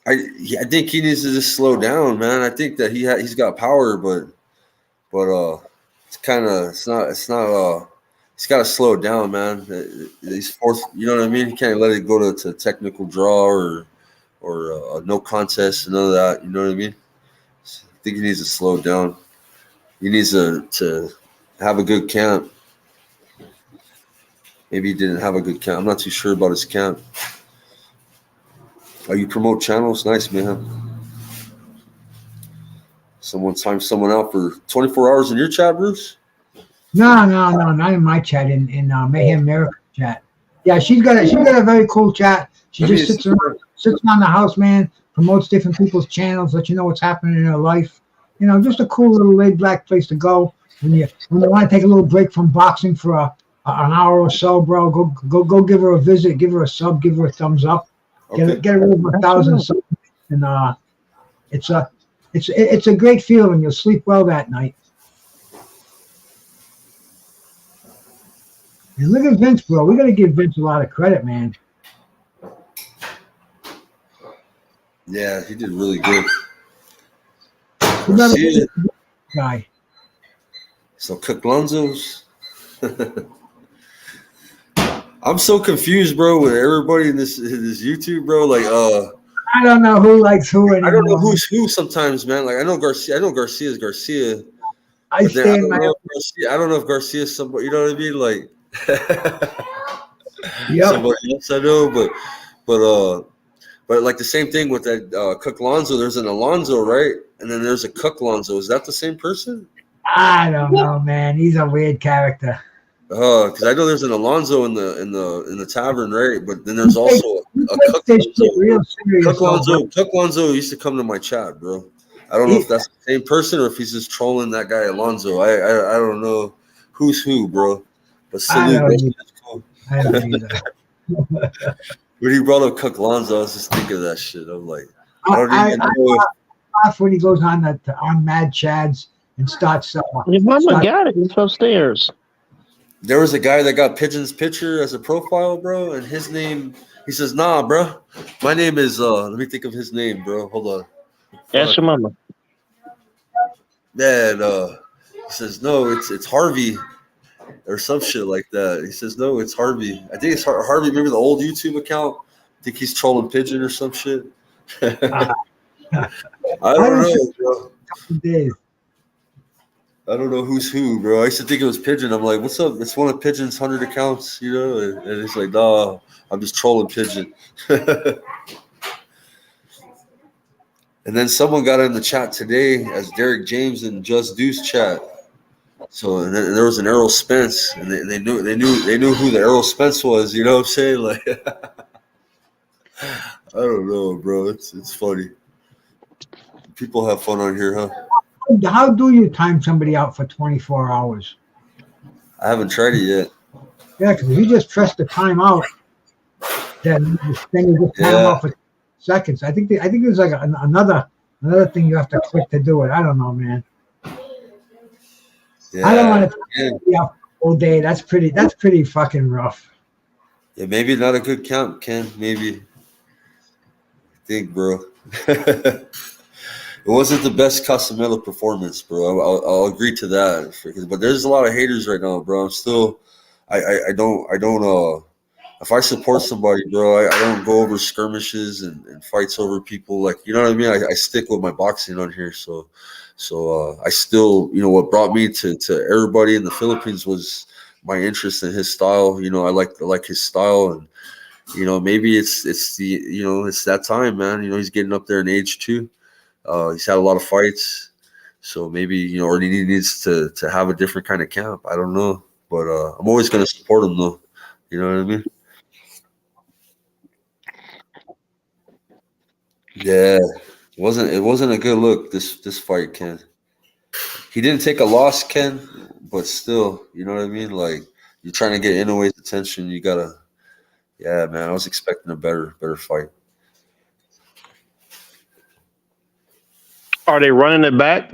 I think he needs to just slow down, man. I think that he's got power, but it's not he's got to slow down, man. He's forced, you know what I mean? He can't let it go to technical draw or no contest and none of that. You know what I mean? I think he needs to slow down. He needs to have a good camp. Maybe he didn't have a good camp. I'm not too sure about his camp. Oh, you promote channels? Nice, man. Someone timed someone out for 24 hours in your chat, Bruce? No, not in my chat. In Mayhem America chat. Yeah, she's got a very cool chat. She just sits around the house, man. Promotes different people's channels, let you know what's happening in her life. You know, just a cool little laid back place to go when you want to take a little break from boxing for an hour or so, bro. Go give her a visit, give her a sub, give her a thumbs up. Okay. Get her over 1,000 subs, and it's a great feeling. You'll sleep well that night. And look at Vince, bro. We got to give Vince a lot of credit, man. Yeah, he did really good. Guy. So Cook Lonzo's. I'm so confused, bro, with everybody in this YouTube, bro. Like, I don't know who likes who anymore. I don't know who's who sometimes, man. Like, I know Garcia's Garcia. I don't know if Garcia's somebody. You know what I mean? Like, yep. Somebody else I know, but like the same thing with that Cook Lonzo. There's an Alonzo, right? And then there's a Cook Lonzo. Is that the same person? I don't know, man. He's a weird character. Because I know there's an Alonzo in the tavern, right? But then there's also a Cook Lonzo. Cook Lonzo used to come to my chat, bro. I don't know if that's the same person or if he's just trolling that guy Alonzo. I don't know who's who, bro. But salute, bro. I don't either. When he brought up Cook Lonzo, I was just thinking of that shit. I'm like, I laugh when he goes on Mad Chads and starts. Your mama got it. It's upstairs. There was a guy that got Pigeon's picture as a profile, bro, and his name. He says, "Nah, bro, my name is." Let me think of his name, bro. Hold on. Ask your mama. Man, he says, "No, it's Harvey." Or some shit like that. He says, no, it's Harvey. I think it's Harvey. Remember the old YouTube account? I think he's trolling Pigeon or some shit. I don't know, bro. I don't know who's who, bro. I used to think it was Pigeon. I'm like, what's up? It's one of Pigeon's 100 accounts, you know? And he's like, nah, I'm just trolling Pigeon. And then someone got in the chat today as Derek James and Just Deuce chat. So and then there was an Errol Spence, and they knew who the Errol Spence was. You know what I'm saying? Like, I don't know, bro. It's funny. People have fun on here, huh? How do you time somebody out for 24 hours? I haven't tried it yet. Yeah, because if you just press the time out, then you just time out for seconds. I think there's like another thing you have to click to do it. I don't know, man. Yeah, I don't want to be out all day. That's pretty fucking rough. Yeah, maybe not a good count, Ken. Maybe. I think, bro. It wasn't the best Casamelo performance, bro. I'll agree to that. But there's a lot of haters right now, bro. I'm still, I don't. If I support somebody, bro, I don't go over skirmishes and fights over people. Like, you know what I mean? I stick with my boxing on here, so I still, you know, what brought me to everybody in the Philippines was my interest in his style. You know, I like his style, and you know, maybe it's the, you know, it's that time, man. You know, he's getting up there in age too. He's had a lot of fights, so maybe, you know, or he needs to have a different kind of camp. I don't know, but I'm always gonna support him though. You know what I mean? Yeah, it wasn't a good look this fight, Ken. He didn't take a loss, Ken, but still, you know what I mean? Like you're trying to get Inoue's attention, you gotta. Yeah, man, I was expecting a better fight. Are they running it back?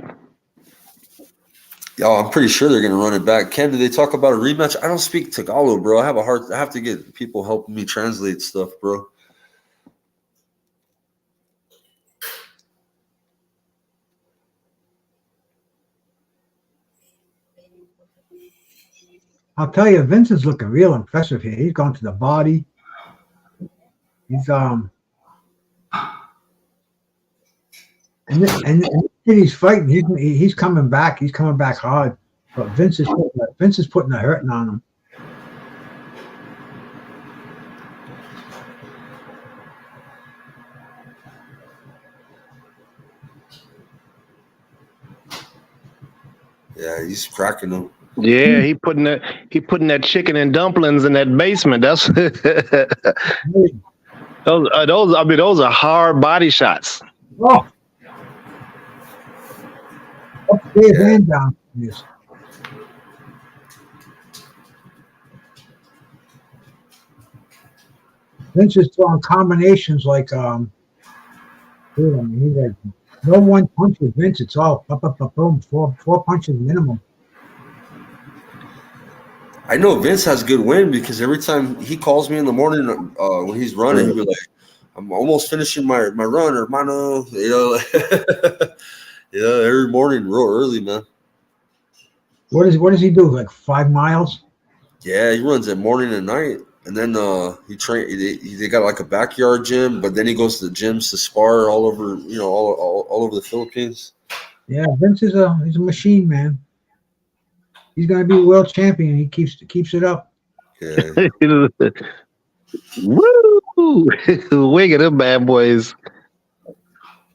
Oh, I'm pretty sure they're gonna run it back. Ken, did they talk about a rematch? I don't speak Tagalog, bro. I have to get people helping me translate stuff, bro. I'll tell you, Vincent's looking real impressive here. He's going to the body. He's and he's fighting. He's coming back. He's coming back hard. But Vince is putting a hurting on him. Yeah, he's cracking them. Yeah, he putting that chicken and dumplings in that basement. That's those are hard body shots. Oh, up his hand down. Yes. Vince is throwing combinations like he's like no one punch with Vince. It's all boom, four punches minimum. I know Vince has good wind because every time he calls me in the morning when he's running, he'll be like, "I'm almost finishing my run, hermano." You know, every morning, real early, man. What does he do? Like 5 miles? Yeah, he runs at morning and night, and then he train. They got like a backyard gym, but then he goes to the gyms to spar all over, all over the Philippines. Yeah, Vince is he's a machine, man. He's gonna be world champion. He keeps it up. Yeah. Woo! Wing of them bad boys.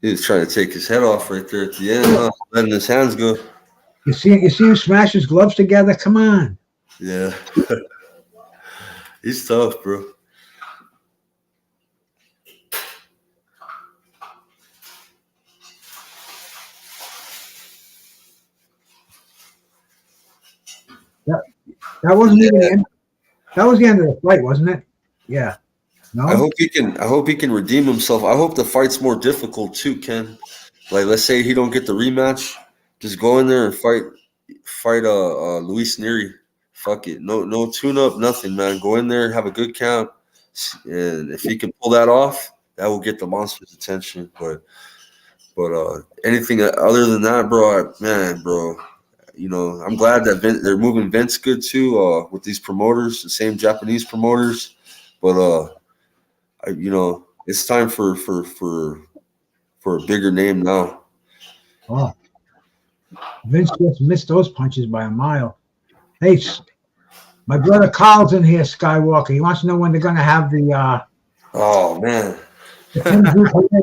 He was trying to take his head off right there at the end, letting his hands go. You see him smash his gloves together? Come on. Yeah. He's tough, bro. That wasn't even the end. That was the end of the fight, wasn't it? Yeah. No. I hope he can redeem himself. I hope the fight's more difficult too, Ken. Like, let's say he don't get the rematch, just go in there and fight Luis Neri. Fuck it, no tune up, nothing, man. Go in there, have a good count, and if he can pull that off, that will get the monster's attention. But anything other than that, bro, I'm glad that they're moving Vince good too with these promoters, the same Japanese promoters. But it's time for a bigger name now. Oh. Vince just missed those punches by a mile. Hey, my brother Carl's in here, Skywalker. He wants to know when they're going to have the Oh, man. the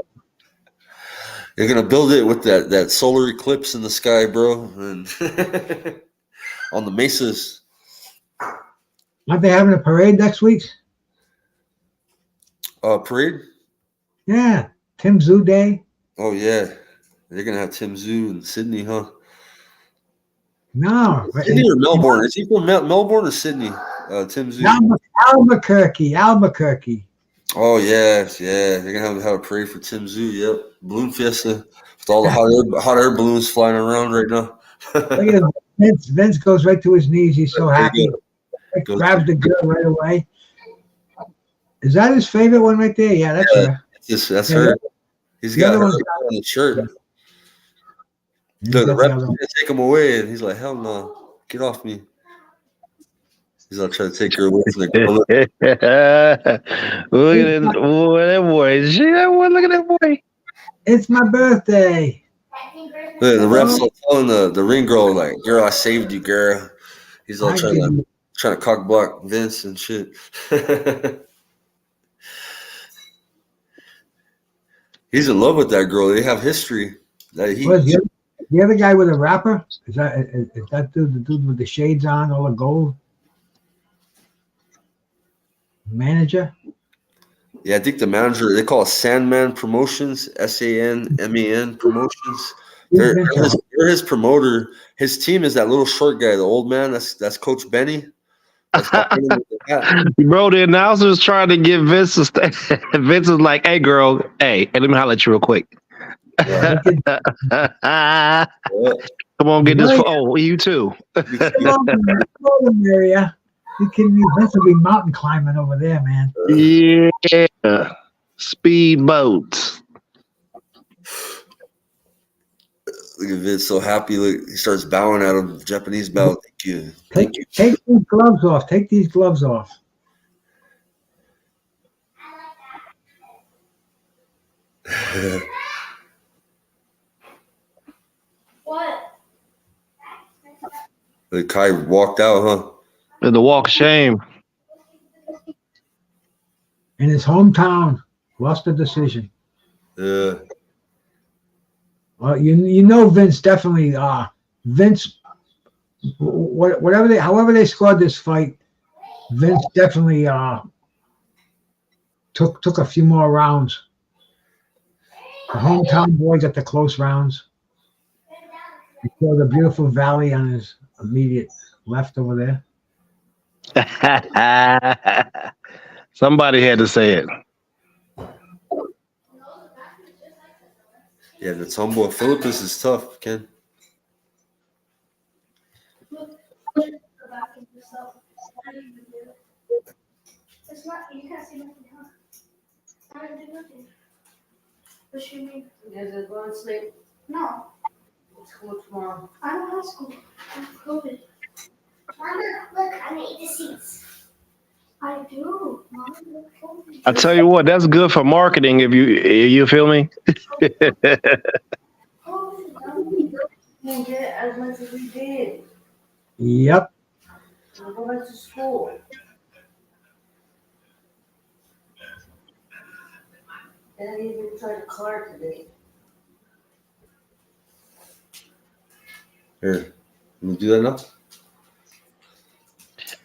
They're going to build it with that solar eclipse in the sky, bro. And on the mesas. Aren't they having a parade next week? Parade? Yeah. Tim Zoo Day. Oh, yeah. They're going to have Tim Zoo in Sydney, huh? No. Sydney or Melbourne? Is he from Melbourne or Sydney? Tim Zoo. Albuquerque. Oh, yes. Yeah. They're going to have a parade for Tim Zoo. Yep. Balloon Fiesta with all the hot air balloons flying around right now. Look at Vince goes right to his knees. He's so happy. Grabs the girl right away. Is that his favorite one right there? Yeah, that's her. That's her. He's got her on the shirt. Look, the ref going to take him away, and he's like, "Hell no, get off me." He's not trying to take her away from the girl. Look at that boy. Look at that boy. It's my birthday. Look, the ref's all telling the ring girl, like, "Girl, I saved you, girl." He's all trying to cock block Vince and shit. He's in love with that girl. They have history. The other guy with a rapper? Is that the dude with the shades on, all the gold? Manager? Yeah, I think the manager, they call it Sandman Promotions, SANMAN Promotions. They're his promoter. His team is that little short guy, the old man. That's Coach Benny. That's Bro, the announcer was trying to get Vince. Vince is like, "Hey, girl, hey, let me holler at you real quick. Yeah. Come on, get this. Oh, you too. Area. You kidding me? Vince will be mountain climbing over there, man. Yeah, speedboats. Look at Vince, so happy. Look, he starts bowing at him. Japanese bow. Thank you. Thank you. Take these gloves off. Take these gloves off. What? The Kai walked out, huh? The walk of shame. In his hometown, lost the decision. Yeah. Well, you know Vince definitely. Vince, however they scored this fight, Vince definitely took a few more rounds. The hometown boy got the close rounds. He saw the beautiful valley on his immediate left over there. Somebody had to say it. Yeah, the Tombo Philippines is tough, Ken. It's not, you can't see nothing, huh? I didn't do nothing. What you mean? Is it going to sleep? No, School tomorrow. I don't have school. I have COVID. Mama, look, I made the seats. I do. Mama, look, COVID. I tell you what, that's good for marketing. If you feel me. Didn't get as much as we did. Yep. We're going to school. And even tried to car today. Here, can you do that now?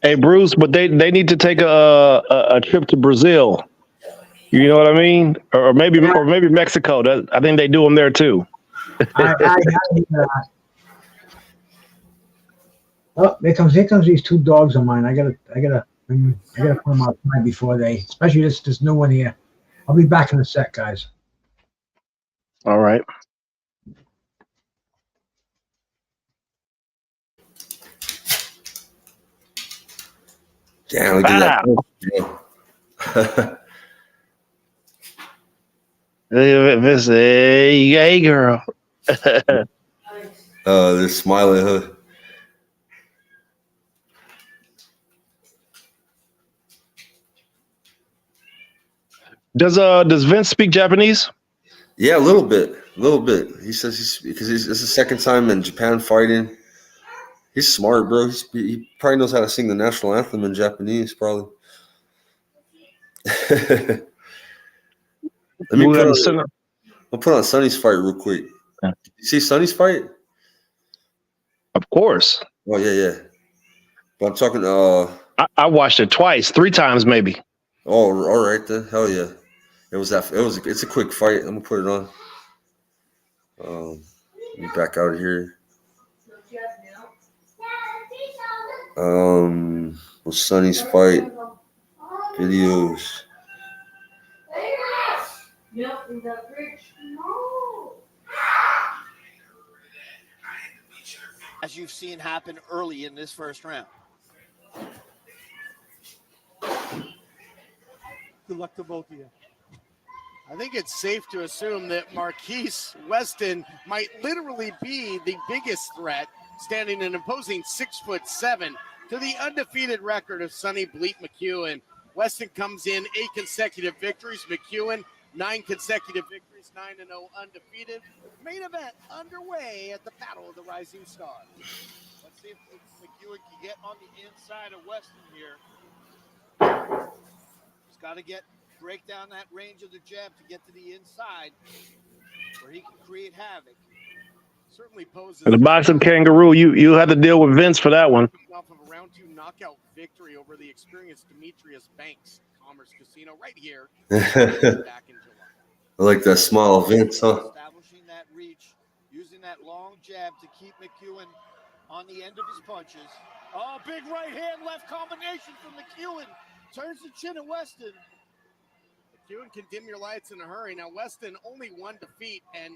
Hey Bruce, but they need to take a trip to Brazil. You know what I mean? Or maybe Mexico. I think they do them there too. Oh, here comes these two dogs of mine. I gotta put them outside before they, especially this new one here. I'll be back in a sec, guys. All right. Damn, look at that. Hey, girl. They're smiling, huh? Does Vince speak Japanese? Yeah, a little bit. He says because it's the second time in Japan fighting. He's smart, bro. He probably knows how to sing the national anthem in Japanese, probably. Let me put on Sonny's fight real quick. Yeah. You see Sonny's fight? Of course. Oh yeah. But I'm talking. I watched it twice, 3 times maybe. Oh, all right then. Hell yeah. It's a quick fight. I'm gonna put it on. Let me back out of here. With Sonny's fight videos. Yep, in that bridge. No. As you've seen happen early in this first round. Good luck to both of you. I think it's safe to assume that Marquise Weston might literally be the biggest threat, standing an imposing 6'7" to the undefeated record of Sonny Bleep McEwen. Weston comes in 8 consecutive victories. McEwen 9 consecutive victories, 9-0 undefeated. Main event underway at the Battle of the Rising Stars. Let's see if McEwen can get on the inside of Weston here. He's got to break down that range of the jab to get to the inside where he can create havoc. Certainly poses The boxing kangaroo, you had to deal with Vince for that one. off of a round 2 knockout victory over the experienced Demetrius Banks. Commerce Casino right here I back in July. like that smile of Vince, huh? Establishing that reach, using that long jab to keep McEwen on the end of his punches. Oh, big right hand, left combination from McEwen. Turns the chin of Weston. McEwen can dim your lights in a hurry. Now, Weston only one defeat, and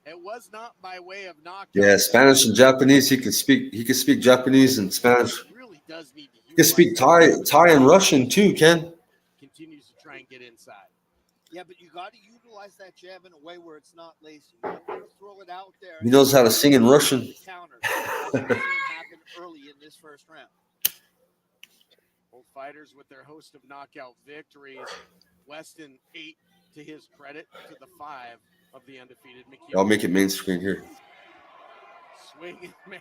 it was not by way of knockout. Yeah, Spanish and Japanese. He can speak Japanese and Spanish. He really does need to He can speak Thai and Russian too, Ken. Continues to try and get inside. Yeah, but you got to utilize that jab in a way where it's not lazy. You don't want to throw it out there. He knows how to sing in Russian. Counter, as we've seen happen early in this first round. Both fighters with their host of knockout victories. Weston 8 to his credit to the 5 of the undefeated McEwen. I'll make it main screen here. Swinging, man.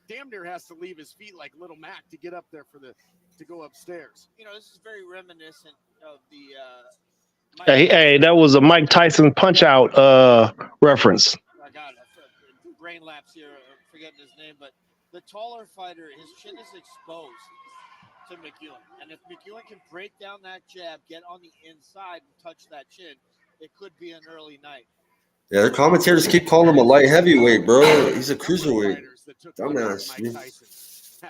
Damn near has to leave his feet like Little Mac to get up there to go upstairs. You know, this is very reminiscent of the Hey, that was a Mike Tyson punch out reference. I got it. Brain lapse here, forgetting his name, but the taller fighter, his chin is exposed to McEwen. And if McEwen can break down that jab, get on the inside and touch that chin, it could be an early night. Yeah, the commentators keep calling him a light heavyweight, bro. He's a cruiserweight. Dumbass.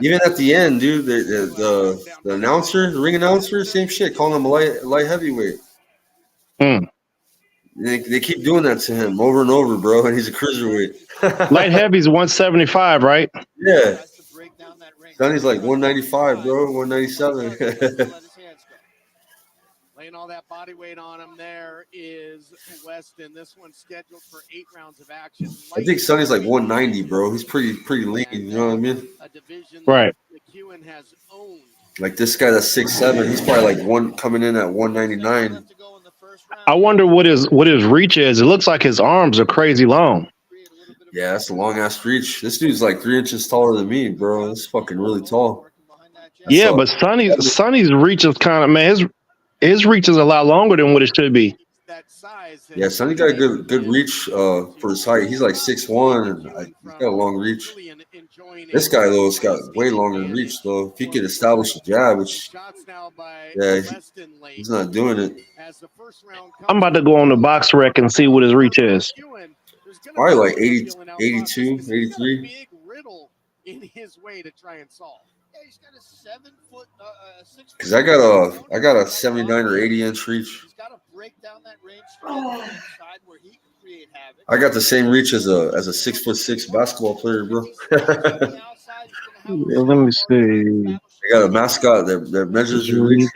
Even at the end, dude, the announcer, the ring announcer, same shit, calling him a light heavyweight. They keep doing that to him over and over, bro, and he's a cruiserweight. Light heavy's 175, right? Yeah. Sonny's like 195, bro, 197. Laying all that body weight on him there is Weston. This one's scheduled for 8 rounds of action. I think Sonny's like 190, bro. He's pretty lean, you know what I mean? Right. McEwen has owned. Like this guy that's 6'7", he's probably like coming in at 199. I wonder what his reach is. It looks like his arms are crazy long. Yeah, that's a long ass reach. This dude's like 3 inches taller than me, bro. That's fucking really tall. Yeah, but Sonny's reach is kind of, man, his reach is a lot longer than what it should be. Yeah, Sonny got a good reach for his height. He's like 6'1", and he's got a long reach. This guy though has got way longer reach though. If he could establish a jab, which he's not doing it. I'm about to go on the box rec and see what his reach is. Probably like 80, 82, 83. Big riddle in his way to try and solve. Yeah, he's got a 7 foot, 6 foot. Cause I got a 79 or 80 inch reach. He's got to break down that range to the inside where he can create havoc. I got the same reach as a 6'6" basketball player, bro. Let me see. I got a mascot that measures your reach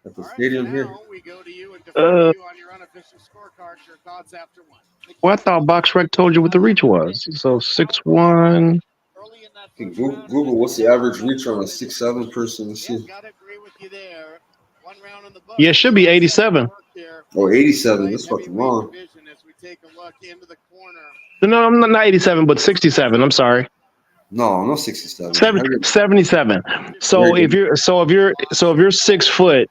at the stadium here. We go to you and defer you on your unofficial scorecard. Your thoughts after one. Well, I thought box rec told you what the reach was. So 6'1". Google what's the average reach on a 6'7" person? Let's see. Yeah, it should be 87. Oh, 87. That's fucking wrong. No, I'm not 87, but 67. I'm sorry. No 67. 77. So if you're 6 foot,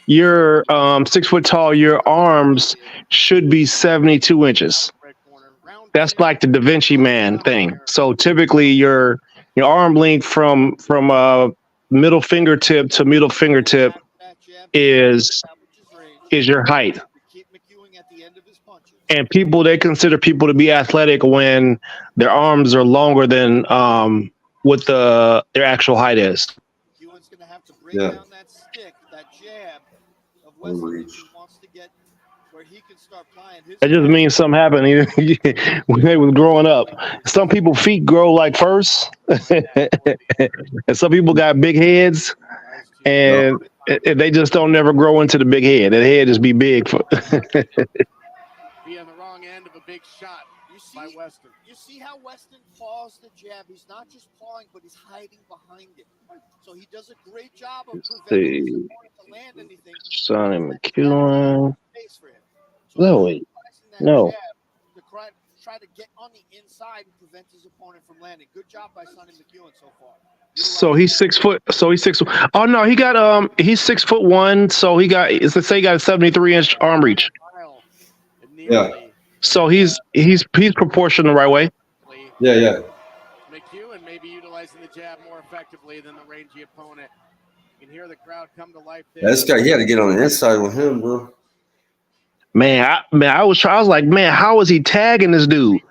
you're 6 foot tall. Your arms should be 72 inches. That's like the Da Vinci Man thing. So typically your arm length from middle fingertip to middle fingertip is your height. And they consider people to be athletic when their arms are longer than what their actual height is. Yeah. That just means something happened when they was growing up. Some people feet grow like first, and some people got big heads, and they just don't never grow into the big head. The head just be big. Be on the wrong end of a big shot by Weston. You see how Weston paws the jab? He's not just pawing, but he's hiding behind it. So he does a great job of preventing his opponent to land anything. Sonny McEwen. No. To try to get on the inside and prevent his opponent from landing. Good job by Sonny McEwen so far. So he's 6 foot. Oh no, he's 6'1". So he got a 73-inch arm reach. Yeah. So he's proportioned the right way. Yeah. McEwen may be utilizing the jab more effectively than the rangy opponent. You can hear the crowd come to life there. Yeah, this guy, he had to get on the inside with him, bro. Man, I was like, man, how is he tagging this dude?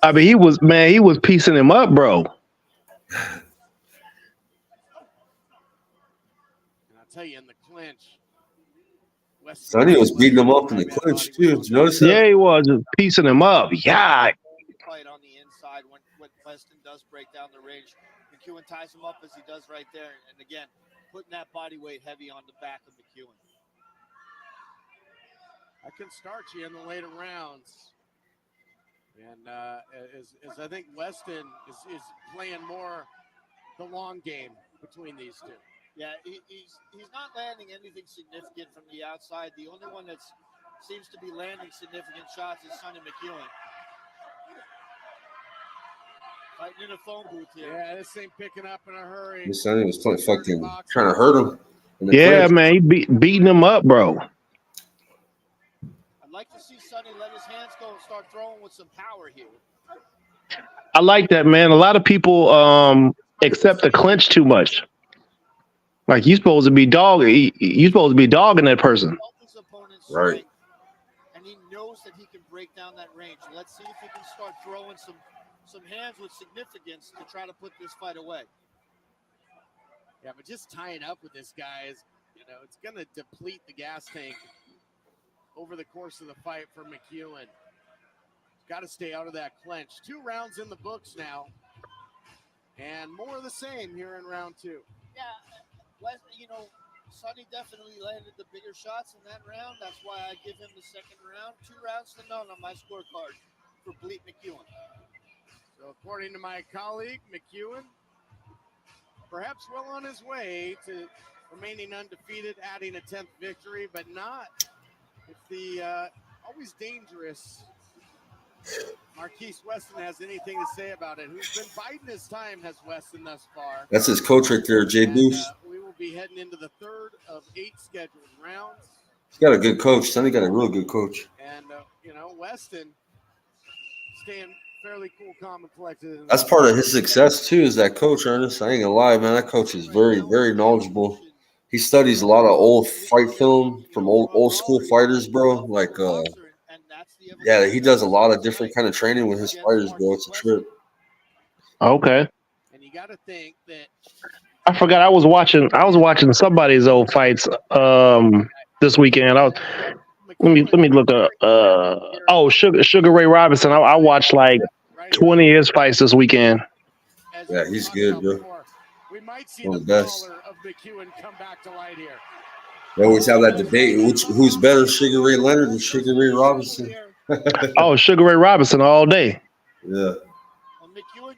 I mean, he was piecing him up, bro. And I'll tell you, in the clinch, Sonny was beating him up in the clinch too. Did you notice that? Yeah, he was just piecing him up. Yeah. Fight on the inside when Weston does break down the range. McEwen ties him up as he does right there, and again, putting that body weight heavy on the back of McEwen. I can start you in the later rounds. And as I think Weston is playing more the long game between these two. Yeah, he's not landing anything significant from the outside. The only one that seems to be landing significant shots is Sonny McEwen. Fighting in a phone booth here. Yeah, this ain't picking up in a hurry. This Sonny was fucking trying to hurt him. Yeah, man, he beating him up, bro. I'd like to see Sonny let his hands go and start throwing with some power here. I like that, man. A lot of people accept the clinch too much. Like you supposed to be dogging that person. Right. And he knows that he can break down that range. Let's see if he can start throwing some hands with significance to try to put this fight away. Yeah, but just tying up with this guy is, it's going to deplete the gas tank over the course of the fight for McEwen. Got to stay out of that clinch. 2 rounds in the books now. And more of the same here in round 2. Yeah, Sonny definitely landed the bigger shots in that round. That's why I give him the second round. 2 rounds to none on my scorecard for Bleep McEwen. So according to my colleague, McEwen, perhaps well on his way to remaining undefeated, adding a 10th victory, but not if the always dangerous Marquise Weston has anything to say about it. Who's been biding his time has Weston thus far. That's his coach right there, Jay Boost. We will be heading into the 3rd of 8 scheduled rounds. He's got a good coach. Sonny got a real good coach. And, Weston staying fairly cool, calm, and collected. That's part of his success, too, is that coach, Ernest. I ain't gonna lie, man. That coach is very, very knowledgeable. He studies a lot of old fight film from old school fighters, bro. Like, yeah, he does a lot of different kind of training with his fighters, bro. It's a trip. Okay. And you got to think that I forgot I was watching somebody's old fights this weekend. Let me look up Sugar Ray Robinson. I watched like 20 of his fights this weekend. Yeah, he's good, bro. We might see one the of the best. power of McEwen come back to light here. They always have that debate: who's better, Sugar Ray Leonard or Sugar Ray Robinson? Oh, Sugar Ray Robinson all day. Yeah,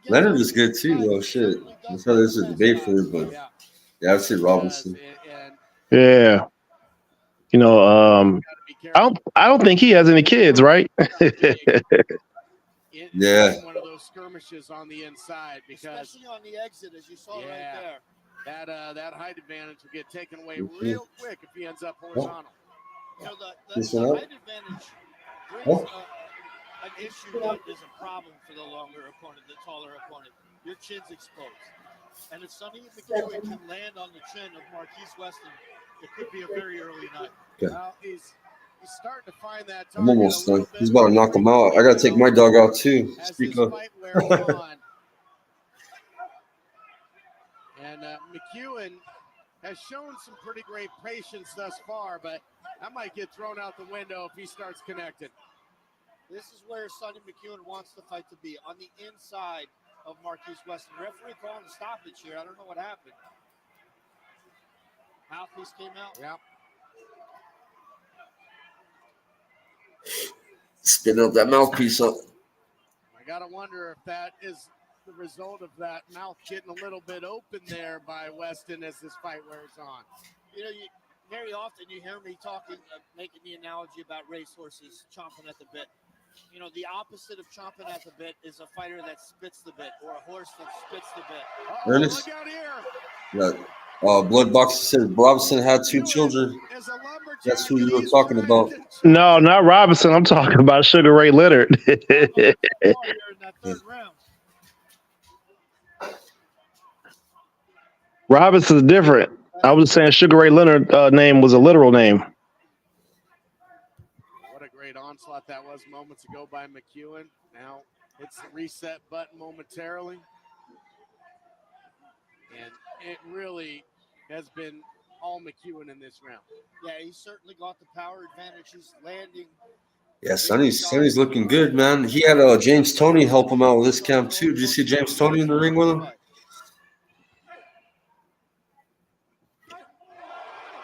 Leonard is good too, though. Shit, that's how there's a debate for it, but yeah, I'd say Robinson. Yeah, I don't think he has any kids, right? Yeah. One of those skirmishes on the inside, because especially on the exit, as you saw right there. That height advantage will get taken away real quick if he ends up horizontal. The height advantage brings an issue that is a problem for the longer opponent, the taller opponent. Your chin's exposed. And if Sonny McEwen can land on the chin of Marquise Weston, it could be a very early night. Okay. Well, he's starting to find that I'm almost done. He's about to knock him out. I got to take my dog out too. Speak up. And McEwen has shown some pretty great patience thus far, but that might get thrown out the window if he starts connecting. This is where Sonny McEwen wants the fight to be, on the inside of Marquise Weston. Referee calling a stoppage here. I don't know what happened. Mouthpiece came out. Yeah. Spit up that mouthpiece up. I gotta wonder if that is the result of that mouth getting a little bit open there by Weston as this fight wears on. Very often you hear me talking, making the analogy about racehorses chomping at the bit. The opposite of chomping at the bit is a fighter that spits the bit, or a horse that spits the bit. Ernest? Look out here. Yeah. Blood Box said Robinson had 2 children. That's who you were talking about. No, not Robinson. I'm talking about Sugar Ray Leonard. Robinson's different. I was saying Sugar Ray Leonard name was a literal name. What a great onslaught that was moments ago by McEwen. Now it's the reset button momentarily. And it really has been all McEwen in this round. Yeah, he certainly got the power advantage. He's landing. Yeah, Sonny's looking good, man. He had James Toney help him out with this camp too. Did you see James Toney in the ring with him?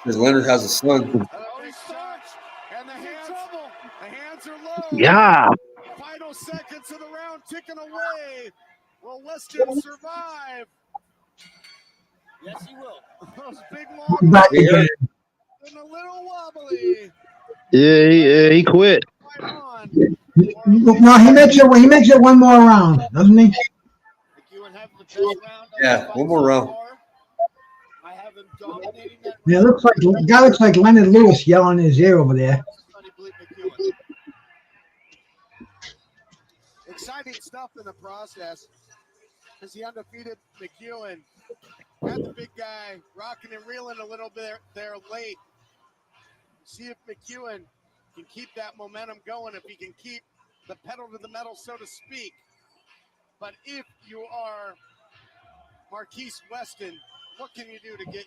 Because Leonard has a son. Oh, he starts, and the hands are low. Yeah. Final seconds of the round ticking away. Will Weston survive? Yes, he will. Those big long Back again. and a little wobbly. Yeah, he quit. No, he makes it one more round, doesn't he? McEwen having the best round. Yeah, one more round. I have him dominating that. Yeah, the guy looks like Leonard Lewis yelling in his ear over there. Sonny Bleep McEwen. Exciting stuff in the process as the undefeated McEwen had the big guy rocking and reeling a little bit there late. See if McEwen can keep that momentum going, if he can keep the pedal to the metal, so to speak. But if you are Marquise Weston, what can you do to get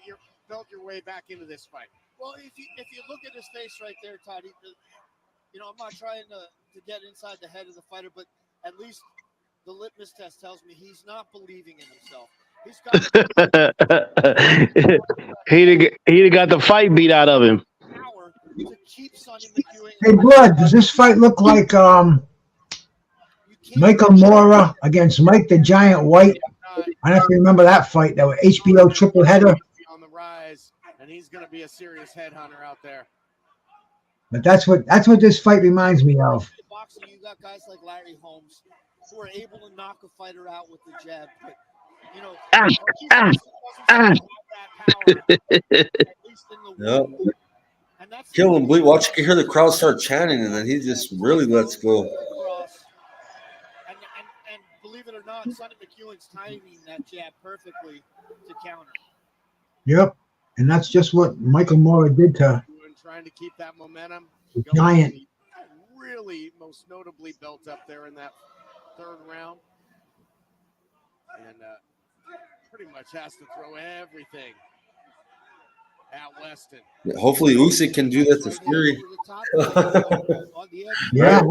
build your way back into this fight? Well, if you look at his face right there, Todd, I'm not trying to get inside the head of the fighter, but at least the litmus test tells me he's not believing in himself. He's got He'd got the fight beat out of him. power to keep Sonny McEwen. Hey, Blood, does this fight look like Michael Mora against Mike the Giant White? I don't know if you remember that fight, that was HBO triple header. On the rise, and he's going to be a serious headhunter out there. But that's what this fight reminds me of. In boxing, you got guys like Larry Holmes who are able to knock a fighter out with the jab. But, Yep. Kill him, Bleep. Watch, you can hear the crowd start chanting, and then he just really lets go. And believe it or not, Sonny McEwen's timing that jab perfectly to counter. Yep, and that's just what Michael Mora did to trying to keep that momentum. the Giant. Really, most notably built up there in that third round, and pretty much has to throw everything at Weston. Hopefully, Usyk can do that to Fury. Yeah.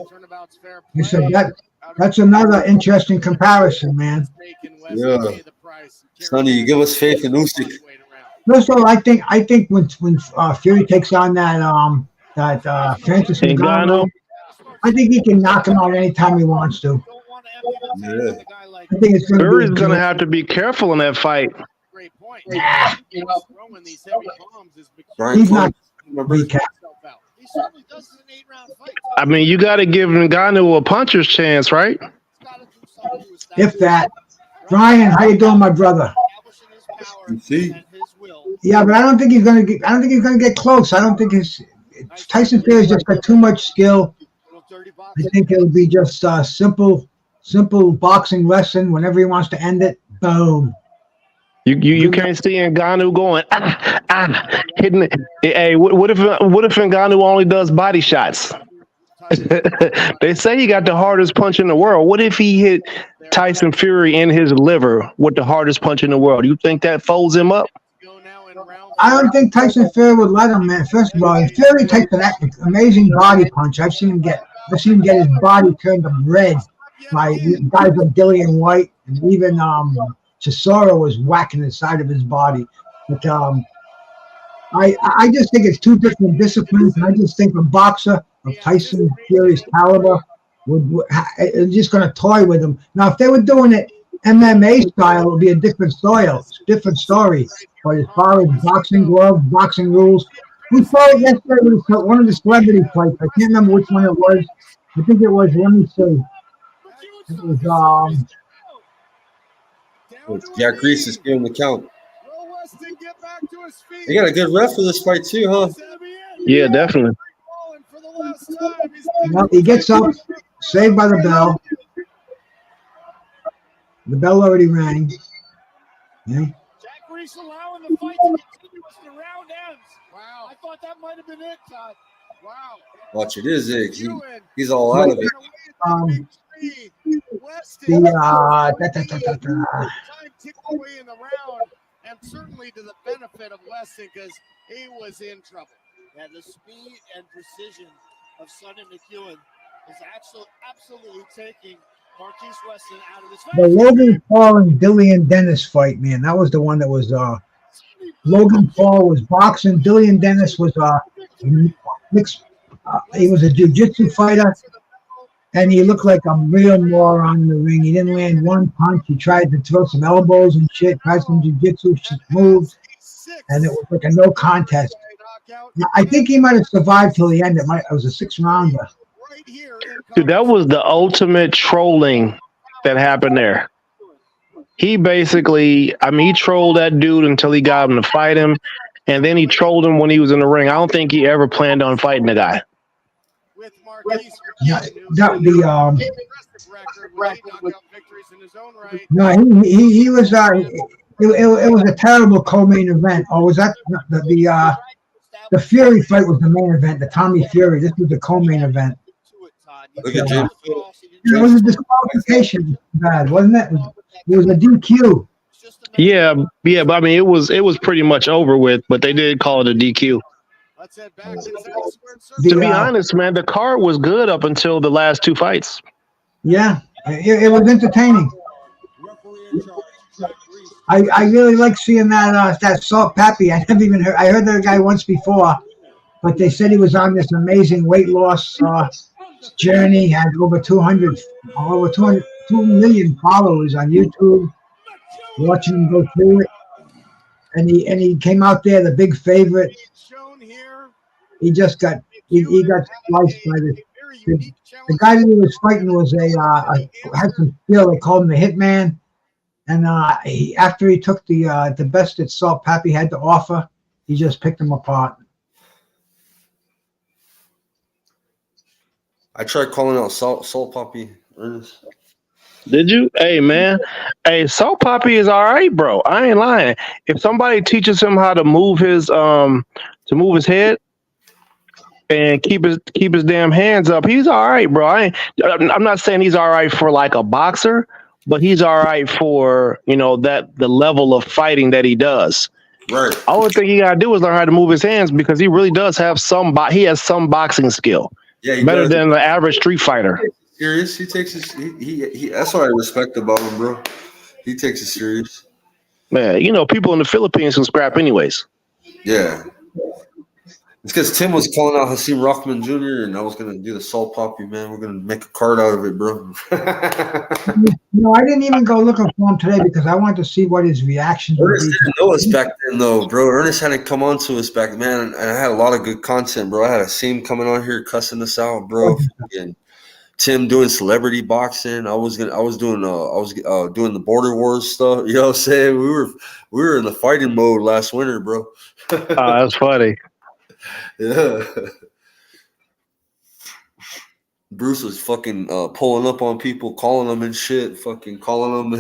Turnabout's fair You play. said that's another interesting comparison, man. Yeah. Sonny, you give us faith in Usyk. First of all, I think when Fury takes on that Francis Ngannou, I think he can knock him out anytime he wants to. Yeah. I think it's Fury's gonna have to be careful in that fight. Great point. Yeah. Throwing these heavy bombs is He's not recap. He certainly does in an 8-round fight. I mean, you got to give Ngannou a puncher's chance, right? If that. Brian, how you doing, my brother? You see? Yeah, but I don't think he's gonna get. I don't think he's gonna get close. I don't think Tyson Fury's just got too much skill. I think it'll be just simple boxing lesson. Whenever he wants to end it, boom. You can't see Ngannou going hitting it. Hey, what if Ngannou only does body shots? They say he got the hardest punch in the world. What if he hit Tyson Fury in his liver with the hardest punch in the world? You think that folds him up? I don't think Tyson Fury would let him, man. First of all, if Fury takes an amazing body punch, I've seen him get his body turned red by guys like Dillian White, and even Chisora was whacking the side of his body. But I just think it's two different disciplines, and I just think a boxer of Tyson Fury's caliber is just going to toy with him. Now, if they were doing it MMA style, it would be a different story. But as far as boxing gloves, boxing rules, we saw it yesterday with one of the celebrity fights. I can't remember which one it was. I think it was, let me see. It was, Jack Reese is giving the count. They got a good ref for this fight too, huh? Yeah, definitely. Well, he gets up, saved by the bell. The bell already rang. Yeah. the fight to continue as the round ends. Wow. I thought that might have been it, Todd. Wow. Watch it is it. He's all out of it. Time ticked away in the round, and certainly to the benefit of Weston because he was in trouble. Yeah, the speed and precision of Sonny McEwen is absolutely taking Marquise Weston out of this fight. The Logan Paul and Dillian Dennis fight, man, that was the one that was Logan Paul was boxing, Dillian Dennis was mixed. He was a jiu-jitsu fighter, and he looked like a real moron in the ring. He didn't land one punch. He tried to throw some elbows and shit, tried some jiu-jitsu moves, and it was like a no contest. I think he might have survived till the end. It was a 6-rounder. Dude, that was the ultimate trolling that happened there. He basically, he trolled that dude until he got him to fight him, and then he trolled him when he was in the ring. I don't think he ever planned on fighting the guy. He was. It was a terrible co-main event. Or was that the Fury fight was the main event? The Tommy Fury. This was the co-main event. Look at Jim. It was a disqualification, bad, wasn't it? It was a DQ. Yeah, but it was pretty much over with. But they did call it a DQ. To be honest, man, the card was good up until the last two fights. Yeah, it was entertaining. I really like seeing that Salt Pappy. I never even heard. I heard that guy once before, but they said he was on this amazing weight loss journey. Had over 2 million followers on YouTube, watching him go through it. And he came out there the big favorite. He just got sliced by the guy that he was fighting was had some skill. They called him the Hitman. And after he took the best that Salt Pappy had to offer, he just picked him apart. I tried calling out Salt Pappy, Ernest. Did you? Hey, man. Hey, Salt Pappy is all right, bro. I ain't lying. If somebody teaches him how to move his head and keep his damn hands up, he's all right, bro. I'm not saying he's all right for like a boxer, but he's all right for, the level of fighting that he does. Right. All the thing he gotta do is learn how to move his hands because he really does have he has some boxing skill. Yeah, better than the average street fighter. Serious. He takes his he that's what I respect about him, bro. He takes it serious. Man, people in the Philippines can scrap anyways. Yeah. It's because Tim was calling out Hasim Rahman Jr. and I was gonna do the Salt Pappy, man. We're gonna make a card out of it, bro. I didn't even go looking for him today because I wanted to see what his reactions would Ernest be. didn't know us back then, though, bro. Ernest hadn't come on to us back, man. And I had a lot of good content, bro. I had Hasim coming on here cussing us out, bro. And Tim doing celebrity boxing. I was doing the Border Wars stuff. You know what I'm saying? We were in the fighting mode last winter, bro. Oh, that's funny. Yeah. Bruce was fucking pulling up on people, calling them and shit, fucking calling them.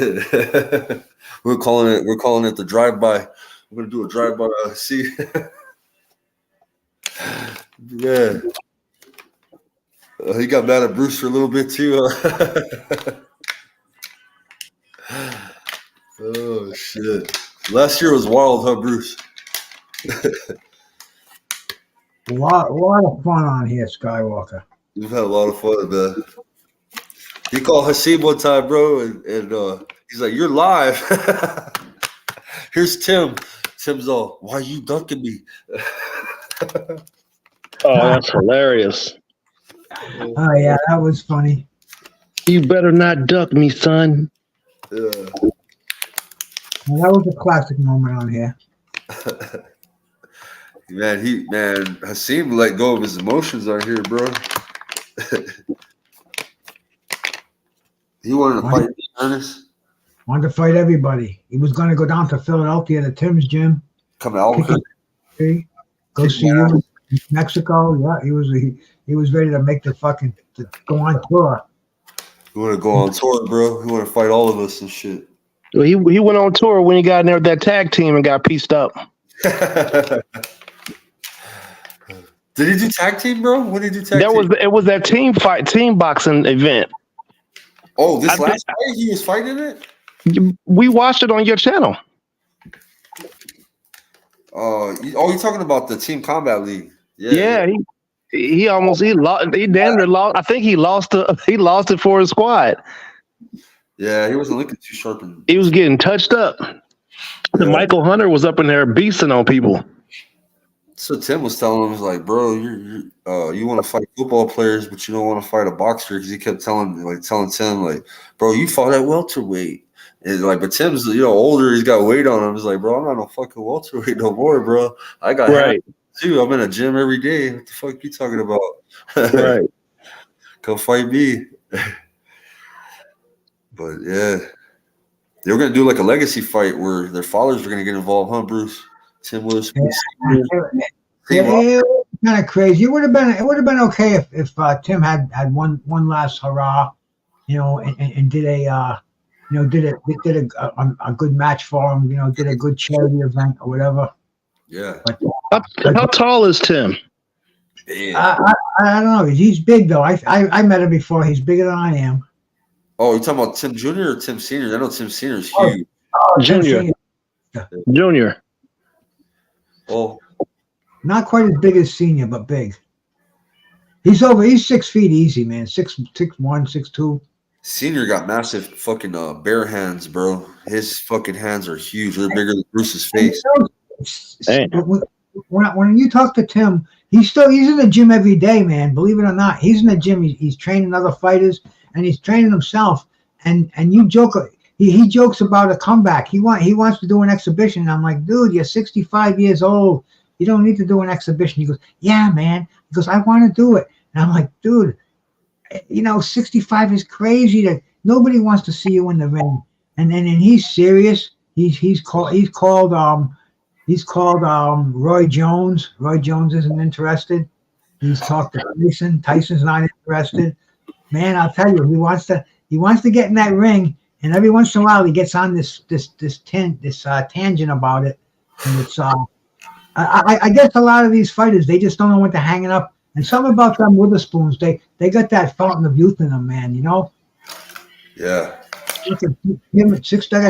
We're calling it the drive-by. We're gonna do a drive-by. See, yeah. He got mad at Bruce for a little bit too. Oh shit! Last year was wild, huh, Bruce? A lot of fun on here, Skywalker. We've had a lot of fun, man. He called Hasim one time, bro, and he's like, "You're live." Here's Tim. Tim's all, "Why are you ducking me?" Oh, that's hilarious. Oh yeah, that was funny. You better not duck me, son. Yeah. Well, that was a classic moment on here. Man, Hasim let go of his emotions on here, bro. He wanted to fight Ernest. Wanted to fight everybody. He was going to go down to Philadelphia to Tim's gym. Come to Albuquerque. Go see you in Mexico. Yeah, he was ready to make to go on tour. He want to go on tour, bro. He want to fight all of us and shit. He went on tour when he got in there with that tag team and got pieced up. Did he do tag team, bro? What did he do tag team? It was that team boxing event. Oh, this last fight he was fighting it? We watched it on your channel. You're talking about the Team Combat League. Yeah. He lost. He damn near lost. I think he lost it for his squad. Yeah, he wasn't looking too sharp. He was getting touched up. Yeah. Michael Hunter was up in there beasting on people. So Tim was telling him, like, bro, you want to fight football players, but you don't want to fight a boxer, because he kept telling Tim, like, bro, you fought at welterweight. And like, but Tim's older, he's got weight on him. He's like, bro, I'm not no fucking welterweight no more, bro. I got right too. I'm in a gym every day. What the fuck you talking about? Right. Come fight me. But yeah, they were gonna do like a legacy fight where their fathers were gonna get involved, huh, Bruce? Tim Willis. It was kind of crazy. It would have been okay if Tim had one last hurrah, and did a good match for him, did a good charity event or whatever. Yeah. But, how tall is Tim? I don't know. He's big though. I met him before. He's bigger than I am. Oh, you talking about Tim Jr. or Tim Sr.? I know Tim Sr. is huge. Junior. Oh. Not quite as big as Senior, but big. He's 6 feet easy, man. 6'1", 6'2". Senior got massive fucking bare hands, bro. His fucking hands are huge. They're bigger than Bruce's face. When you talk to Tim, he's in the gym every day, man. Believe it or not, he's in the gym. He's training other fighters, and he's training himself. And you joke, he jokes about a comeback. He wants to do an exhibition. And I'm like, dude, you're 65 years old. You don't need to do an exhibition. He goes, yeah, man. He goes, I want to do it. And I'm like, dude, 65 is crazy. That nobody wants to see you in the ring. And he's serious. He's called Roy Jones. Roy Jones isn't interested. He's talked to Tyson. Tyson's not interested. Man, I'll tell you, he wants to get in that ring, and every once in a while he gets on this tangent about it. And it's I guess a lot of these fighters, they just don't know when to hang it up. And something about them Witherspoons, they got that fountain of youth in them, man. Yeah. Like I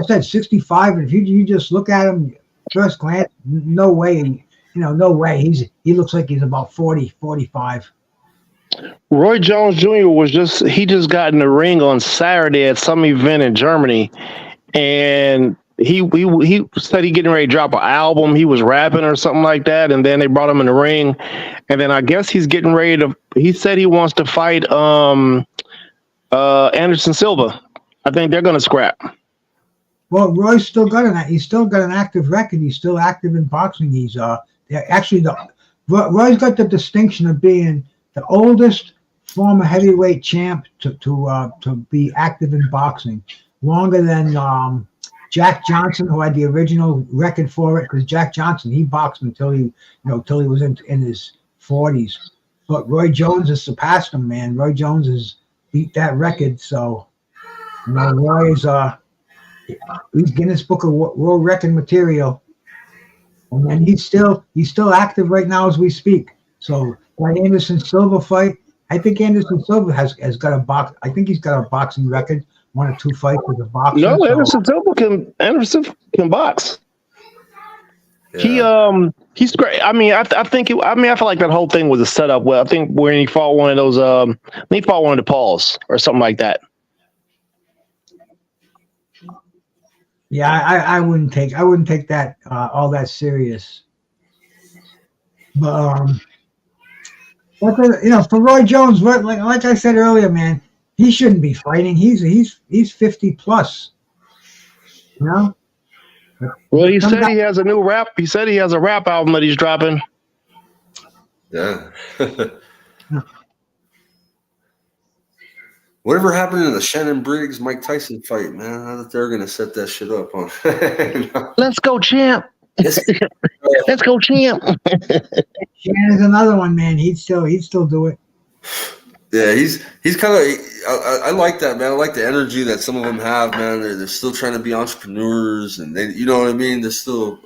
said, 65. And if you just look at him first glance, no way. No way. He looks like he's about 40, 45. Roy Jones Jr. he just got in the ring on Saturday at some event in Germany, and he said he getting ready to drop an album. He was rapping or something like that, and then they brought him in the ring, and then I guess he's getting ready to. He said he wants to fight Anderson Silva. I think they're gonna scrap. Well, Roy's still got an active record. He's still active in boxing. He's Roy's got the distinction of being the oldest former heavyweight champ to be active in boxing, longer than Jack Johnson, who had the original record for it. Because Jack Johnson, he boxed until he was in his 40s. But Roy Jones has surpassed him, man. Roy Jones has beat that record. So, Roy is he's Guinness Book of World Record material, and he's still active right now as we speak. So that Anderson Silva fight, I think Anderson Silva has got a box. I think he's got a boxing record, 1 or 2 fights with a boxer. No, Anderson Silva can box. Yeah. He's great. I mean, I feel like that whole thing was a setup. Well, I think when he fought one of those, he fought one of the Pauls or something like that. Yeah, I wouldn't take that all that serious. But for Roy Jones, like I said earlier, man, he shouldn't be fighting. He's 50 plus. Well, he said he has a new rap. He said he has a rap album that he's dropping. Yeah. Whatever happened to the Shannon Briggs Mike Tyson fight, man? I thought they were gonna set that shit up on. Let's go, champ. Let's go, champ. Shannon's another one, man. He'd still do it. Yeah, he's kind of. I like that, man. I like the energy that some of them have, man. They're still trying to be entrepreneurs, and they, you know what I mean. They're still,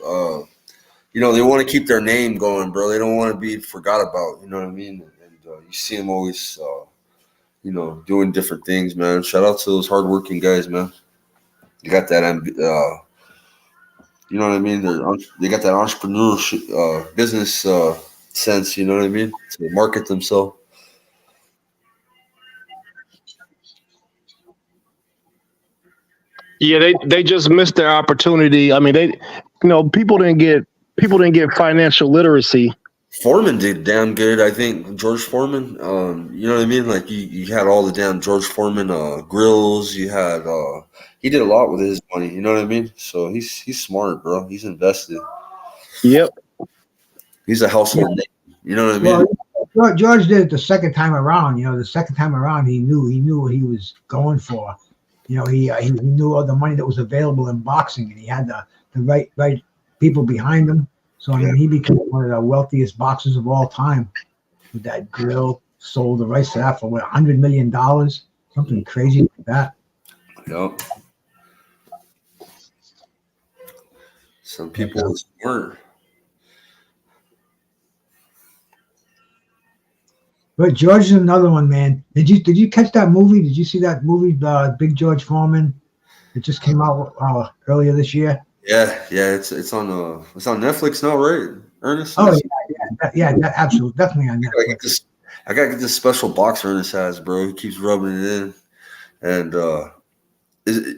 they want to keep their name going, bro. They don't want to be forgot about. You know what I mean? And you see them always, doing different things, man. Shout out to those hardworking guys, man. You got that, you know what I mean? They got that entrepreneurship, business sense. You know what I mean? To market themselves. Yeah, they just missed their opportunity. I mean, people didn't get financial literacy. Foreman did damn good, I think. George Foreman, you know what I mean? Like you had all the damn George Foreman grills. You had he did a lot with his money. You know what I mean? So he's smart, bro. He's invested. Yep. He's a household name. You know what I mean? Well, George did it the second time around. The second time around, he knew what he was going for. He knew all the money that was available in boxing, and he had the right people behind him. So, I mean, he became one of the wealthiest boxers of all time with that grill. Sold the rights to that for $100 million, something crazy like that. Yep. Some people weren't. But George is another one, man. Did you catch that movie? Did you see that movie, Big George Foreman? It just came out earlier this year. Yeah, it's on Netflix now, right, Ernest? Oh yeah, absolutely, definitely on Netflix. I gotta get this special box Ernest has, bro. He keeps rubbing it in, and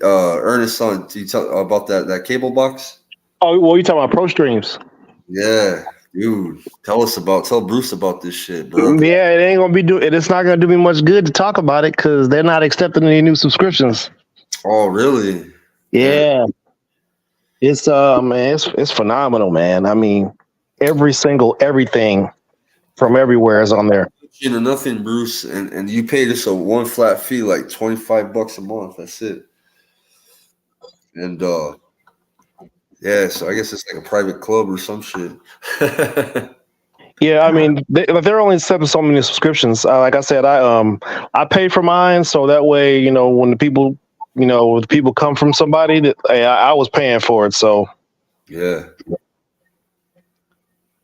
Ernest, son, do you tell about that cable box? Oh, well, you talking about Pro Streams? Yeah, dude, tell Bruce about this shit, bro. Yeah, it ain't gonna it's not gonna do me much good to talk about it because they're not accepting any new subscriptions. Oh, really? Yeah. It's it's phenomenal, man. I mean, everything from everywhere is on there. Nothing, Bruce, and you pay just a one flat fee, like $25 a month. That's it. And yeah, so I guess it's like a private club or some shit. Yeah, I mean, they're only accepting so many subscriptions. Like I said, I pay for mine, so that way, when the people. The people come from somebody that I was paying for it. So, yeah.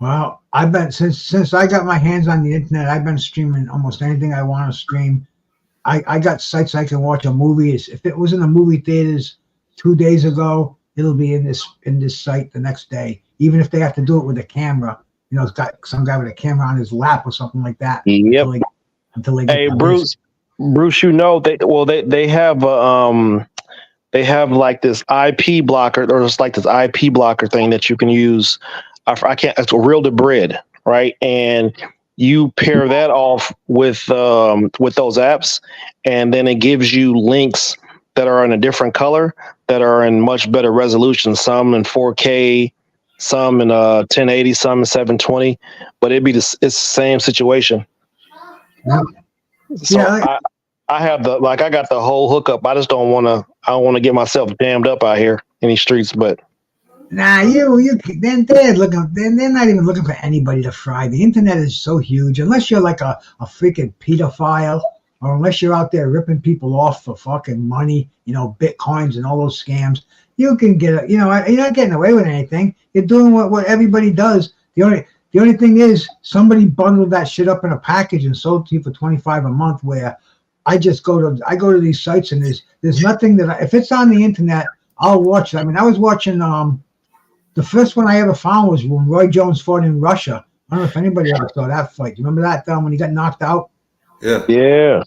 Well, I've been since I got my hands on the internet, I've been streaming almost anything I want to stream. I got sites I can watch a movie. If it was in the movie theaters 2 days ago, it'll be in this site the next day. Even if they have to do it with a camera, it's got some guy with a camera on his lap or something like that. Yep. Until they get hey, Bruce. Bruce, they have like this IP blocker, or it's like this IP blocker thing that you can use. It's a Real to Bread, right? And you pair that off with those apps, and then it gives you links that are in a different color, that are in much better resolution. Some in 4K, some in 1080, some in 720. But it's the same situation. Yeah. So I have I got the whole hookup. I just don't want to get myself jammed up out here in these streets. But nah, they're not even looking for anybody to fry. The internet is so huge. Unless you're like a freaking pedophile, or unless you're out there ripping people off for fucking money, bitcoins and all those scams, you can get you're not getting away with anything. You're doing what everybody does. The only thing is somebody bundled that shit up in a package and sold to you for $25 a month. Where I go to these sites and there's nothing that if it's on the internet, I'll watch it. I mean, I was watching the first one I ever found was when Roy Jones fought in Russia. I don't know if anybody ever saw that fight. You remember that when he got knocked out? Yeah. Yeah.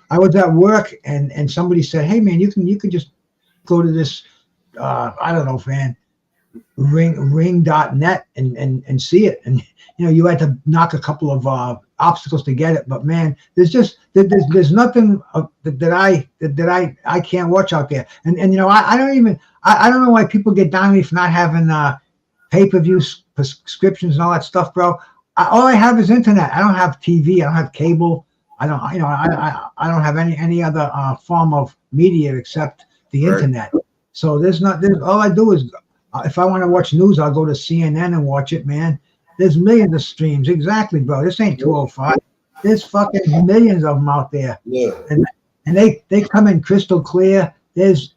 I was at work and somebody said, "Hey man, you can just go to this I don't know, man, ring.net and see it." And you had to knock a couple of obstacles to get it. But man, there's nothing that I can't watch out there. And I don't know why people get down on me for not having pay-per-view prescriptions and all that stuff, bro. All I have is internet. I don't have TV. I don't have cable. I don't have any other form of media except the internet. So all I do is if I want to watch news, I'll go to CNN and watch it, man. There's millions of streams. Exactly, bro. This ain't 205. There's fucking millions of them out there. Yeah. And they come in crystal clear. There's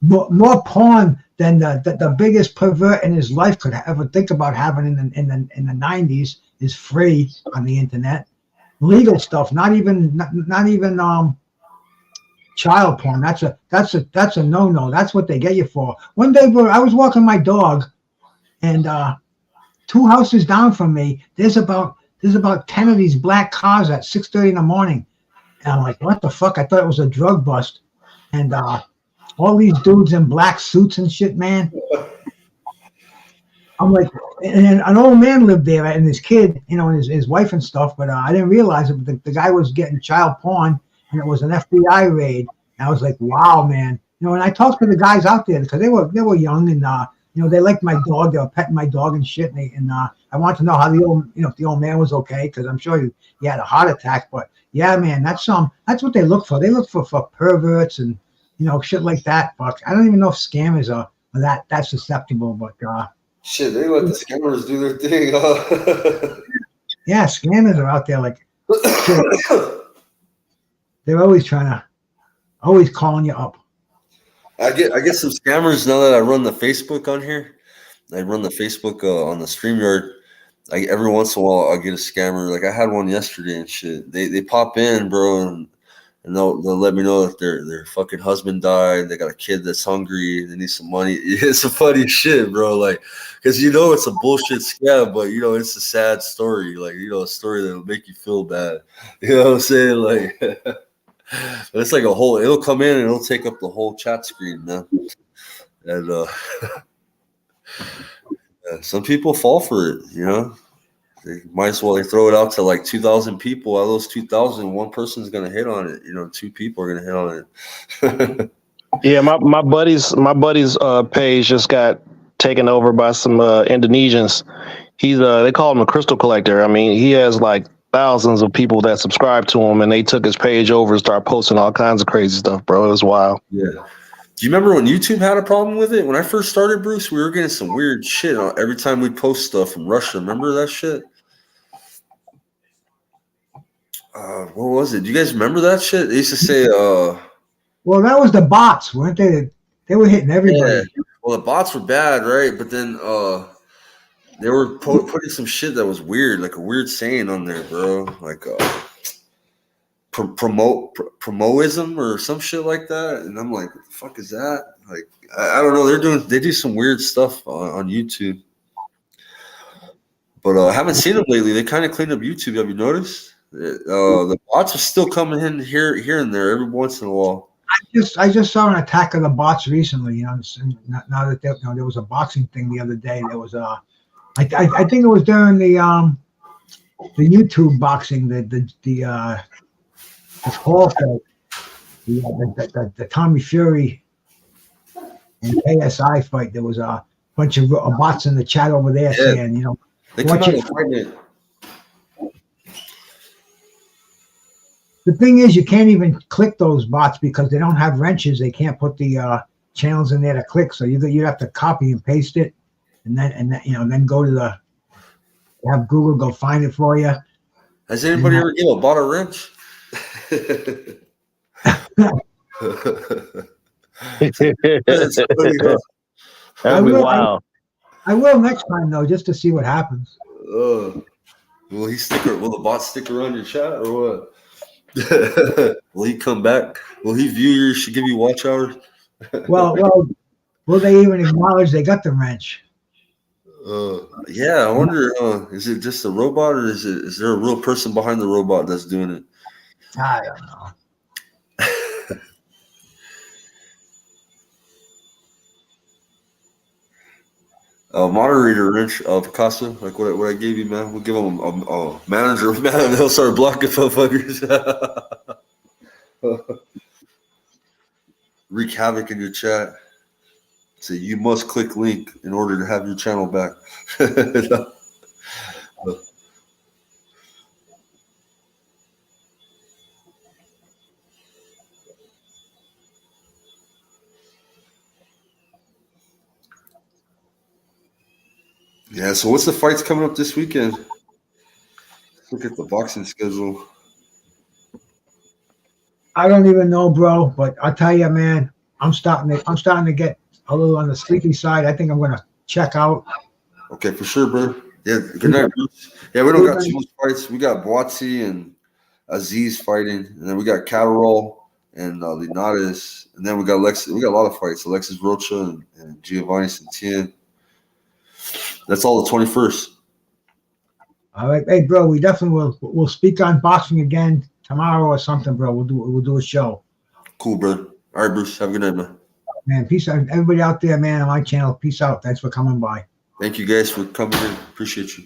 more porn than the biggest pervert in his life could ever think about having in the 90s is free on the internet. Legal stuff, not even child porn. That's a no-no. That's what they get you for. One day, I was walking my dog, and 2 houses down from me, there's about 10 of these black cars at 6:30 in the morning. And I'm like, what the fuck? I thought it was a drug bust. And all these dudes in black suits and shit, man. I'm like, and an old man lived there and his kid, and his wife and stuff. But I didn't realize it. The guy was getting child porn, and it was an FBI raid. And I was like, wow, man. And I talked to the guys out there because they were young and they liked my dog. They were petting my dog and shit. And I wanted to know how if the old man was okay, because I'm sure he had a heart attack. But yeah, man, that's what they look for. They look for perverts and shit like that. But I don't even know if scammers are that susceptible. But shit, they let the scammers do their thing. Yeah, scammers are out there like they're always calling you up. I get some scammers now that I run the Facebook on here. I run the Facebook on the StreamYard. Every once in a while, I'll get a scammer. Like I had one yesterday and shit. They pop in, bro, and they'll let me know that their fucking husband died. They got a kid that's hungry. They need some money. It's some funny shit, bro. Like, because it's a bullshit scam, but it's a sad story. Like a story that'll make you feel bad. You know what I'm saying? Like, but it's like it'll come in and it'll take up the whole chat screen, man. And some people fall for it. They might as well throw it out to like 2,000 people. Out of those 2,000, one person's gonna hit on it. 2 people are gonna hit on it. Yeah, my buddy's page just got taken over by some Indonesians. He's they call him a crystal collector. I mean, he has like thousands of people that subscribe to him, and they took his page over and started posting all kinds of crazy stuff, bro. It was wild. Yeah. Do you remember when YouTube had a problem with it? When I first started, Bruce, we were getting some weird shit every time we post stuff from Russia. Remember that shit? What was it? Do you guys remember that shit? They used to say, well, that was the bots, weren't they? They were hitting everybody. Yeah. Well, the bots were bad, right? But then they were putting some shit that was weird, like a weird saying on there, bro. Like promoism or some shit like that. And I'm like, what the fuck is that? Like, I don't know. They do some weird stuff on YouTube. But I haven't seen them lately. They kind of cleaned up YouTube. Have you noticed? The bots are still coming in here and there every once in a while. I just saw an attack of the bots recently. Now that there was a boxing thing the other day. There was I think it was during the YouTube boxing the Hall fight, the Tommy Fury and KSI fight. There was a bunch of bots in the chat over there saying, they come out and fight it. The thing is, you can't even click those bots because they don't have wrenches. They can't put the channels in there to click. So you have to copy and paste it, and then go to have Google go find it for you. Has anybody ever bought a wrench? That'd be wild. I will next time though, just to see what happens. Will the bot stick around your chat or what? Will he come back? Will he view give you watch hours? Well, will they even acknowledge they got the wrench? Yeah, I wonder. Is it just a robot, or is there a real person behind the robot that's doing it? I don't know. Moderator wrench, Picasso, like what I gave you, man. We'll give him a manager, man. They'll start blocking motherfuckers. Wreak havoc in your chat. Say you must click link in order to have your channel back. Yeah, so what's the fights coming up this weekend? Look at the boxing schedule. I don't even know, bro. But I'll tell you, man, I'm starting to get a little on the sleepy side. I think I'm gonna check out. Okay, for sure, bro. Yeah, good night, Bruce. Yeah, we don't got too much fights. We got Boatsy and Aziz fighting, and then we got Catterall and Linares, and then we got Alexis. We got a lot of fights. Alexis Rocha and Giovanni Santien. That's all the 21st. All right, hey, bro, we definitely we'll speak on boxing again tomorrow or something, bro. We'll do a show. Cool, bro. All right, Bruce. Have a good night, man. Man, peace out, everybody out there, man, on my channel. Peace out. Thanks for coming by. Thank you guys for coming in. Appreciate you.